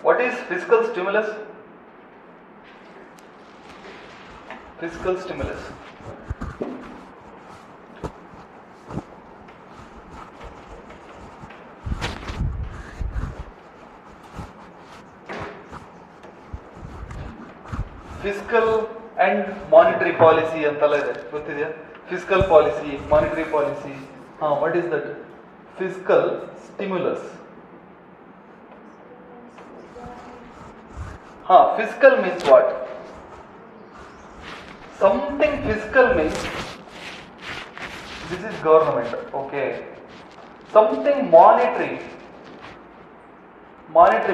what is fiscal stimulus? Fiscal stimulus. Fiscal and monetary policy ಅಂತೆಲ್ಲ ಇದೆ, ಗೊತ್ತಿದೆಯಾ? Fiscal policy, monetary policy. What is that? Fiscal stimulus. Fiscal means what? Something fiscal means this is government, okay. Something monetary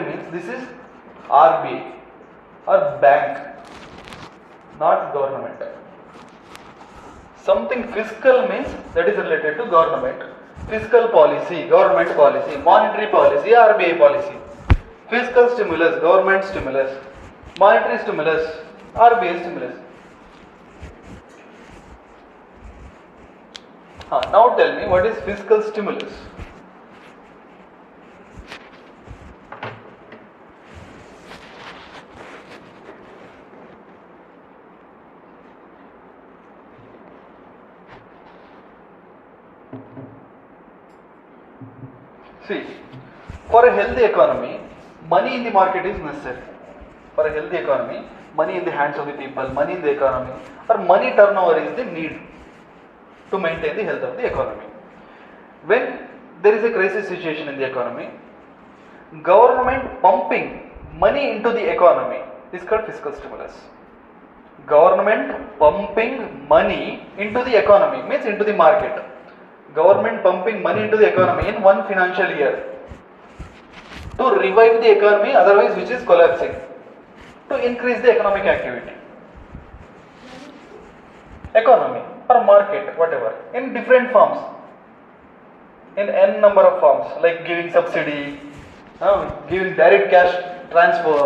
means this is RBI or bank, not government. Something fiscal means that is related to government. Fiscal policy, government policy. Monetary policy, RBI policy. Fiscal stimulus, government stimulus. Monetary stimulus, RBI stimulus. Now tell me, what is fiscal stimulus? See, for a healthy economy, money in the market is necessary. For a healthy economy, money in the hands of the people, money in the economy, or money turnover is the need to maintain the health of the economy. When there is a crisis situation in the economy, government pumping money into the economy is called fiscal stimulus. Government pumping money into the economy means into the market. Government pumping money into the economy in one financial year to revive the economy otherwise which is collapsing, to increase the economic activity. Economy or market, whatever, in different forms, in n number of forms, like giving subsidy, giving direct cash transfer,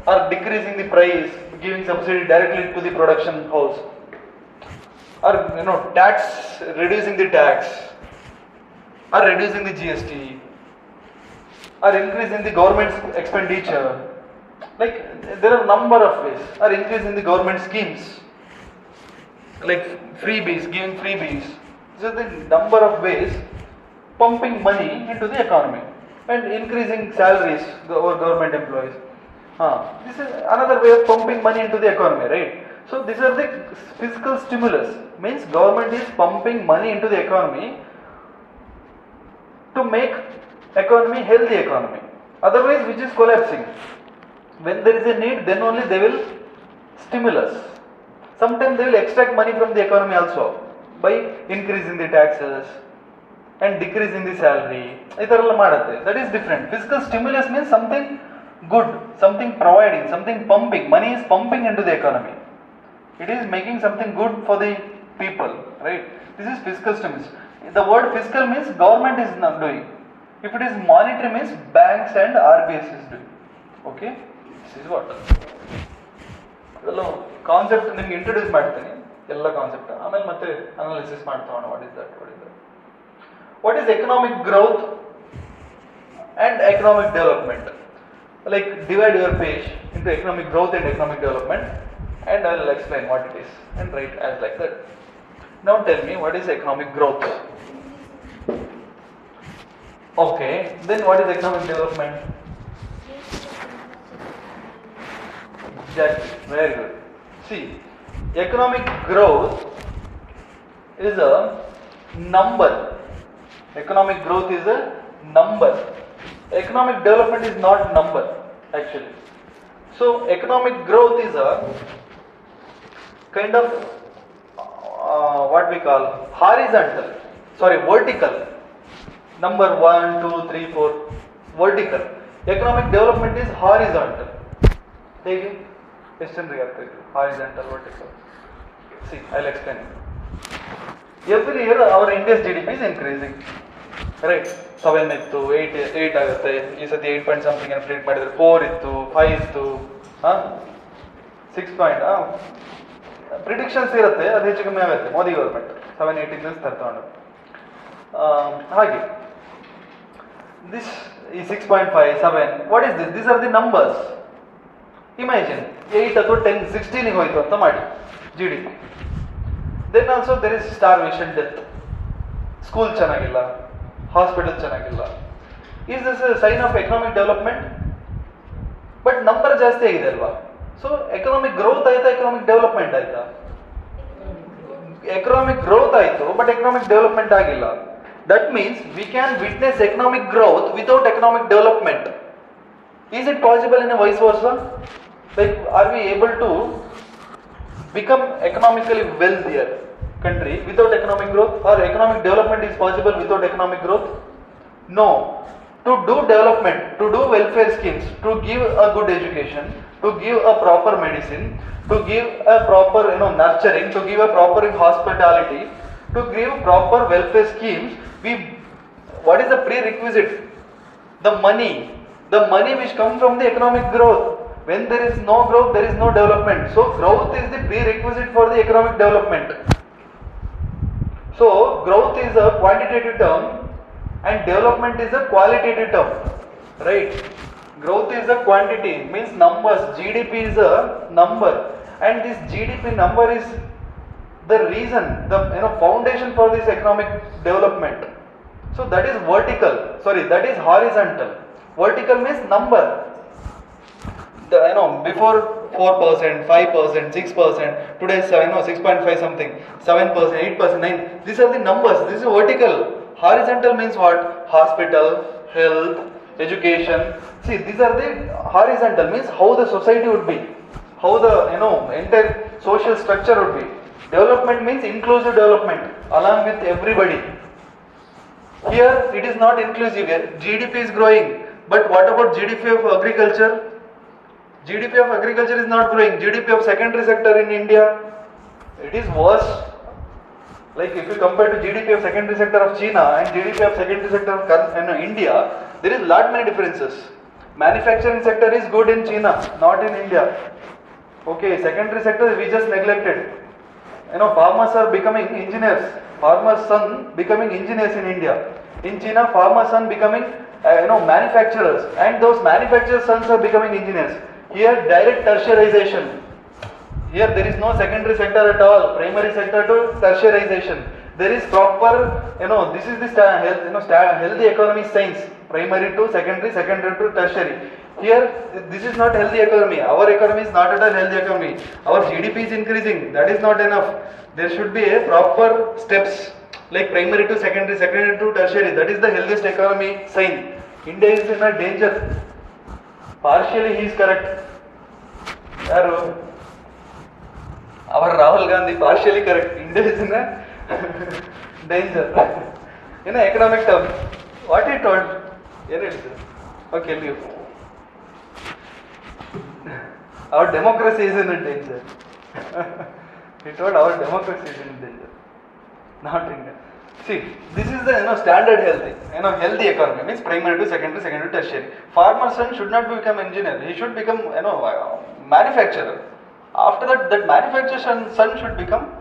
or decreasing the price, giving subsidy directly to the production house, or tax, reducing the tax, or reducing the GST, or increasing the government's expenditure. Like there are number of ways, or increasing the government schemes, like freebies, giving freebies. These are the number of ways pumping money into the economy and increasing salaries over government employees. This is another way of pumping money into the economy, right? So these are the fiscal stimulus, means government is pumping money into the economy to make economy healthy economy, otherwise which is collapsing. When there is a need, then only they will stimulus. Sometimes they will extract money from the economy also by increasing the taxes and decreasing the salary. That is different. Fiscal stimulus means something good, something providing, something pumping. Money is pumping into the economy. It is making something good for the people, right? This is fiscal stimulus. The word fiscal means government is not doing. If it is monetary means banks and RBIs is doing. Okay? This is what. ಇದೆಲ್ಲ concept ನಿಮ್ಗೆ introduce ಮಾಡ್ತೀನಿ, ಎಲ್ಲ concept, ಆಮೇಲೆ ಮತ್ತೆ analysis ಮಾಡ್ತಾ what is that. What is economic growth and economic development? Like divide your page into economic growth and economic development and I will explain what it is and write as like that. Now tell me, what is economic growth? Okay, then what is economic development? Exactly, very good. See, economic growth is a number. Economic growth is a number. Economic development is not number actually. So economic growth is a kind of what we call vertical. Number 1, 2, 3, 4, vertical. Economic development is horizontal. ಹೇಗೆ ಎಷ್ಟು ಜನರಿಗೆ ಅರ್ಥ ಆಯ್ತು horizontal vertical see I will explain every year our India's GDP is increasing right 7 ಇತ್ತು 8 ಆಗುತ್ತೆ ಈ ಸತಿ 8 point something ಏನು ಪ್ರಿಡಿಕ್ಟ್ ಮಾಡಿದ್ರೆ 4 ಇತ್ತು 5 ಇತ್ತು 6 ಪಾಯಿಂಟ್ ಪ್ರಿಡಿಕ್ಷನ್ಸ್ ಇರುತ್ತೆ ಅದು ಹೆಚ್ಚು ಕಮ್ಮಿ ಆಗುತ್ತೆ ಮೋದಿ ಗೌರ್ಮೆಂಟ್ 7-8 ಇಂದ ತಗೊಂಡು ಹಾಗೆ ದಿಸ್ ಈ 6.5 7 what is this these are the numbers Imagine 8 ಅಥವಾ 10 16 ಹೋಯ್ತು ಅಂತ ಮಾಡಿ GDP. Then also there is starvation, death. School ಚೆನ್ನಾಗಿಲ್ಲ, hospital ಚೆನ್ನಾಗಿಲ್ಲ. Is this a sign of economic development? But number ಜಾಸ್ತಿ ಆಗಿದೆ ಅಲ್ವಾ? So economic growth ಆಯ್ತಾ economic development ಆಯ್ತಾ? Economic growth ಆಯ್ತು but economic development ಆಗಿಲ್ಲ. That means we can witness economic growth without economic development. Is it possible in a vice versa? Like, are we able to become economically wealthier country without economic growth, or economic development is possible without economic growth? No. To do development, to do welfare schemes, to give a good education, to give a proper medicine, to give a proper nurturing, to give a proper hospitality, to give proper welfare schemes, what is the prerequisite? The money which comes from the economic growth. When there is no growth, there is no development. So growth is the prerequisite for the economic development. So growth is a quantitative term and development is a qualitative term, right? Growth is a quantity, means numbers. GDP is a number, and this GDP number is the reason, the foundation for this economic development. So that is that is horizontal. Vertical means number. Before 4%, 5%, 6%, today 6.5 something, 7%, 8%, 9%. These are the numbers. This is vertical. Horizontal means what? Hospital, health, education. See, these are the horizontal means how the society would be, how the entire social structure would be. Development means inclusive development along with everybody. Here it is not inclusive. GDP is growing, but what about GDP of agriculture? GDP of agriculture is not growing. GDP of secondary sector in India, it is worse. Like if you compare to GDP of secondary sector of China and GDP of secondary sector of India, there is lot many differences. Manufacturing sector is good in China, not in India. Okay, secondary sector we just neglected. Farmers are becoming engineers. Farmers' son becoming engineers in India. In China, farmers' son becoming manufacturers, and those manufacturers' sons are becoming engineers. Here direct tertiarization. Here there is no secondary sector at all, primary sector to tertiarization. There is proper, this is the healthy economy science, primary to secondary, secondary to tertiary. Here this is not healthy economy. Our economy is not at all healthy economy. Our GDP is increasing. That is not enough. There should be a proper steps like primary to secondary, secondary to tertiary. That is the healthiest economy sign. India is in a danger. Partially he is correct. Our Rahul Gandhi partially correct. India is in a danger. In an economic term, what he told? Okay, leave. Our democracy is in a danger. He told our democracy is in danger, not India. See, this is the standard healthy economy means primary to secondary, secondary to tertiary. Farmer's son should not become engineer. He should become manufacturer. After that manufacturer son should become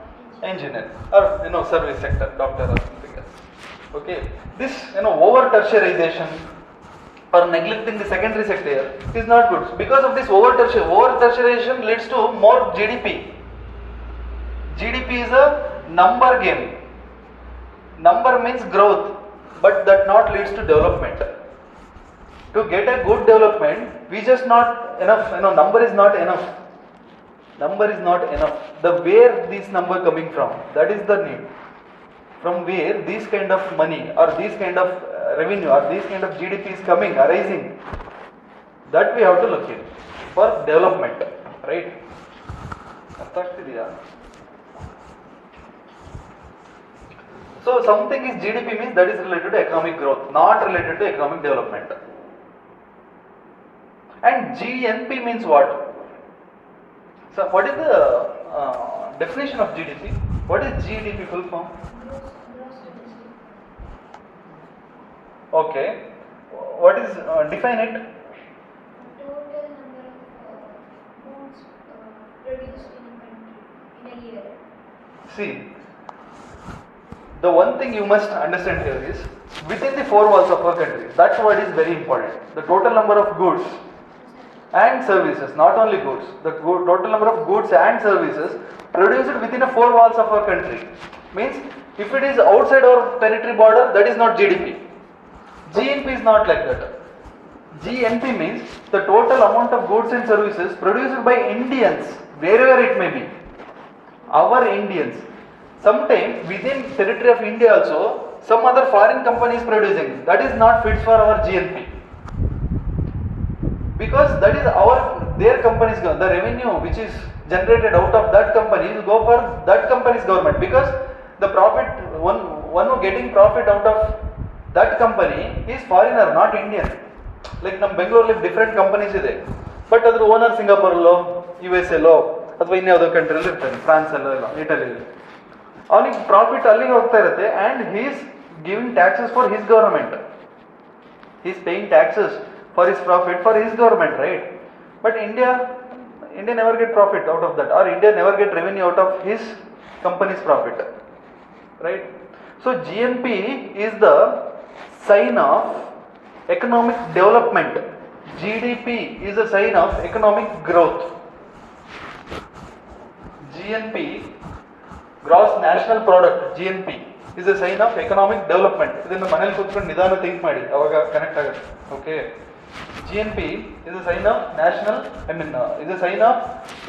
engineer or service sector, doctor or something else. Okay, this over tertiarization or neglecting the secondary sector is not good. Because of this over tertiarization leads to more GDP. GDP is a number game. Number means growth. but that not leads to development. To get a good development, we just not enough, number is not enough. Number is not enough. The where this number coming from, that is the need. From where this kind of money or this kind of revenue or this kind of GDP is coming, arising, that we have to look in for development, right? ಅರ್ಥ ಆಗ್ತಿದೆಯಾ? So something is GDP means that is related to economic growth, not related to economic development. And GNP means what? So what is the definition of GDP? What is GDP full form? Gross domestic. Okay. What is define it? Total number of goods produced in a country in a year. See, the one thing you must understand here is within the four walls of our country. That's what is very important. The total number of goods and services, not only goods, the total number of goods and services produced within the four walls of our country. Means if it is outside our territory border, that is not GDP. GNP is not like that. GNP means the total amount of goods and services produced by Indians, wherever it may be. Our Indians. Sometimes within territory of India also, some other foreign company is producing. That is not fit for our GNP. Because that is their company's, the revenue which is generated out of that company will go for that company's government. Because the profit, one who getting profit out of that company is foreigner, not Indian. Like ನಮ್ಮ ಬೆಂಗಳೂರಲ್ಲಿ different companies ಇದೆ, but ಅದ್ರ owner ಸಿಂಗಾಪುರಲ್ಲೋ USA ಅಥವಾ ಇನ್ಯಾವುದೋ ಕಂಟ್ರಿಯಲ್ಲಿ ಇರ್ತಾನೆ, ಫ್ರಾನ್ಸಲ್ಲೋ ಇಲ್ಲ ಇಟಲಿಯಲ್ಲಿ. ಅವನಿಗೆ profit ಅಲ್ಲಿಗೆ ಹೋಗ್ತಾ ಇರುತ್ತೆ and he is giving taxes for his government. He is paying taxes for his profit for his government, right? But India never get profit out of that, or India never get revenue out of his company's profit, right? So GNP is the sign of economic development. GDP is a sign of economic growth. GNP, gross national product, GNP is a sign of economic development. ಇದನ್ನು ಮನೇಲಿ ಕೂತ್ಕೊಂಡು ನಿಧಾನ think ಮಾಡಿ, ಅವಾಗ connect ಆಗುತ್ತೆ. Okay, GNP is a sign of is a sign of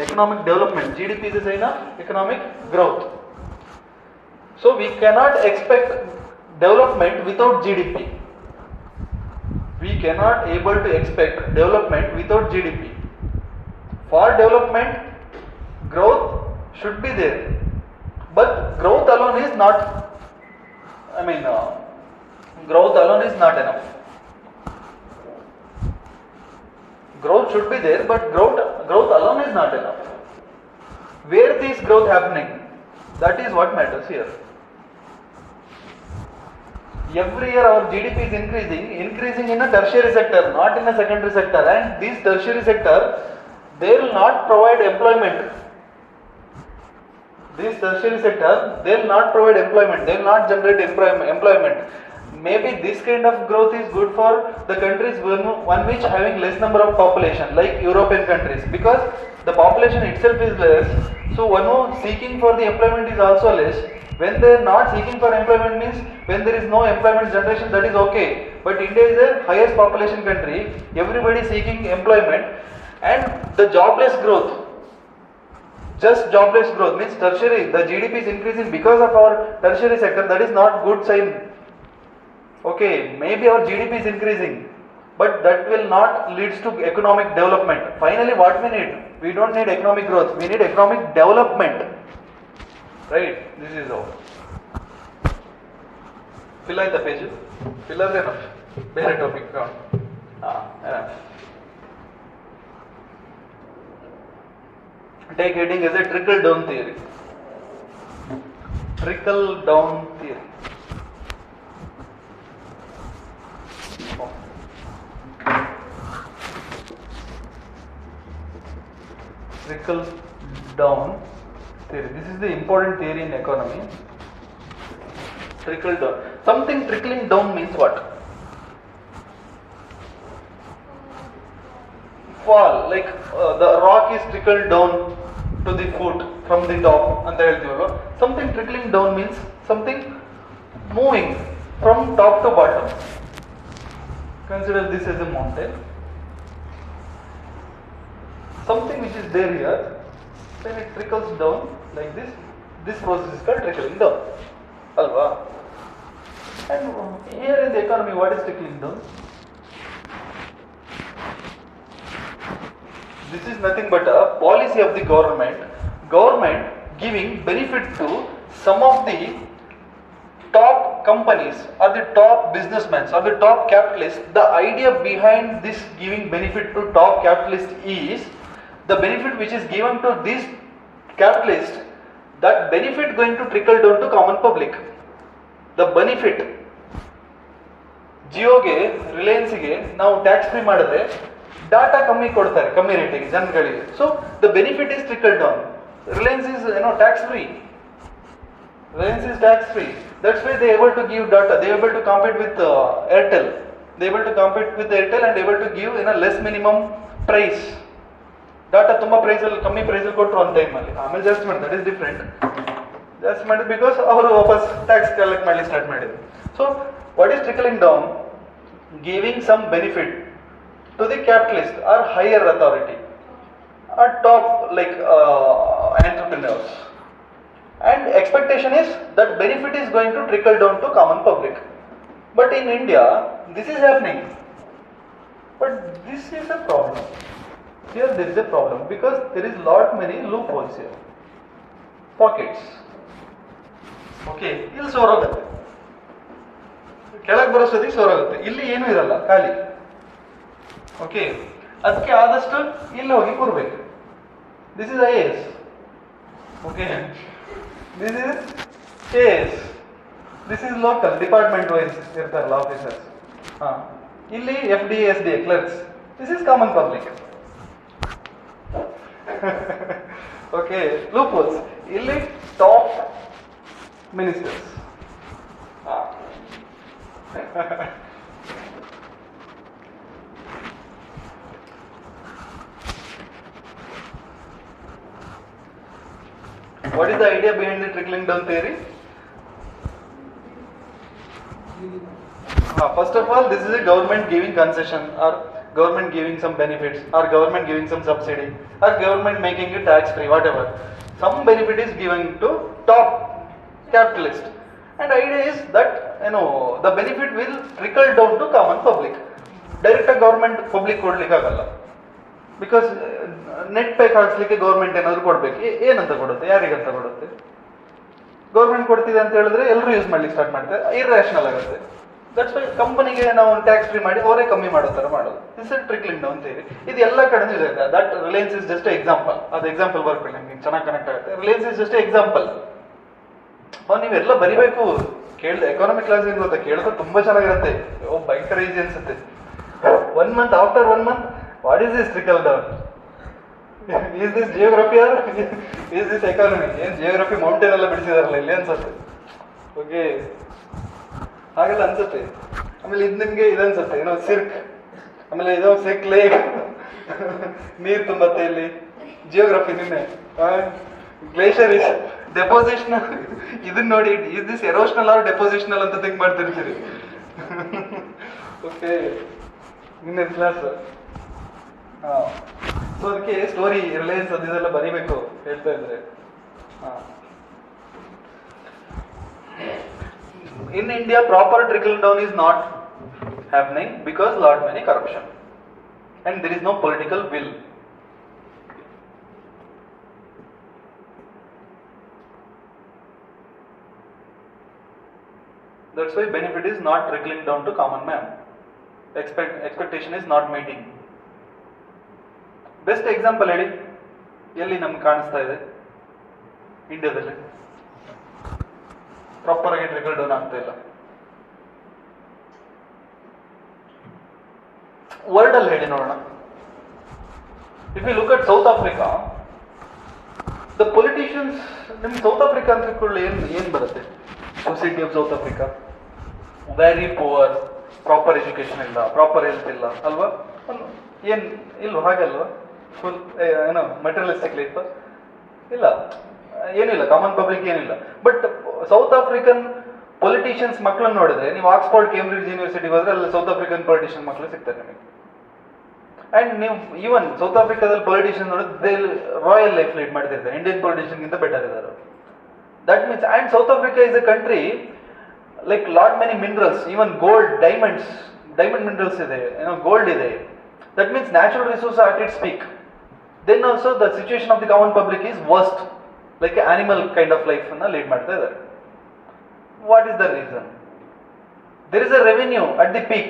economic development. GDP is a sign of economic growth. So we cannot expect development without GDP. We cannot able to expect development without GDP. For development, growth should be there, but growth alone is not. Growth alone is not enough. Growth should be there, but growth alone is not enough. Where this growth happening? That is what matters here. Every year our GDP is increasing in a tertiary sector, not in a secondary sector. And this tertiary sector, they will not provide employment. This tertiary sector, they will not provide employment. They will not generate employment. Maybe this kind of growth is good for the countries one which having less number of population, like European countries, because the population itself is less. So one who seeking for the employment is also less. When they are not seeking for employment means when there is no employment generation, that is okay. But India is the highest population country. Everybody is seeking employment, and the jobless growth, just jobless growth means tertiary. The GDP is increasing because of our tertiary sector. That is not good sign. Okay, maybe our GDP is increasing, but that will not leads to economic development. Finally, what we need? We don't need economic growth. We need economic development. Right? This is all. Fill out the page. Fill out enough. Better topic. Enough. Take heading as a trickle down theory. Trickle down theory. Trickle down theory. This is the important theory in economy. Trickle down. Something trickling down means what? Fall. Like the rock is trickled down to the foot from the top. Something trickling down means something moving. from top to bottom. Consider this as a mountain. Something which is there here, when it trickles down like this process is called trickling down. Alva. And here in the economy, what is trickling down? This is nothing but a policy of the government giving benefit to some of the top companies or the top businessmen or the top capitalists. The idea behind this giving benefit to top capitalists is the benefit which is given to this capitalist, that benefit going to trickle down to common public. The benefit ಜಿಯೋಗೆ ರಿಲಯನ್ಸ್ಗೆ ನಾವು tax free ಮಾಡಿದ್ರೆ data ಕಮ್ಮಿ ಕೊಡ್ತಾರೆ, ಕಮ್ಮಿ ರೇಟಿಗೆ ಜನಗಳಿಗೆ. So the benefit is trickle down. Reliance is tax free. Reliance is tax free. That's why they are able to give data. They are able to compete with Airtel. They are able to compete with Airtel and able to give in a less minimum price. Data ತುಂಬಾ price ಅಲ್ಲಿ ಕಮ್ಮಿ price ಅಲ್ಲಿ ಕೊಟ್ಟರು ಒಂದು time ಅಲ್ಲಿ, ಆಮೇಲೆ ಜಾಸ್ತಿ ಮಾಡಿದ್ರು. That is different. ಜಾಸ್ತಿ ಮಾಡಿದ್ರು ಬಿಕಾಸ್ ಅವರು ವಾಪಸ್ ಟ್ಯಾಕ್ಸ್ ಕಲೆಕ್ಟ್ ಮಾಡಿ ಸ್ಟಾರ್ಟ್ ಮಾಡಿದ್ರು. So what is trickling down? Giving some benefit to the capitalist or higher authority or top like entrepreneurs. And expectation is that benefit is going to trickle down to common public. But in India, this is happening. But this is a problem. Here there is a problem because there is lot many loopholes here. Pockets. Okay, ಇಲ್ಲಿ ಸೋರೋಗುತ್ತೆ, ಕೆಳಗೆ ಬರೋಸೋದಿಗೆ ಸೋರೋಗುತ್ತೆ, ಇಲ್ಲಿ ಏನೂ ಇರಲ್ಲ, ಖಾಲಿ. Okay, ಅದಕ್ಕೆ ಆದಷ್ಟು ಇಲ್ಲಿ ಹೋಗಿ ಕೂರ್ಬೇಕು. This is IAS. Okay, this is case, this is local department wise irtaralla officers. Illi FD SD clerks, this is common public. Okay, loopholes. Illi top ministers. What is the idea behind the trickling down theory? First of all, this is a government giving concession or government giving some benefits or government giving some subsidy or government making it tax free, whatever. Some benefit is given to top capitalist, and idea is that the benefit will trickle down to common public. Direct government public ಕೊಡ್ಲಿಕ್ಕಾಗಲ್ಲ, because ನೆಟ್ ಪ್ಯಾಕ್ ಹಾಕ್ಸ್ಲಿಕ್ಕೆ government ಏನಾದ್ರು ಕೊಡ್ಬೇಕು. ಏನಂತ ಕೊಡುತ್ತೆ, ಯಾರಿಗಂತ ಕೊಡುತ್ತೆ? Government ಕೊಡ್ತಿದೆ ಅಂತ ಹೇಳಿದ್ರೆ ಎಲ್ಲರೂ ಯೂಸ್ ಮಾಡ್ಲಿಕ್ಕೆ ಸ್ಟಾರ್ಟ್ ಮಾಡ್ತಾರೆ, ಇರ್ಯಾಷನಲ್ ಆಗುತ್ತೆ. ದಟ್ಸ್ ವೈ ಕಂಪನಿಗೆ ನಾವು ಟ್ಯಾಕ್ಸ್ ಫ್ರೀ ಮಾಡಿ ಅವರೇ ಕಮ್ಮಿ ಮಾಡೋ ಥರ ಮಾಡೋದು. This is trickling down theory. ಇದು ಎಲ್ಲ ಕಡೆನೂ ಇದೆ. That Reliance is just example. ಅದು ಎಕ್ಸಾಂಪಲ್ ಬರ್ಕೊಳ್ಳಿ, ನಿಮ್ಗೆ ಚೆನ್ನಾಗಿ ಕನೆಕ್ಟ್ ಆಗುತ್ತೆ. Reliance is just example. ನೀವೆಲ್ಲ ಬರಿಬೇಕು. ಎಕಾನಮಿಕ್ ಕ್ಲಾಸ್ ಏನು ಗೊತ್ತಾ, ಕೇಳಿದ್ರೆ ತುಂಬಾ ಚೆನ್ನಾಗಿರುತ್ತೆ, ಭಯಂಕರ ಈಸಿ ಅನ್ಸುತ್ತೆ. 1 month, after 1 month, what is this trickle down? Is this geography or is this economy? ಏನು ಜಿಯೋಗ್ರಫಿ ಮೌಂಟೇನ್ ಎಲ್ಲ ಬಿಡಿಸಿದಾರಲ್ಲ ಇಲ್ಲಿ ಅನ್ಸುತ್ತೆ. ಓಕೆ, ಹಾಗೆಲ್ಲ ಅನ್ಸುತ್ತೆ. ಆಮೇಲೆ ಇದು ನಿಮ್ಗೆ ಇದನ್ಸುತ್ತೆ ಸಿರ್ಕ್, ಆಮೇಲೆ ಇದೋ ಸಿರ್ಕ್ ಲೇಕ್, ನೀರು ತುಂಬತ್ತೆ ಇಲ್ಲಿ. ಜಿಯೋಗ್ರಫಿ ನಿನ್ನೆ ಗ್ಲೇಷಿಯರ್ ಇಸ್ ಡೆಪೋಸಿಷನಲ್. ಇದನ್ನ ನೋಡಿ, ಇಸ್ ದಿಸ್ ಎರೋಷನಲ್ ಆರ್ ಡೆಪೋಸಿಷನಲ್ ಅಂತ ಥಿಂಕ್ ಮಾಡ್ತಿರ್ತೀರಿ. ಓಕೆ, ನಿನ್ನೆ ಕ್ಲಾಸ್. ಸೊ ಅದಕ್ಕೆ ಸ್ಟೋರಿ ರಿಲಯನ್ಸ್ ಅದೆಲ್ಲ ಬರೀಬೇಕು ಹೇಳ್ತಾ ಇದ್ರೆ. In India, proper trickle down is not happening because lot many corruption and there is no political will. That's why benefit is not trickling down to common man. Expectation is not meeting. Best example ಹೇಳಿ, ಎಲ್ಲಿ ನಮ್ಗೆ ಕಾಣಿಸ್ತಾ ಇದೆ ಇಂಡಿಯಾದಲ್ಲಿ proper ಆಗಿ trickle down ಆಗ್ತಾ ಇಲ್ಲ? World ಅಲ್ಲಿ ಹೇಳಿ ನೋಡೋಣ. If you look at South Africa, the politicians, ನಿಮ್ಗೆ ಸೌತ್ ಆಫ್ರಿಕಾ ಅಂತ ತಿಳ್ಕೊಳ್ಳಿ, ಏನ್ ಬರುತ್ತೆ? Society of South Africa very poor, proper education ಇಲ್ಲ, ಪ್ರಾಪರ್ ಹೆಲ್ತ್ ಇಲ್ಲ ಅಲ್ವಾ? ಏನ್ ಇಲ್ವಾ? ಹಾಗಲ್ವಾ? ಫುಲ್ ಮೆಟೀರಿಯಲಿಸ್ಟಿಕ್ ಲೈಫ್ ಇಲ್ಲ, ಏನಿಲ್ಲ, ಕಾಮನ್ ಪಬ್ಲಿಕ್ ಏನಿಲ್ಲ. ಬಟ್ ಸೌತ್ ಆಫ್ರಿಕನ್ ಪೊಲಿಟಿಷಿಯನ್ಸ್ ಮಕ್ಕಳನ್ನು ನೋಡಿದ್ರೆ ನೀವು ಆಕ್ಸ್ಫರ್ಡ್ ಕೇಂಬ್ರಿಡ್ಜ್ ಯೂನಿವರ್ಸಿಟಿಗೆ ಹೋದ್ರೆ ಅಲ್ಲಿ ಸೌತ್ ಆಫ್ರಿಕನ್ ಪೊಲಿಟಿಷಿಯನ್ ಮಕ್ಕಳು ಸಿಗ್ತಾರೆ ನಿಮಗೆ. ಅಂಡ್ ನೀವು ಈವನ್ ಸೌತ್ ಆಫ್ರಿಕಾದಲ್ಲಿ ಪೊಲಿಟಿಷಿಯನ್ ನೋಡಿದ್ರೆ ರಾಯಲ್ ಲೈಫ್ ಲೀಡ್ ಮಾಡ್ತಿರ್ತಾರೆ, ಇಂಡಿಯನ್ ಪೊಲಿಟಿಷಿಯನ್ ಗಿಂತ ಬೆಟರ್ ಇದ್ದಾರೆ. That means and South Africa is a country like lot many minerals, even gold, diamond minerals ಇದೆ, ಗೋಲ್ಡ್ ಇದೆ. That means natural resource at its peak. Then also the situation of the common public is worst, like animal kind of life ಅನ್ನ lead ಮಾಡ್ತಾ ಇದ್ದಾರೆ. What is the reason? There is a revenue at the peak,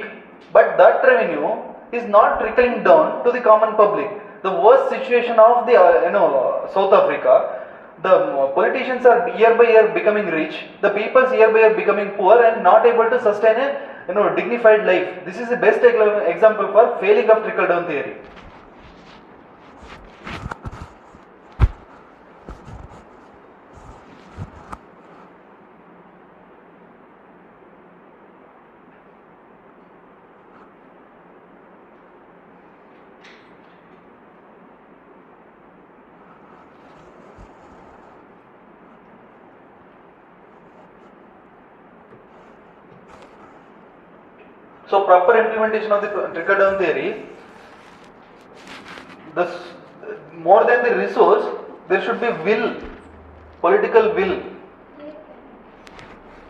but that revenue is not trickling down to the common public. The worst situation of the South Africa, the politicians are year by year becoming rich, the peoples year by year becoming poor and not able to sustain a dignified life. This is the best example for failing of trickle down theory. So proper implementation of the trickle down theory, more than the resource, there should be will, political will.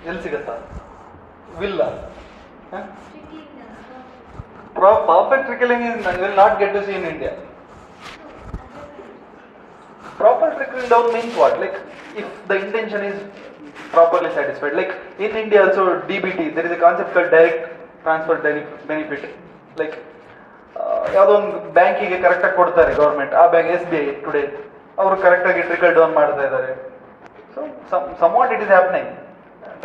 ಎಲ್ಲಿ ಸಿಗತ್ತಾ will? Perfect trickling will not get to see in India. Proper trickling down means what? Like if the intention is properly satisfied. Like in India also DBT, there is a concept called direct transfer benefit. Like ಯಾವುದೋ ಒಂದು ಬ್ಯಾಂಕಿಗೆ ಕರೆಕ್ಟಾಗಿ ಕೊಡ್ತಾರೆ government, ಆ bank SBI today ಅವರು ಕರೆಕ್ಟಾಗಿ trickle down ಮಾಡ್ತಾ ಇದ್ದಾರೆ. So somewhat it is happening.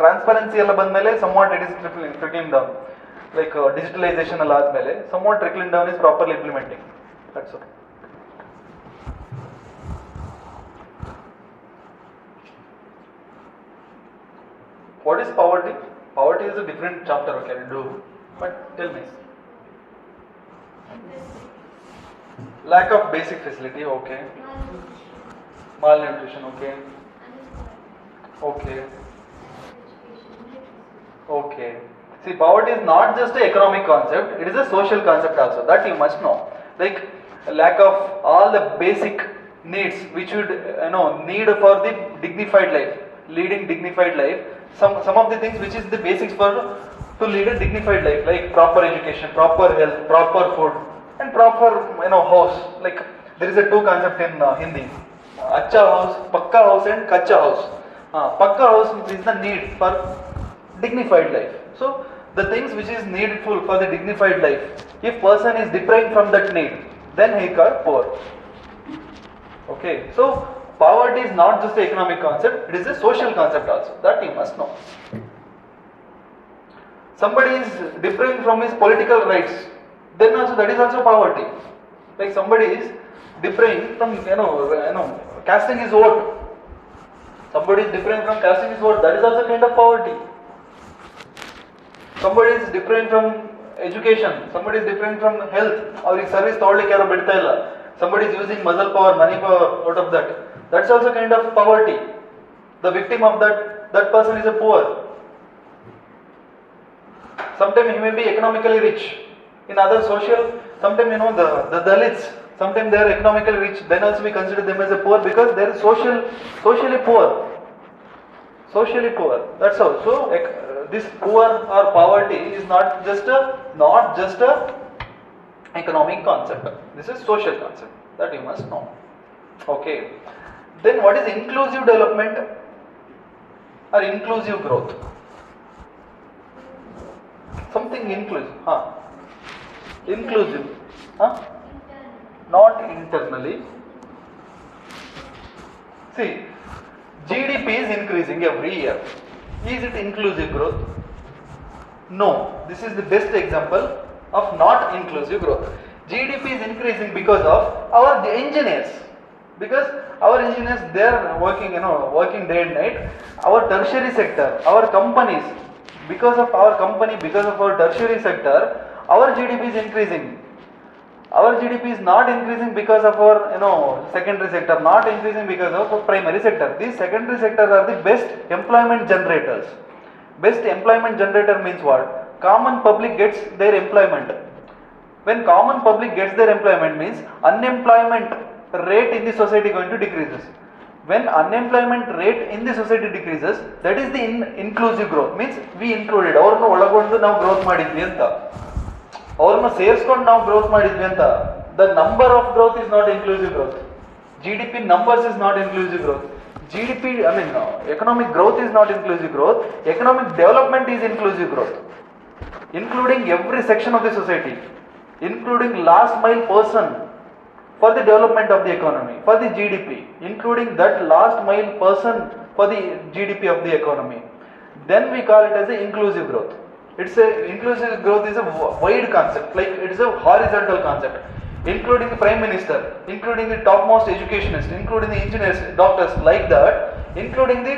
Transparency ಎಲ್ಲ ಬಂದಮೇಲೆ somewhat it is trickling down. Like digitalisation ಎಲ್ಲ ಆದಮೇಲೆ somewhat trickling down is properly implementing. That's okay. What is poverty? Poverty is a different chapter, okay, do. But tell me. Lack of basic facility, okay. Malnutrition, okay. Okay. Okay. See, poverty is not just an economic concept, it is a social concept also. That you must know. Like lack of all the basic needs which you need for the dignified life, leading dignified life. Some of the things which is the basics for to lead a dignified life, like proper education, proper health, proper food, and proper house. Like there is a two concept in Hindi: acha house, pakka house, and kacha house. Pakka house is the need for dignified life. So the things which is needful for the dignified life, if person is deprived from that need, then he called poor. Okay, so poverty is not just an economic concept, it is a social concept also. That you must know. Somebody is deprived from his political rights, then also that is also poverty. Like somebody is deprived from casting his vote. Somebody is deprived from casting his vote, that is also kind of poverty. Somebody is deprived from education, somebody is deprived from health, or service ತಗೊಳ್ಳಿಕ್ಕೆ ಯಾರು ಬಿಡ್ತಾ ಇಲ್ಲ. Somebody is using muscle power, money power out of that. That's also kind of poverty. The victim of that person is a poor. Sometimes he may be economically rich. In other social, sometimes the Dalits, sometimes they are economically rich. Then also we consider them as a poor because they are socially poor. Socially poor. That's all. So this poor or poverty is not just a economic concept. This is social concept that you must know. Okay. Then what is inclusive development or inclusive growth? Something inclusive. Inclusive. Not internally. See, GDP is increasing every year. Is it inclusive growth? No. This is the best example of not inclusive growth. GDP is increasing because of our engineers. Because our engineers, they are working day and night. Our tertiary sector, our companies, because of our company, because of our tertiary sector, our GDP is increasing. Our GDP is not increasing because of our secondary sector, not increasing because of our primary sector. These secondary sectors are the best employment generators. Best employment generator means what? Common public gets their employment. When common public gets their employment means unemployment rate in the society going to decreases. When unemployment rate in the society decreases, that is the inclusive growth. Means we included ಅವ್ರನ್ನ ಒಳಗೊಂಡು ನಾವು growth ಮಾಡಿದ್ವಿ ಅಂತ, ಅವ್ರನ್ನ ಸೇರಿಸ್ಕೊಂಡು ನಾವು growth ಮಾಡಿದ್ವಿ ಅಂತ. The number of growth is not inclusive growth. GDP numbers is not inclusive growth. Economic growth is not inclusive growth. Economic development is inclusive growth, including every section of the society, including last mile person for the development of the economy, for the GDP, including that last mile person for the GDP of the economy. Then we call it as a inclusive growth. Inclusive growth is a wide concept, like it is a horizontal concept, including the prime minister, including the topmost educationists, including the engineers, doctors, like that, including the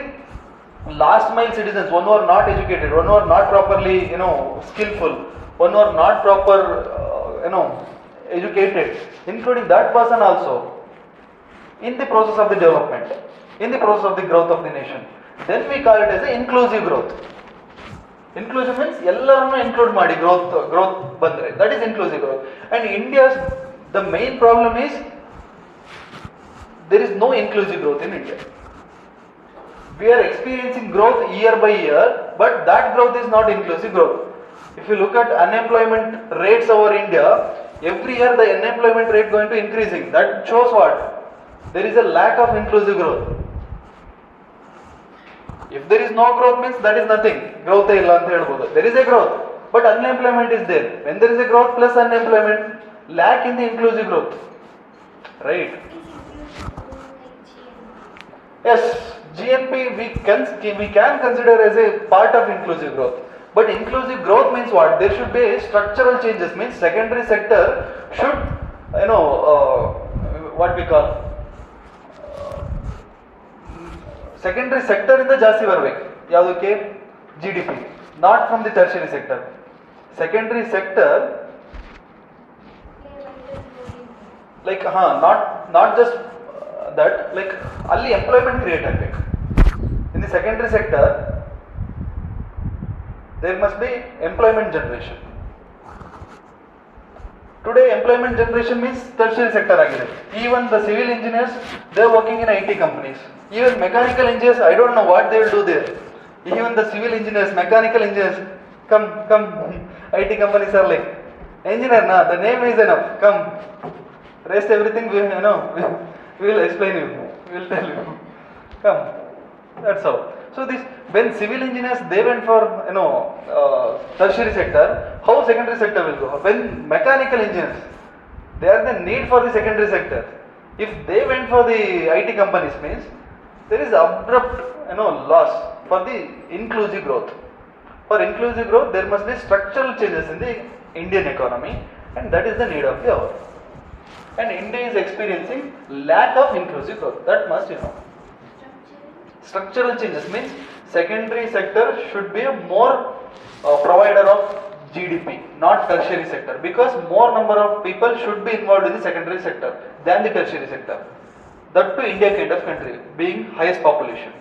last mile citizens, one who are not educated, one who are not properly, skillful, one who are not proper, educated, including that person also in the process of the development, in the process of the growth of the nation. Then we call it as a inclusive growth. Inclusive means ಎಲ್ಲರನ್ನು include ಮಾಡಿ growth ಬಂದ್ರೆ, that is inclusive growth. And India's the main problem is there is no inclusive growth in India. We are experiencing growth year by year, but that growth is not inclusive growth. If you look at unemployment rates over India, every year the unemployment rate going to increasing. That shows what? There is a lack of inclusive growth. If there is no growth means that is nothing. Growth illa anta helbodu. There is a growth, but unemployment is there. When there is a growth plus unemployment, lack in the inclusive growth, right? Yes, GNP we can consider as a part of inclusive growth. But inclusive growth means what? There should be structural changes. Means secondary sector should, what we call secondary sector in the ಜಾಸ್ತಿ ಬರಬೇಕು. ಯಾವುದಕ್ಕೆ? GDP, not from the tertiary sector. Secondary sector, like not just that, like ಅಲ್ಲಿ employment create ಆಗಬೇಕು. In the secondary sector there must be employment generation. Today employment generation means tertiary sector agide. Even the civil engineers, they are working in IT companies. Even mechanical engineers, I don't know what they will do there. Even the civil engineers, mechanical engineers, come IT companies are like, engineer na, the name is enough, come, rest everything we will explain you, we will tell you, come. That's how. So this, when civil engineers they went for tertiary sector, how secondary sector will go? When mechanical engineers, they are the need for the secondary sector. If they went for the IT companies means there is abrupt loss for the inclusive growth. For inclusive growth there must be structural changes in the Indian economy, and that is the need of the hour. And India is experiencing lack of inclusive growth. That must Structural changes means secondary sector should be a more provider of GDP, not tertiary sector, because more number of people should be involved in the secondary sector than the tertiary sector. That to India kind of country, being highest population.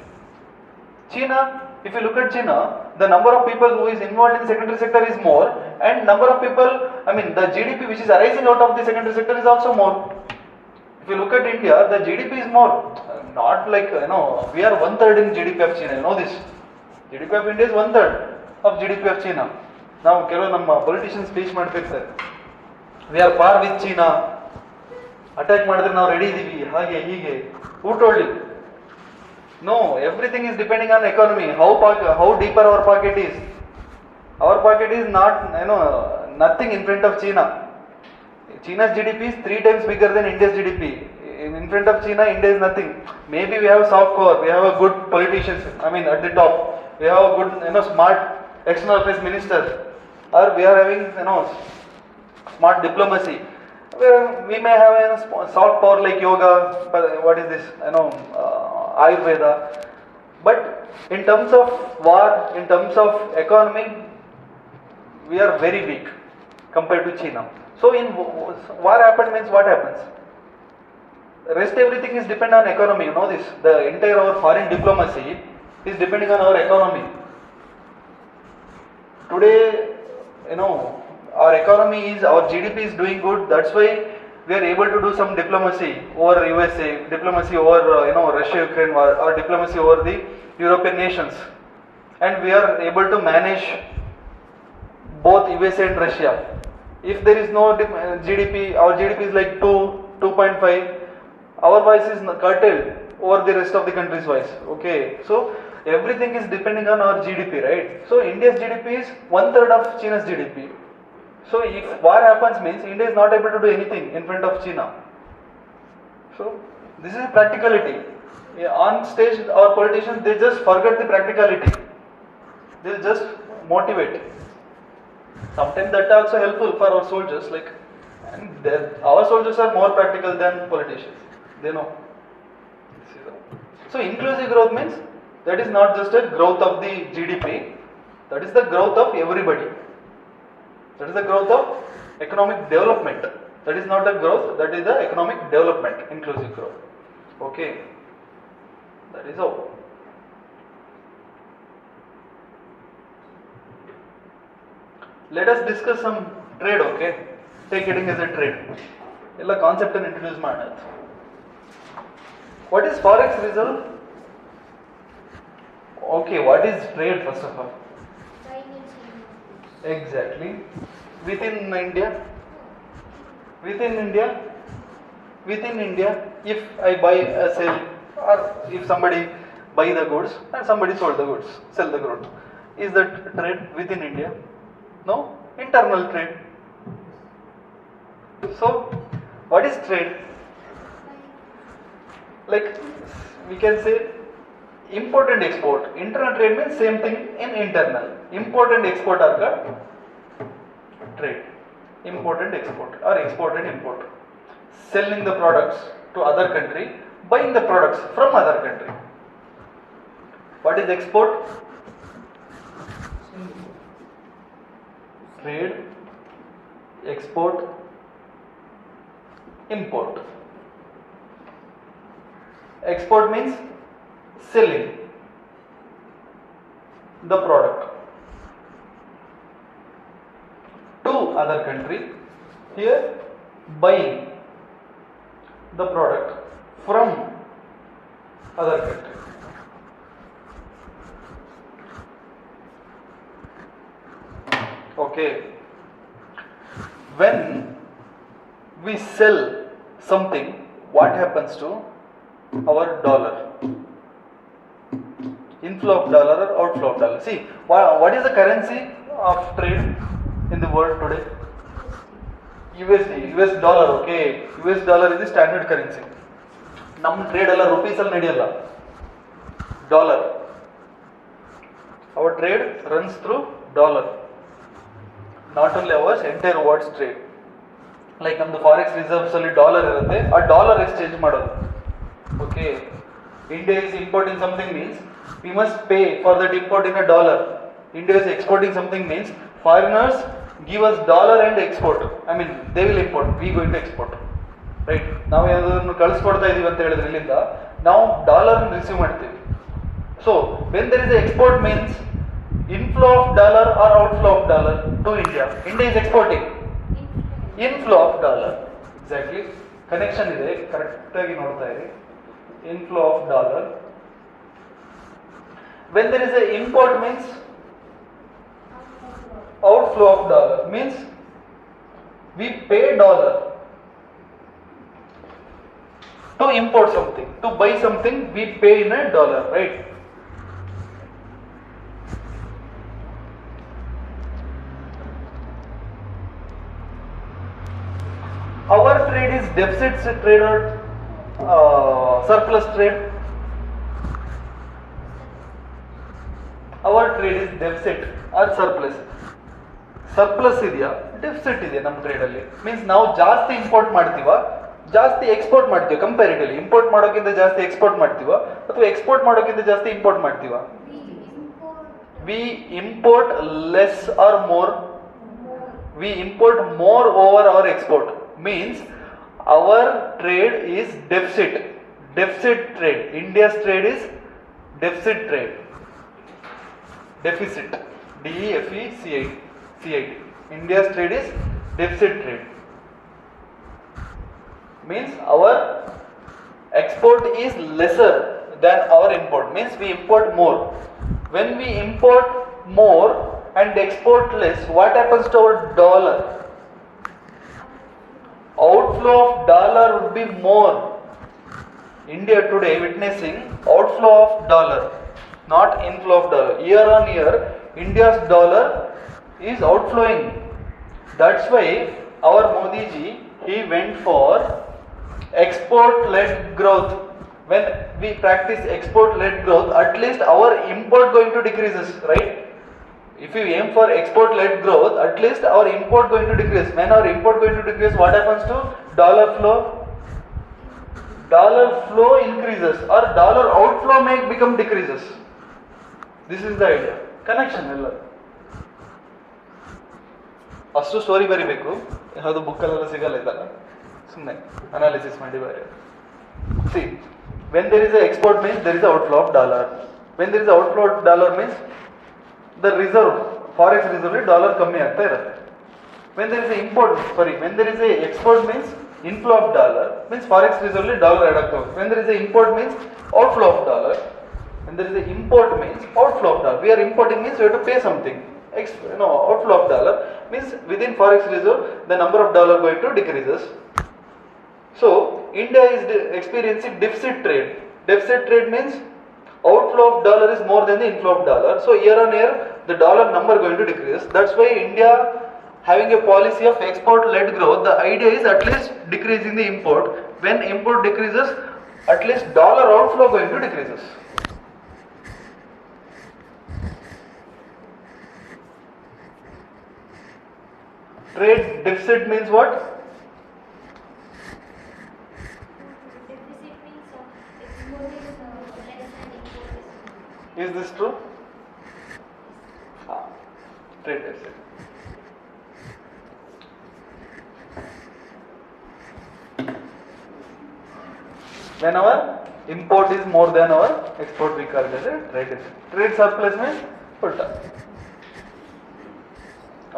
China, if you look at China, the number of people who is involved in the secondary sector is more, and number of people, the GDP which is arising out of the secondary sector is also more. If you look at India, the GDP is more. Not like, we are 1/3 in GDP of China. You know this. GDP of India is 1/3 of GDP of China. Now, ಕೆಲವು ನಮ್ಮ politicians speech ಮಾಡ್ತಿರ್ತಾರೆ. We are par with China. Attack ಮಾಡಿದ್ರೆ ನಾವು ready ಇದೀವಿ, ಹಾಗೆ ಹೀಗೆ. Who told you? No, everything is depending on economy. How deeper our pocket is. Our pocket is not, nothing in front of China. China's GDP is 3 times bigger than India's GDP. In front of China, India is nothing. Maybe we have a soft core, we have a good politicians, at the top. We have a good, smart external affairs minister. Or we are having, smart diplomacy. We may have a soft power like yoga, what is this, Ayurveda. But in terms of war, in terms of economy, we are very weak compared to China. So in war happened means what happens? Rest everything is dependent on economy. You know this. The entire our foreign diplomacy is depending on our economy. today, our economy is, our GDP is doing good. That's why we are able to do some diplomacy over USA, diplomacy over Russia-Ukraine war, or diplomacy over the European nations, and we are able to manage both USA and Russia. If there is no GDP, our GDP is like 2.5, our voice is curtailed over the rest of the country's voice. Okay, so everything is depending on our GDP, right? So India's GDP is 1/3 of China's GDP. So if war happens, means India is not able to do anything in front of China. So this is practicality. On stage, our politicians, they just forget the practicality. They just motivate. Sometimes that also helpful for our soldiers, and our soldiers are more practical than politicians. They know. So inclusive growth means that is not just a growth of the GDP, that is the growth of everybody. That is the growth of economic development. That is not a growth, that is the economic development, inclusive growth. Okay, that is all. Let us discuss some trade, okay? Take it as a trade. Ella concept and introduce ಮಾಡೋಣ. What is forex reserve? Okay, what is trade first of all? Exactly. Within India, if I buy a sell, or if somebody buy the goods and somebody sold the goods, sell the goods, is that trade within India? No, internal trade. So, what is trade? Like we can say import and export. Internal trade means same thing in internal. Import and export are called trade. Import and export, or export and import. Selling the products to other country, buying the products from other country. What is export? Trade, export, import. Export means selling the product to other country. Here, buying the product from other country. Okay, when we sell something, what happens to our dollar? Inflow of dollar or outflow of dollar? See, what is the currency of trade in the world today? USD, US dollar. Okay, US dollar is the standard currency. Nam trade alla rupees al nadiyalla. Dollar. Our trade runs through dollar. Not only ours, entire world's trade. Like ನಮ್ದು forex reserves ಅಲ್ಲಿ dollar ಇರುತ್ತೆ, ಆ dollar exchange ಮಾಡೋದು. Okay, India is importing something means we must pay for that import in a dollar. India is exporting something means foreigners give us dollar and export. I mean they will import, we going to export. Right? ನಾವು ಯಾವುದನ್ನು ಕಳಿಸ್ಕೊಡ್ತಾ ಇದೀವಿ ಅಂತ ಹೇಳಿದ್ರೆ ಇಲ್ಲಿಂದ ನಾವು dollar receive ಮಾಡ್ತೀವಿ. So when there is a export means inflow of dollar or outflow of dollar to India. India is exporting. Inflow of dollar. Exactly. Connection ಇದೆ, correct ಆಗಿ ನೋಡ್ತಾ ಇರಿ. Inflow of dollar. When there is a import means outflow of dollar, means we pay dollar to import something, to buy something we pay in a dollar, right? Our trade is deficit trade or surplus trade. Our trade is deficit or surplus. Surplus ಇದೆಯಾ, deficit ಇದೆ ನಮ್ಮ trade ಅಲ್ಲಿ. Means ನಾವು ಜಾಸ್ತಿ import ಮಾಡ್ತೀವ, ಜಾಸ್ತಿ export ಮಾಡ್ತೀವಿ. Comparatively import ಮಾಡೋಕ್ಕಿಂತ ಜಾಸ್ತಿ ಎಕ್ಸ್ಪೋರ್ಟ್ ಮಾಡ್ತೀವ, ಅಥವಾ ಎಕ್ಸ್ಪೋರ್ಟ್ ಮಾಡೋಕ್ಕಿಂತ ಜಾಸ್ತಿ ಇಂಪೋರ್ಟ್ ಮಾಡ್ತೀವ? We import less or more. We import more over our export. Means our trade is deficit trade. India's trade is deficit trade. Deficit DEFECIT. India's trade is deficit trade. Means our export is lesser than our import. Means we import more. When we import more and export less, what happens to our dollar? Outflow of dollar would be more. India today witnessing outflow of dollar, not inflow of dollar. Year on year, India's dollar is outflowing. That's why our Modi ji, he went for export-led growth. When we practice export-led growth, at least our import going to decreases, right? If you aim for export-led growth, at least our import going to decrease. When our import going to decrease, what happens to dollar flow? Dollar flow increases or dollar outflow may become decreases. This is the idea. Connection ಎಲ್ಲ ಅಷ್ಟು story ಬರಿಬೇಕು, ಯಾವುದು ಬುಕ್ಕಲ್ಲೆಲ್ಲ ಸಿಗಲ್ಲ ಇದಲ್ಲ, ಸುಮ್ಮನೆ analysis ಮಾಡಿ ಬರೆಯೋದು. See, when there is a export means there is a outflow of dollar. When there is a outflow of dollar means the reserve, forex reserve dollar ಕಮ್ಮಿ ಆಗ್ತಾ ಇರುತ್ತೆ. When there is a when there is a export means inflow of dollar, means forex reserve dollar add ಆಗ್ತಾ ಹೋಗುತ್ತೆ. When there is a import means outflow of dollar. When there is a import means outflow of dollar. We are importing means we have to pay something. Outflow of dollar means within forex reserve the number of dollar going to decreases. So India is experiencing deficit trade. Deficit trade means outflow of dollar is more than the inflow of dollar. So year on year the dollar number going to decrease. That's why India having a policy of export-led growth. The idea is at least decreasing the import. When import decreases, at least dollar outflow going to decreases. Trade deficit means what? Deficit means export is less and import is more. Is this true? Trade deficit. When our import is more than our export, we call it as a trade deficit. Trade surplus means ulta.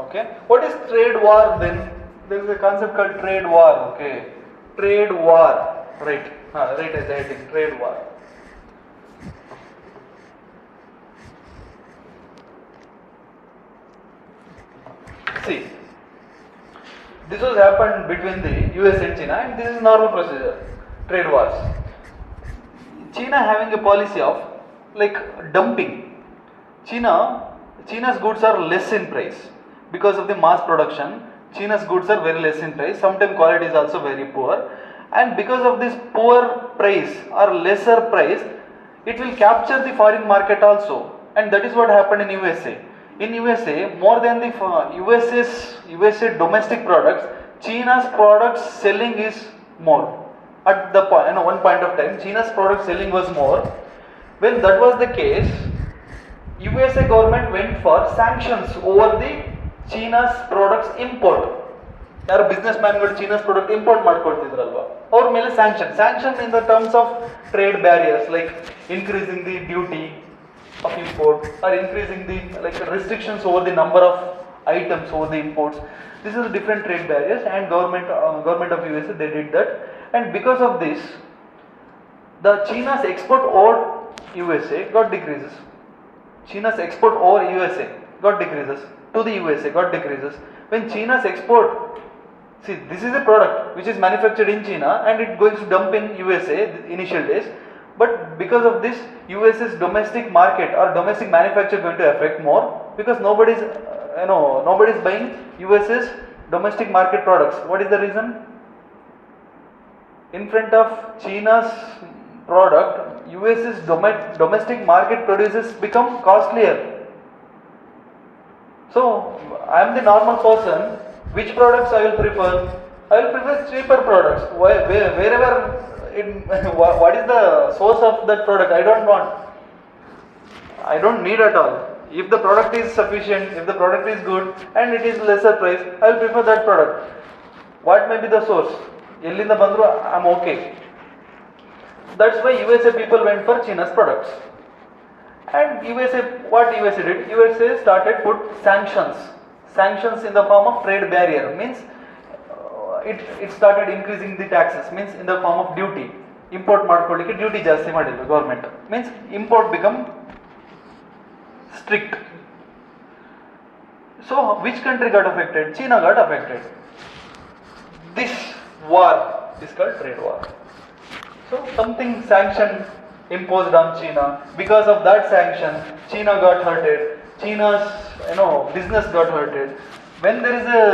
Okay. What is trade war then? There is a concept called trade war. Okay. Trade war. Right. Right as I think. Trade war. See, this was happened between the US and China, and this is normal procedure. Trade wars. China having a policy of like dumping. China's goods are less in price because of the mass production. China's goods are very less in price. Sometimes quality is also very poor, and because of this poor price or lesser price, it will capture the foreign market also, and that is what happened in USA. In USA, more than the USA domestic products, China's products selling is more. At the one point of time, China's product selling was more. When that was the case, USA government went for sanctions over the China's products import. ಯಾರು business ಮ್ಯಾನ್ಗಳು China's product import ಮಾಡ್ಕೊಳ್ತಿದ್ರಲ್ವಾ, ಅವ್ರ ಮೇಲೆ sanction in the terms of trade barriers like increasing the duty of import or increasing the restrictions over the number of items over the imports. This is different trade barriers, and government of USA they did that, and because of this the China's export over USA got decreases. China's export over USA got decreases to the USA got decreases. When China's export, see, this is a product which is manufactured in China and it going to dump in USA initial days. But because of this, US's domestic market or domestic manufacture going to affect more, because nobody's buying US's domestic market products. What is the reason? In front of China's product, US's domestic market produces become costlier. So I am the normal person. Which products I will prefer? I will prefer cheaper products. Wherever. What is the source of that product? I don't need at all. If the product is sufficient, if the product is good and it is lesser price, I will prefer that product. What may be the source? Ellinda bandru I'm okay. That's why USA people went for China's products. And USA, what USA did? USA started put sanctions in the form of trade barrier, means it started increasing the taxes, means in the form of duty. Import ಮಾಡ್ಕೊಳ್ಳಿಕ್ಕೆ duty ಜಾಸ್ತಿ ಮಾಡಿದ್ರು government, means import become strict. So which country got affected? China got affected. This war is called trade war. So something sanction imposed on China. Because of that sanction, China got hurted. China's business got hurted. When there is a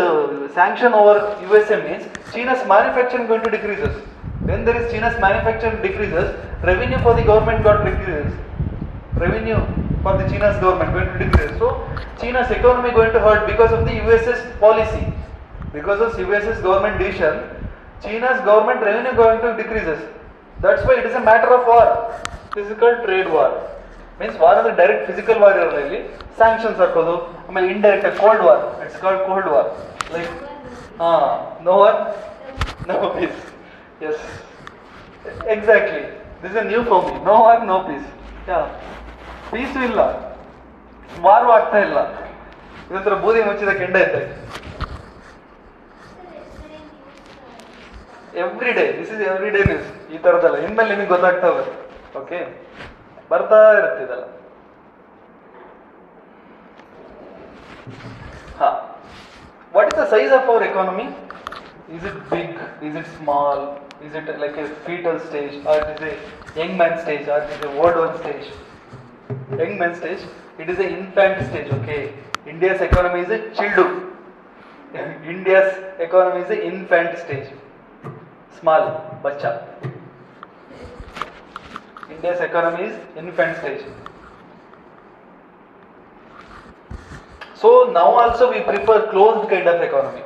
sanction over USA, means China's manufacturing going to decreases. When there is China's manufacturing decreases, revenue for the government got decreases. Revenue for the China's government going to decrease. So China's economy going to hurt because of the US's policy. Because of US's government decision, China's government revenue going to decreases. That's why it is a matter of war. This is called trade war. Means war is a direct physical war iರಲಿಲ್ಲ, sanctions ಹಾಕೋದು, ಆಮೇಲೆ indirect cold war. It's called cold war. Like no war, no peace. Yes, exactly. This is a new for me. No war, no peace. Yeah. Peace ಇಲ್ಲ, war ಆಗ್ತಾ ಇಲ್ಲ. ಇದೊಂಥರ ಬೂದಿ ಮುಚ್ಚಿದ ಕೆಂಡ ಐತೆ. Every day, this is every day news. ಈ ಥರದಲ್ಲ, ಇನ್ಮೇಲೆ ನಿಮಗೆ ಗೊತ್ತಾಗ್ತಾ ಹೋಗುತ್ತೆ. ಓಕೆ, ಬರ್ತಾ ಇರ್ತಿದಲ್ಲ. What is the size of our economy? Is it big? Is it small? Is it like a fetal stage, or it is a young man stage, or it is a old one stage? Young man stage, it is a infant stage. Okay, India's economy is a childu. India's economy is a infant stage, small bacha. India's economy is infant stage. So now also we prefer closed kind of economy.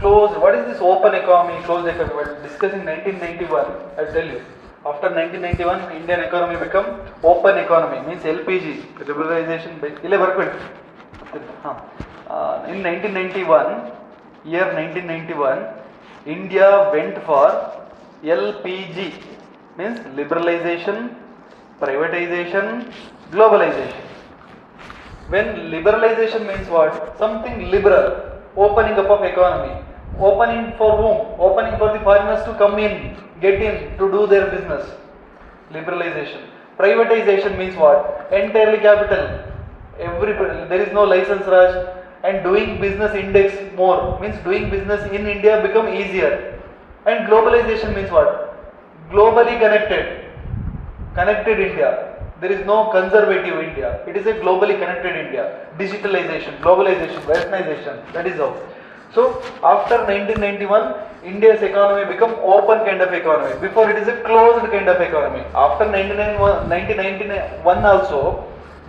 Closed. What is this open economy, closed economy? We are discussing 1991. I'll tell you. After 1991, Indian economy become open economy, means LPG liberalization. In 1991, year 1991, India went for LPG, means liberalization, privatization, globalization. When liberalization means what? Something liberal, opening up of economy. Opening for whom? Opening for the foreigners to come in, get in, to do their business. Liberalization. Privatization means what? Entirely capital. There is no license rush, and doing business index more, means doing business in India become easier. And globalization means what? Globally connected India. There is no conservative India. It is a globally connected India. Digitalization, globalization, westernization. That is how. So after 1991, India's economy become open kind of economy. Before it is a closed kind of economy. After 1991 also,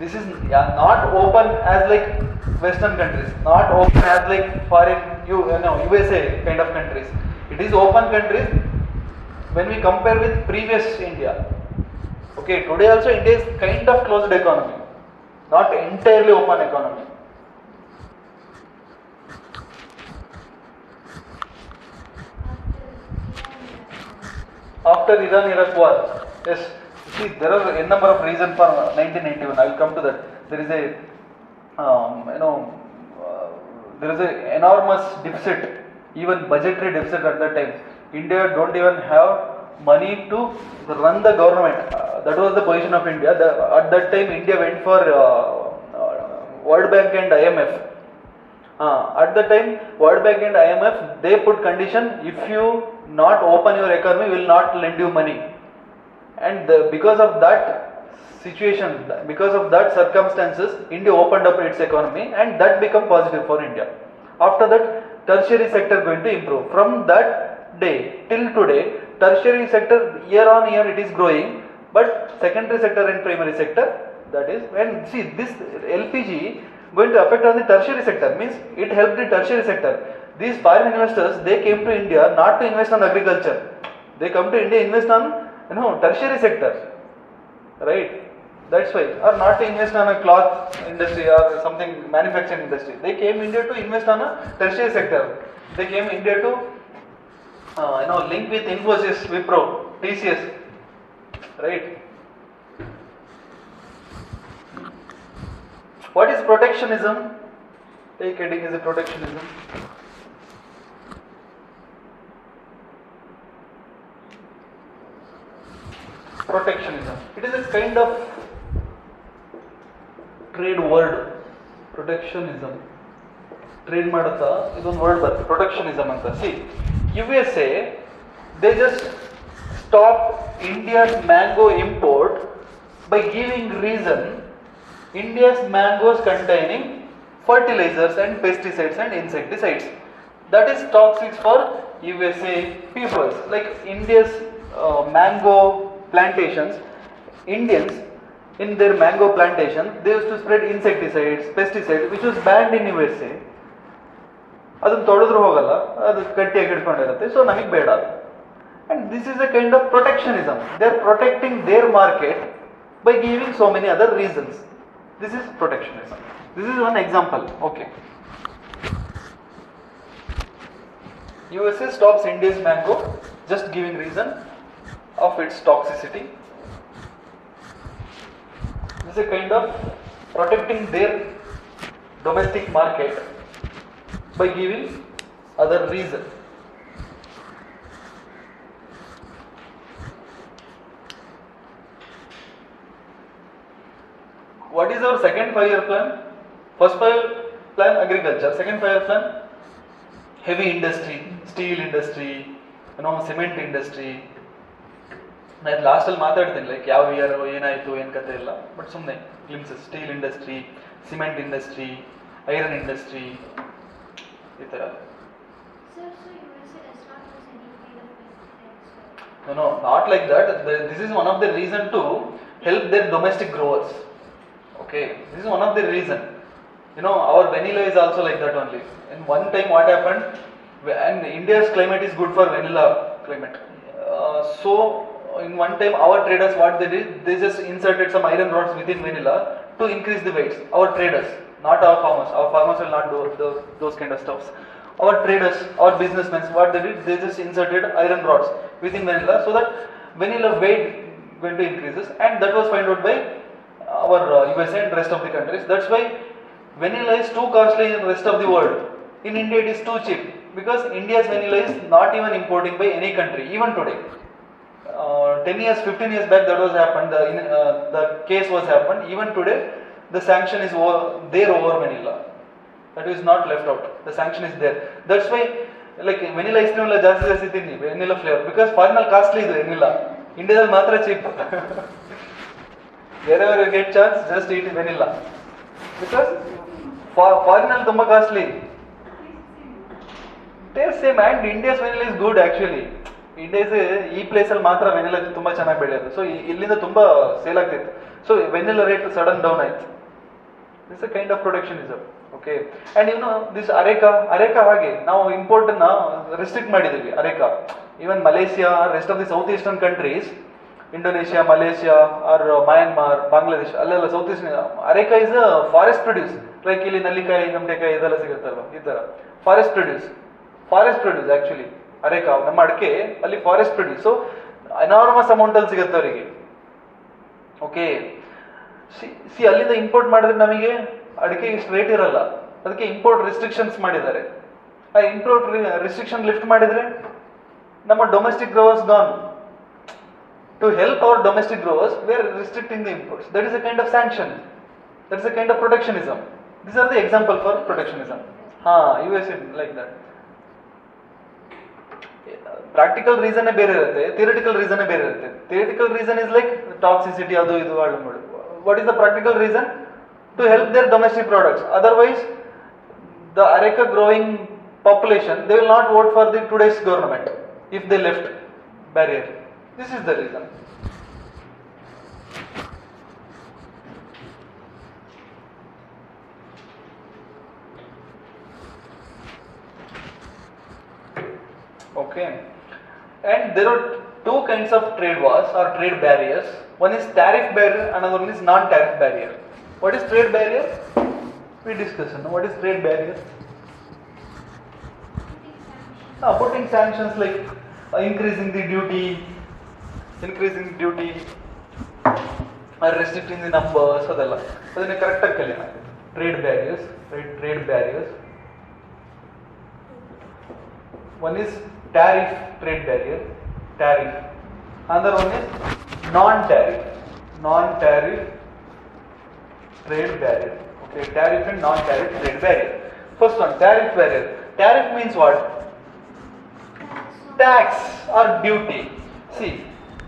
this is not open as like Western countries, not open as like foreign USA kind of countries. It is open countries when we compare with previous India. Okay, today also India is kind of closed economy, not entirely open economy. After Iran-Iraq war, yes, see there are a number of reasons for 1991. I will come to that. There is a there is a enormous deficit, even budgetary deficit at that time. India don't even have money to run the government. That was the position of India. At that time, India went for World Bank and IMF. At the time, World Bank and IMF, they put condition: if you not open your economy, we will not lend you money. And because of that situation, because of that circumstances, India opened up its economy, and that became positive for India. After that, tertiary sector going to improve. From that day till today, tertiary sector year on year it is growing, but secondary sector and primary sector, that is when see this LPG going to affect on the tertiary sector, means it helped the tertiary sector. These foreign investors, they came to India not to invest on agriculture, they come to India invest on tertiary sector, right? That's why, or not to invest on a cloth industry or something manufacturing industry. They came India to invest on a tertiary sector. They came India to link with Infosys, Wipro, TCS, right? What is protectionism? Take heading as a protectionism. Protectionism. It is a kind of trade word. Protectionism. Trade ಮಾಡುತ್ತಾ ಇದೊಂದು word ಬರುತ್ತೆ protectionism ಅಂತ. C USA they just stop India's mango import by giving reason India's mangoes containing fertilizers and pesticides and insecticides. That is toxic for USA peoples. Like India's mango plantations, Indians in their mango plantations, they used to spread insecticides, pesticides, which was banned in USA. ಅದನ್ನು ತೊಳೆದ್ರೂ ಹೋಗಲ್ಲ, ಅದು ಗಟ್ಟಿಯಾಗಿ ಹಿಡ್ಕೊಂಡಿರುತ್ತೆ, so ನಮಗೆ ಬೇಡ. And this is a kind of protectionism. They are protecting their market by giving so many other reasons. This is protectionism. This is one example. Okay. USA stops India's mango just giving reason of its toxicity. This is a kind of protecting their domestic market by giving other reason. What is our second 5-year plan? First 5-year plan agriculture, second 5-year plan heavy industry, steel industry, cement industry. ನಾನು ಲಾಸ್ಟಲ್ಲಿ ಮಾತಾಡ್ತೀನಿ like ಯಾವ year ಏನಾಯಿತು ಏನು ಕತೆ ಇಲ್ಲ, but ಸುಮ್ಮನೆ glimpses. Steel industry, cement industry, iron industry, ಈ ಥರ. No, not like that. This is one of the reason to help their domestic growers. Okay, this is one of the reason. Our vanilla is also like that only. And one time what happened, and India's climate is good for vanilla climate. So in one time our traders, what they did, they just inserted some iron rods within vanilla to increase the weights. Our traders, not our farmers. Our farmers will not do those kind of stuffs. Our traders, our businessmen, what they did, they just inserted iron rods within vanilla so that vanilla weight going to increases, and that was found out by our USA and rest of the countries. That's why vanilla is too costly in the rest of the world. In India it is too cheap because India's vanilla is not even importing by any country even today. 10 years, 15 years back that was happened, the case was happened. Even today the sanction is there over vanilla. That is not left out. The sanction is there. That's why like vanilla ice cream la ಜಾಸ್ತಿ ತಿನ್ನಿ vanilla flavor, because foreign ಅಲ್ಲಿ costly ಇದೆ vanilla, ಇಂಡಿಯಾದಲ್ಲಿ ಮಾತ್ರ cheap. wherever you get chance just eat vanilla because foreign ಅಲ್ಲಿ ತುಂಬಾ costly. Taste same, and India's vanilla is good actually. India's ಈ place ಅಲ್ಲಿ ಮಾತ್ರ ವೆನಿಲಾ ತುಂಬಾ ಚೆನ್ನಾಗಿ ಬೆಳೆಯೋದು, ಸೊ ಇಲ್ಲಿಂದ ತುಂಬಾ ಸೇಲ್ ಆಗ್ತಿತ್ತು. So vanilla rate sudden down ಆಯ್ತು. This a kind of protectionism. Okay, and this areca ಹಾಗೆ ನಾವು ಇಂಪೋರ್ಟ್ ಅನ್ನ ರೆಸ್ಟ್ರಿಕ್ಟ್ ಮಾಡಿದೀವಿ. Areca even Malaysia, rest of the south eastern countries, Indonesia, Malaysia or Myanmar, Bangladesh, ಅಲ್ಲೆಲ್ಲ south east areca is forest produce. Like ಇಲ್ಲಿ ನಲ್ಲಿಕಾಯಿ, ಗಮಟೆಕಾಯಿ ಇದೆಲ್ಲ ಸಿಗುತ್ತಲ್ವ, ಈ ತರ ಫಾರೆಸ್ಟ್ ಪ್ರೊಡ್ಯೂಸ್ ಆಕ್ಚುಲಿ ಅರೇಕಾ. ನಮ್ಮ ಅಡಿಕೆ ಅಲ್ಲಿ forest produce, so enormous amount ಅಲ್ಲಿ ಸಿಗುತ್ತೆ ಅವರಿಗೆ. ಓಕೆ, ಸಿ ಅಲ್ಲಿಂದ ಇಂಪೋರ್ಟ್ ಮಾಡಿದ್ರೆ ನಮಗೆ ಅಡಿಕೆ ಇಷ್ಟು ರೇಟ್ ಇರಲ್ಲ, ಅದಕ್ಕೆ ಇಂಪೋರ್ಟ್ ರೆಸ್ಟ್ರಿಕ್ಷನ್ಸ್ ಮಾಡಿದ್ದಾರೆ. ಆ ಇಂಪೋರ್ಟ್ ರೆಸ್ಟ್ರಿಕ್ಷನ್ ಲಿಫ್ಟ್ ಮಾಡಿದ್ರೆ ನಮ್ಮ domestic growers gone. To help our domestic growers we are restricting the imports. That is a kind of sanction. That is a kind of protectionism. These are the example for protectionism. US like that. Practical reason ಬೇರೆ ಇರುತ್ತೆ, theoretical reason ಬೇರೆ ಇರುತ್ತೆ. Theoretical reason is like toxicity, ಅದು ಇದು ಹಾಳು ಮಾಡು. What is the practical reason? To help their domestic products. Otherwise, the areca growing population, they will not vote for the today's government if they left barrier. This is the reason. Okay, and there are two kinds of trade wars or trade barriers. One is tariff barrier, another one is non-tariff barrier. What is trade barrier? We discussed. What is trade barrier? Putting sanctions like increasing the duty or restricting the numbers. ಅದೆಲ್ಲ ಅದನ್ನ ಕರೆಕ್ಟಾಗಿ ಕಲಿಯೋಣ. trade barriers, right? Trade barriers. One is tariff trade barrier, tariff. Another one is non-tariff, non-tariff trade barrier. Okay, tariff and non-tariff trade barrier. First one, tariff barrier. Tariff means what? Tax or duty. See,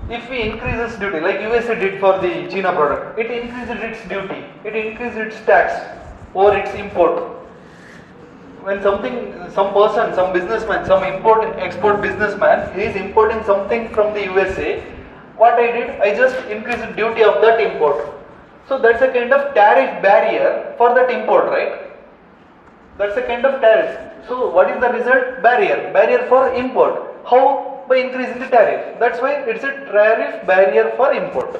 if we increases duty, like USA did for the China product, it increases its duty, it increases its tax over its import. When something, some person, some businessman, some export businessman, he is importing something from the USA, what I did, I just increased the duty of that import. So that's a kind of tariff barrier for that import, right? That's a kind of tariff. So what is the result? Barrier for import. How? By increasing the tariff. That's why it's a tariff barrier for import.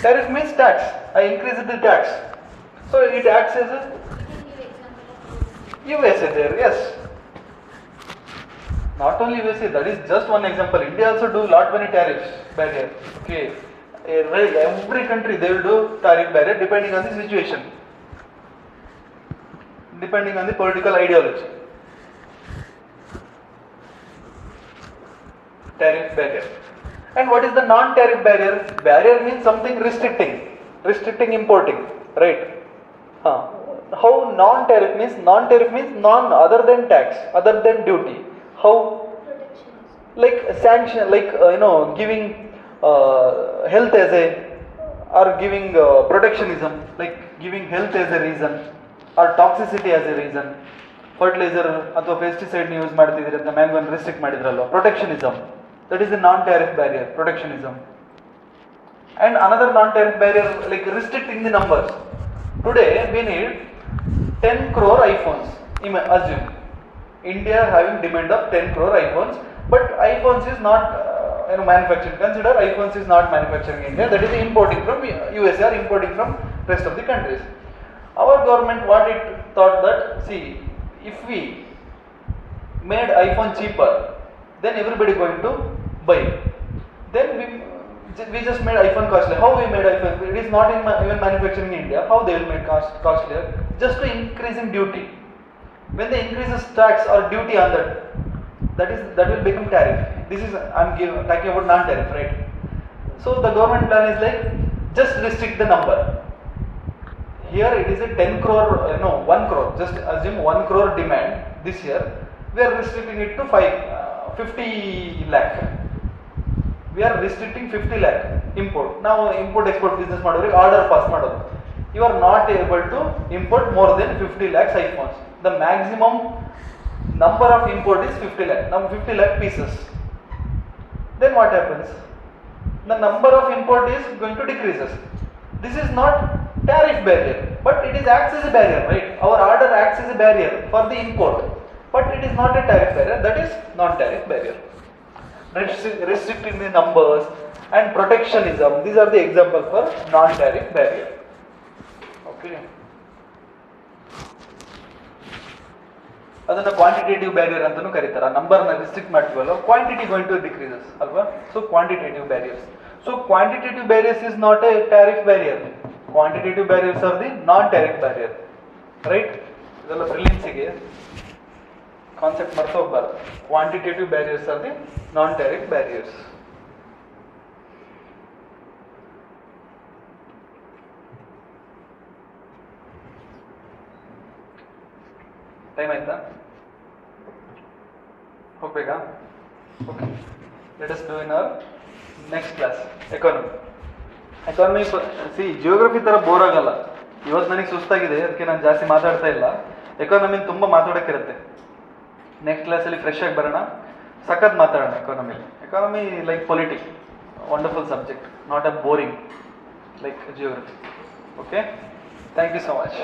Tariff means tax. I increase the tax. So it acts as a USA there, yes. Not only USA, that is just one example. India also do lot many tariffs barrier. Okay. Every country they will do tariff barrier depending on the situation, depending on the political ideology. Tariff barrier. And what is the non-tariff barrier? Barrier means something restricting importing, right? How non-tariff means? Non-tariff means non other than tax, other than duty. How? Like sanction, like giving health as a, or giving protectionism, like giving health as a reason, or toxicity as a reason. Fertilizer ಅಥವಾ pesticide use ಮಾಡ್ತಿದ್ರೆ ಅಂತ ಮ್ಯಾಂಗೋನ restrict ಮಾಡಿದ್ರಲ್ವ, protectionism. That is the non-tariff barrier, protectionism. And another non-tariff barrier, like restricting the numbers. Today we need 10 crore iPhones. Assume India having demand of 10 crore iPhones, but iPhones is not manufacturing. Consider iPhones is not manufacturing in India. That is importing from USA or importing from rest of the countries. Our government what it thought that, see, if we made iPhone cheaper, then everybody going to buy. Then we just made iPhone costly. How we made iPhone? It is not even manufacturing in India. How they will make costlier? Just to increasing duty. When they increases tax or duty on that will become tariff. This is talking about non-tariff, right? So the government plan is like just restrict the number. Here it is a 10 crore, 1 crore. Just assume 1 crore demand this year. We are restricting it to 50 lakh. We are restricting 50 lakh import. Now import export business ಮಾಡೋರಿಗೆ order pass ಮಾಡೋದು. You are not able to import more than 50 lakhs iPhones. The maximum number of import is 50 lakh. Now 50 lakh pieces. Then what happens? The number of import is going to decreases. This is not tariff barrier, but it is acts as a barrier, right? Our order acts as a barrier for the import, but it is not a tariff barrier. That is non-tariff barrier. Restricting the numbers and protectionism. These are the examples for non-tariff barrier. Okay. ಅದನ್ನು quantitative barrier ಅಂತಲೂ ಕರೀತಾರೆ. ನಂಬರ್ನ restrict ಮಾಡ್ತೀವಲ್ಲ, quantity going to decreases ಅಲ್ವಾ. So quantitative barriers. So quantitative barriers is not A tariff barrier. Quantitative barriers R the non tariff barrier, right? ಇದೆಲ್ಲ ಪ್ರಿಲಿಮ್ಸಿಗೆ concept ಮರ್ತು ಹೋಗ್ಬಾರ್ದು. Quantitative barriers R the non tariff barriers. Time ಆಯ್ತಾ? ಹೋಗ್ಬೇಕಾ? Okay, let us do in our next class economy. Economy geography ಥರ bore ಆಗಲ್ಲ. ಇವತ್ತು ನನಗೆ ಸುಸ್ತಾಗಿದೆ, ಅದಕ್ಕೆ ನಾನು ಜಾಸ್ತಿ ಮಾತಾಡ್ತಾ ಇಲ್ಲ. ಎಕಾನಮಿ ತುಂಬ ಮಾತಾಡೋಕ್ಕಿರುತ್ತೆ. ನೆಕ್ಸ್ಟ್ ಕ್ಲಾಸಲ್ಲಿ ಫ್ರೆಶ್ ಆಗಿ ಬರೋಣ, ಸಖತ್ ಮಾತಾಡೋಣ ಎಕಾನಮಿಲಿ. Economy like politics, wonderful subject, not a boring like geography. Okay, thank you so much.